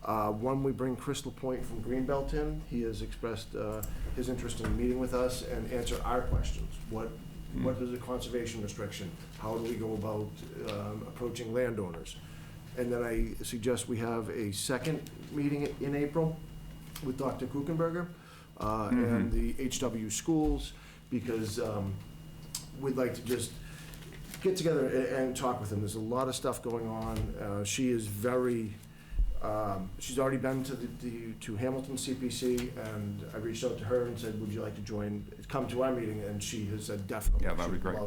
One, we bring Crystal Point from Greenbelt in. He has expressed his interest in meeting with us and answer our questions. What is a conservation restriction? How do we go about approaching landowners? And then I suggest we have a second meeting in April with Dr. Kuchenberger and the HW schools, because we'd like to just get together and talk with them. There's a lot of stuff going on. She is very, she's already been to Hamilton CPC, and I reached out to her and said, would you like to come to our meeting? And she has said definitely. Yeah, that'd be great.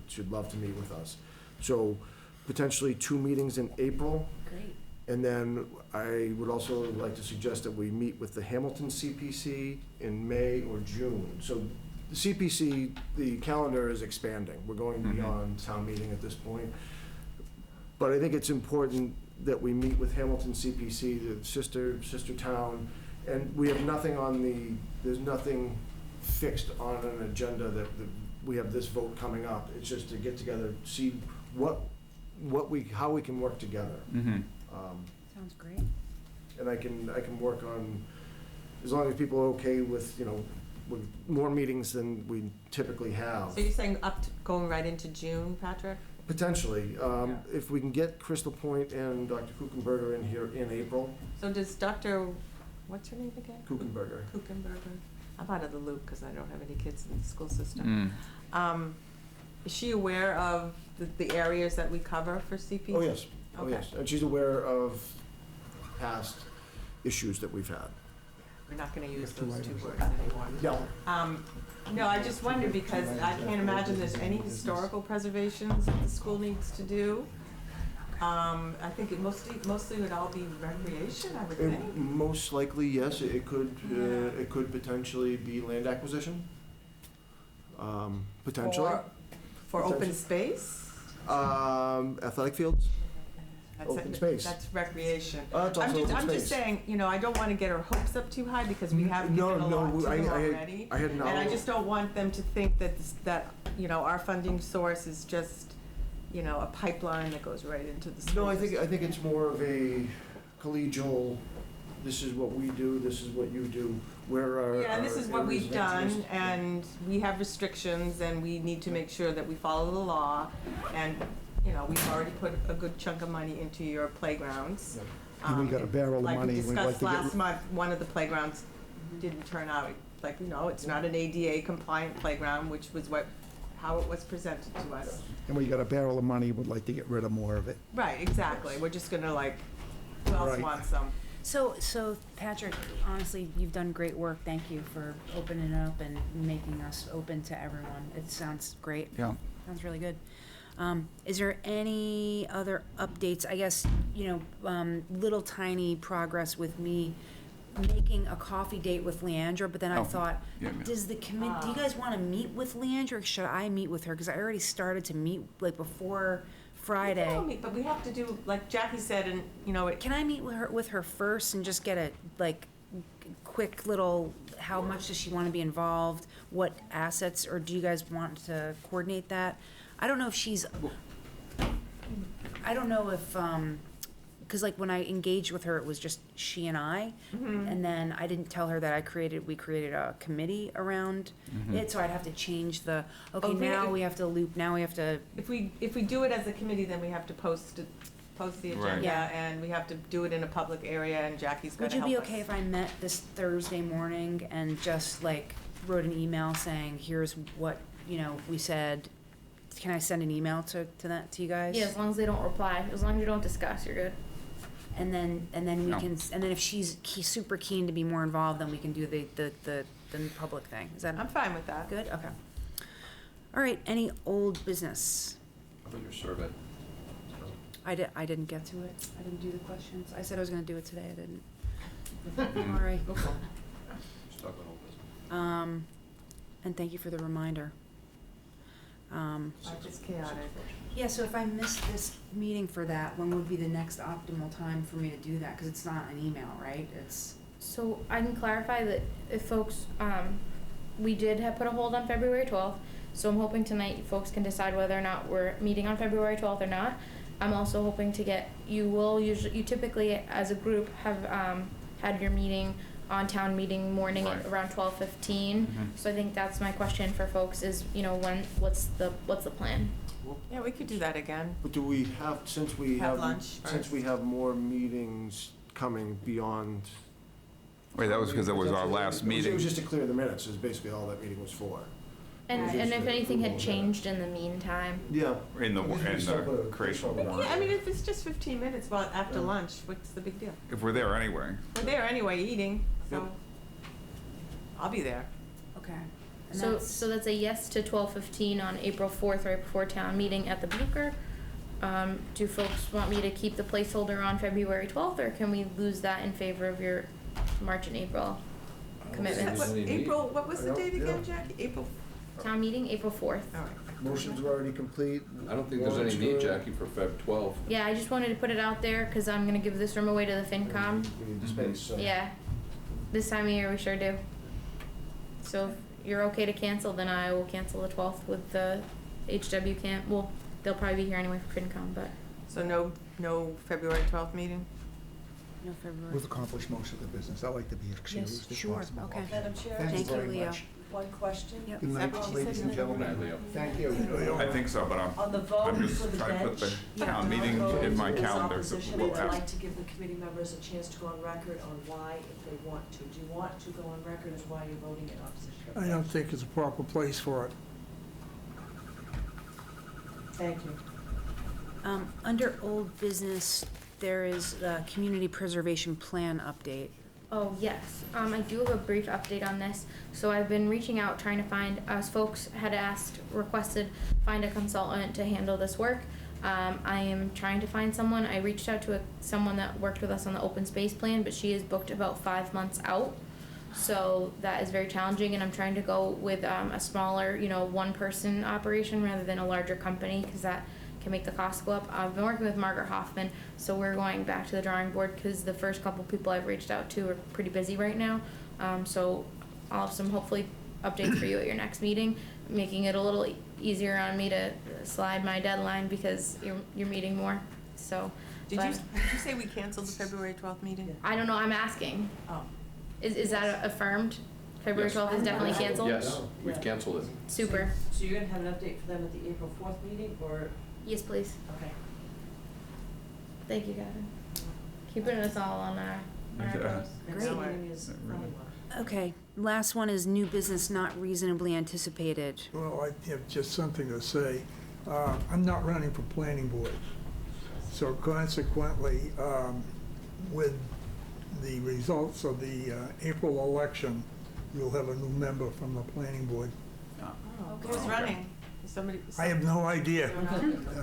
She'd love to meet with us. So potentially 2 meetings in April. Great. And then I would also like to suggest that we meet with the Hamilton CPC in May or June. So the CPC, the calendar is expanding. We're going beyond town meeting at this point. But I think it's important that we meet with Hamilton CPC, the sister town, and we have nothing there's nothing fixed on an agenda that we have this vote coming up. It's just to get together, see how we can work together. Sounds great. And I can work on, as long as people are okay with, with more meetings than we typically have. So you're saying going right into June, Patrick? Potentially, if we can get Crystal Point and Dr. Kuchenberger in here in April. So does Dr., what's her name again? Kuchenberger. I'm out of the loop because I don't have any kids in the school system. Is she aware of the areas that we cover for CPC? Oh, yes. Oh, Okay. yes. And she's aware of past issues that we've had. We're not gonna use those 2 words anymore. No. No, I just wonder because I can't imagine there's any historical preservations that the school needs to do. I think it mostly would all be recreation, I would think. Most likely, yes, it could potentially be land acquisition. Potentially. For open space? Athletic fields. Open space. That's recreation. That's also open I'm just space. saying, I don't want to get our hopes up too high because we have given a lot to them already. I had no. And I just don't want them to think that our funding source is just, a pipeline that goes right into the school. No, I think it's more of a collegial, this is what we do, this is what you do, and this is what we've done, and we have restrictions, and we need to make sure that we follow the law, and we've already put a good chunk of money into your playgrounds. And we got a barrel of money. Like we We'd like discussed to get last month, one of the playgrounds didn't turn out, it's not an ADA compliant playground, which was how it was presented to us. And we got a barrel of money, would like to get rid of more of it. Right, exactly. We're just gonna who else Right. wants some? So Patrick, honestly, you've done great work. Thank you for opening it up and making us open to everyone. It sounds great. Yeah. Sounds really good. Is there any other updates? I guess, little tiny progress with me making a coffee date with Leandra, but then I thought, does the committee, do you guys want to meet with Leandra, or should I meet with her? Because I already started to meet, before Friday. We can all meet, but we have to do, like Jackie said, and, Can I meet with her first and just get a, quick little, how much does she want to be involved? What assets, or do you guys want to coordinate that? I don't know if because when I engaged with her, it was just she and I, and then I didn't tell her that we created a committee around it, so I'd have to change the, we have to loop, now we have to. If we do it as a committee, then we have to post the agenda, Right. Yeah. and we have to do it in a public area, and Jackie's gonna help us. Would you be okay if I met this Thursday morning and just wrote an email saying, here's what, we said? Can I send an email to you guys? Yeah, as long as they don't reply, as long as you don't discuss, you're good. And then we can, and then if she's super keen to be more involved, then we can do the public thing. Is that? I'm fine with that. Good, okay. All right, any old business? How about your survey? I didn't get to it. I didn't do the questions. I said I was gonna do it today, I didn't. All right. Just talk about old business. And thank you for the reminder. It's chaotic. Yeah, so if I miss this meeting for that, when would be the next optimal time for me to do that? Because it's not an email, right? It's. So I can clarify that if folks, we did have put a hold on February 12th, so I'm hoping tonight folks can decide whether or not we're meeting on February 12th or not. I'm also hoping to get, you typically, as a group, have, had your meeting on town meeting morning at Right. around 12:15. So I think that's my question for folks is, what's the plan? Yeah, we could do that again. But do we have, since we Have have, lunch since we first. have more meetings coming beyond. Wait, that was because it was our last It was meeting. just to clear the minutes, is basically all that meeting was for. And if anything had Approval of that. changed in the meantime. Yeah. In the, I guess we in still the put a creation. placeholder on. Yeah, I mean, if it's just 15 minutes, well, after Yeah. lunch, what's the big deal? If we're there anyway. We're there anyway, eating, so Yep. I'll be there. Okay. And So, that's- so that's a yes to 12:15 on April 4th, right before town meeting at the Bucher. Do folks want me to keep the placeholder on February 12th, or can we lose that in favor of your March and April commitments? There's any need. April, what was the I don't- date again, yeah. Jackie? April, Town meeting, April 4th. all right. Motions are already complete. I don't think there's any Warrants need, good. Jackie, for Feb. 12. Yeah, I just wanted to put it out there, because I'm gonna give this room away to the FinCom. We need the space, so. Yeah, this time of year we sure do. So if you're okay to cancel, then I will cancel the 12th with the HW camp. Well, they'll probably be here anyway for FinCom, but. So no February 12th meeting? No February. We've accomplished most of the business. I like to be excused if sure, possible. okay. Madam Chair, Thank you Thank you, very Leo. much. one question. Yep. Good Is that night, what she ladies said? and gentlemen. Good night, Leo. Thank you. I think so, but On the I'm vote just for the trying to put bench. the town meeting in my calendar. So Opposition, we'll I'd have- like to give the committee members a chance to go on record on why, if they want to. Do you want to go on record as why you're voting in opposition? of the I don't bench? think it's a proper place for it. Thank you. Under old business, there is a community preservation plan update. Oh, yes. I do have a brief update on this. So I've been reaching out, trying to find, as folks had requested, find a consultant to handle this work. I am trying to find someone. I reached out to someone that worked with us on the open space plan, but she is booked about 5 months out. So that is very challenging, and I'm trying to go with a smaller, one-person operation rather than a larger company, because that can make the cost go up. I've been working with Margaret Hoffman, so we're going back to the drawing board, because the first couple people I've reached out to are pretty busy right now. So I'll have some, hopefully, updates for you at your next meeting, making it a little easier on me to slide my deadline, because you're meeting more, so. Did but you say we canceled the February 12th meeting? I don't know, I'm asking. Oh. Is that affirmed? February Yes. 12th is definitely canceled? Yes, we've canceled it. Super. So you're gonna have an update for them at the April 4th meeting, or, Yes, please. okay. Thank you, Gavin. Keeping us all on our Yeah. toes. Next Great. meeting is probably what? Okay, last one is new business not reasonably anticipated. Well, I have just something to say. I'm not running for planning board. So consequently, with the results of the April election, you'll have a new member from the planning board. Who's running? Is somebody? I have no idea.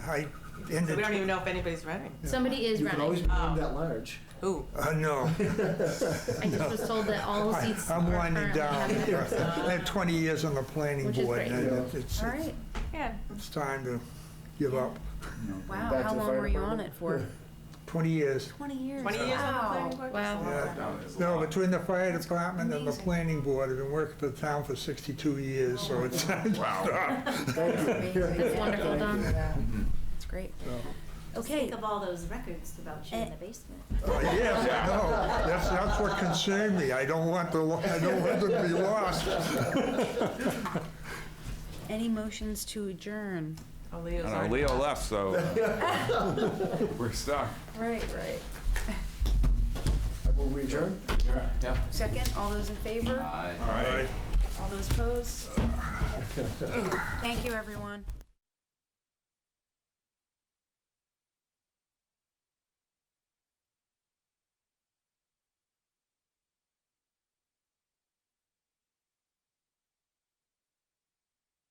I So ended. we don't even know if anybody's running. Somebody is You can always running. be named Oh. at large. Who? No. I just was told that all the seats are I'm currently winding down. have members. I had 20 years on the planning Which is board, great. and it's All right, Yeah. it's time to give up. wow, Back how to the long fire were you on department. it for? 20 years. 20 years. 20 years on the Wow. planning board? Wow. Yeah. No, between the fire department and the amazing. planning board, I've been working for the town for 62 years, so it's time to stop. That's wonderful, Don. That's great. Okay, Think of all those records about you in the basement. Yes, I know. That's what concerned me. I don't want them to be lost. any motions to adjourn? Oh, Leo's I don't know, already Leo left. left, so we're stuck. Right. Will we adjourn? Yeah. Second, all those in favor? Aye. All right. All those opposed? Thank you, everyone.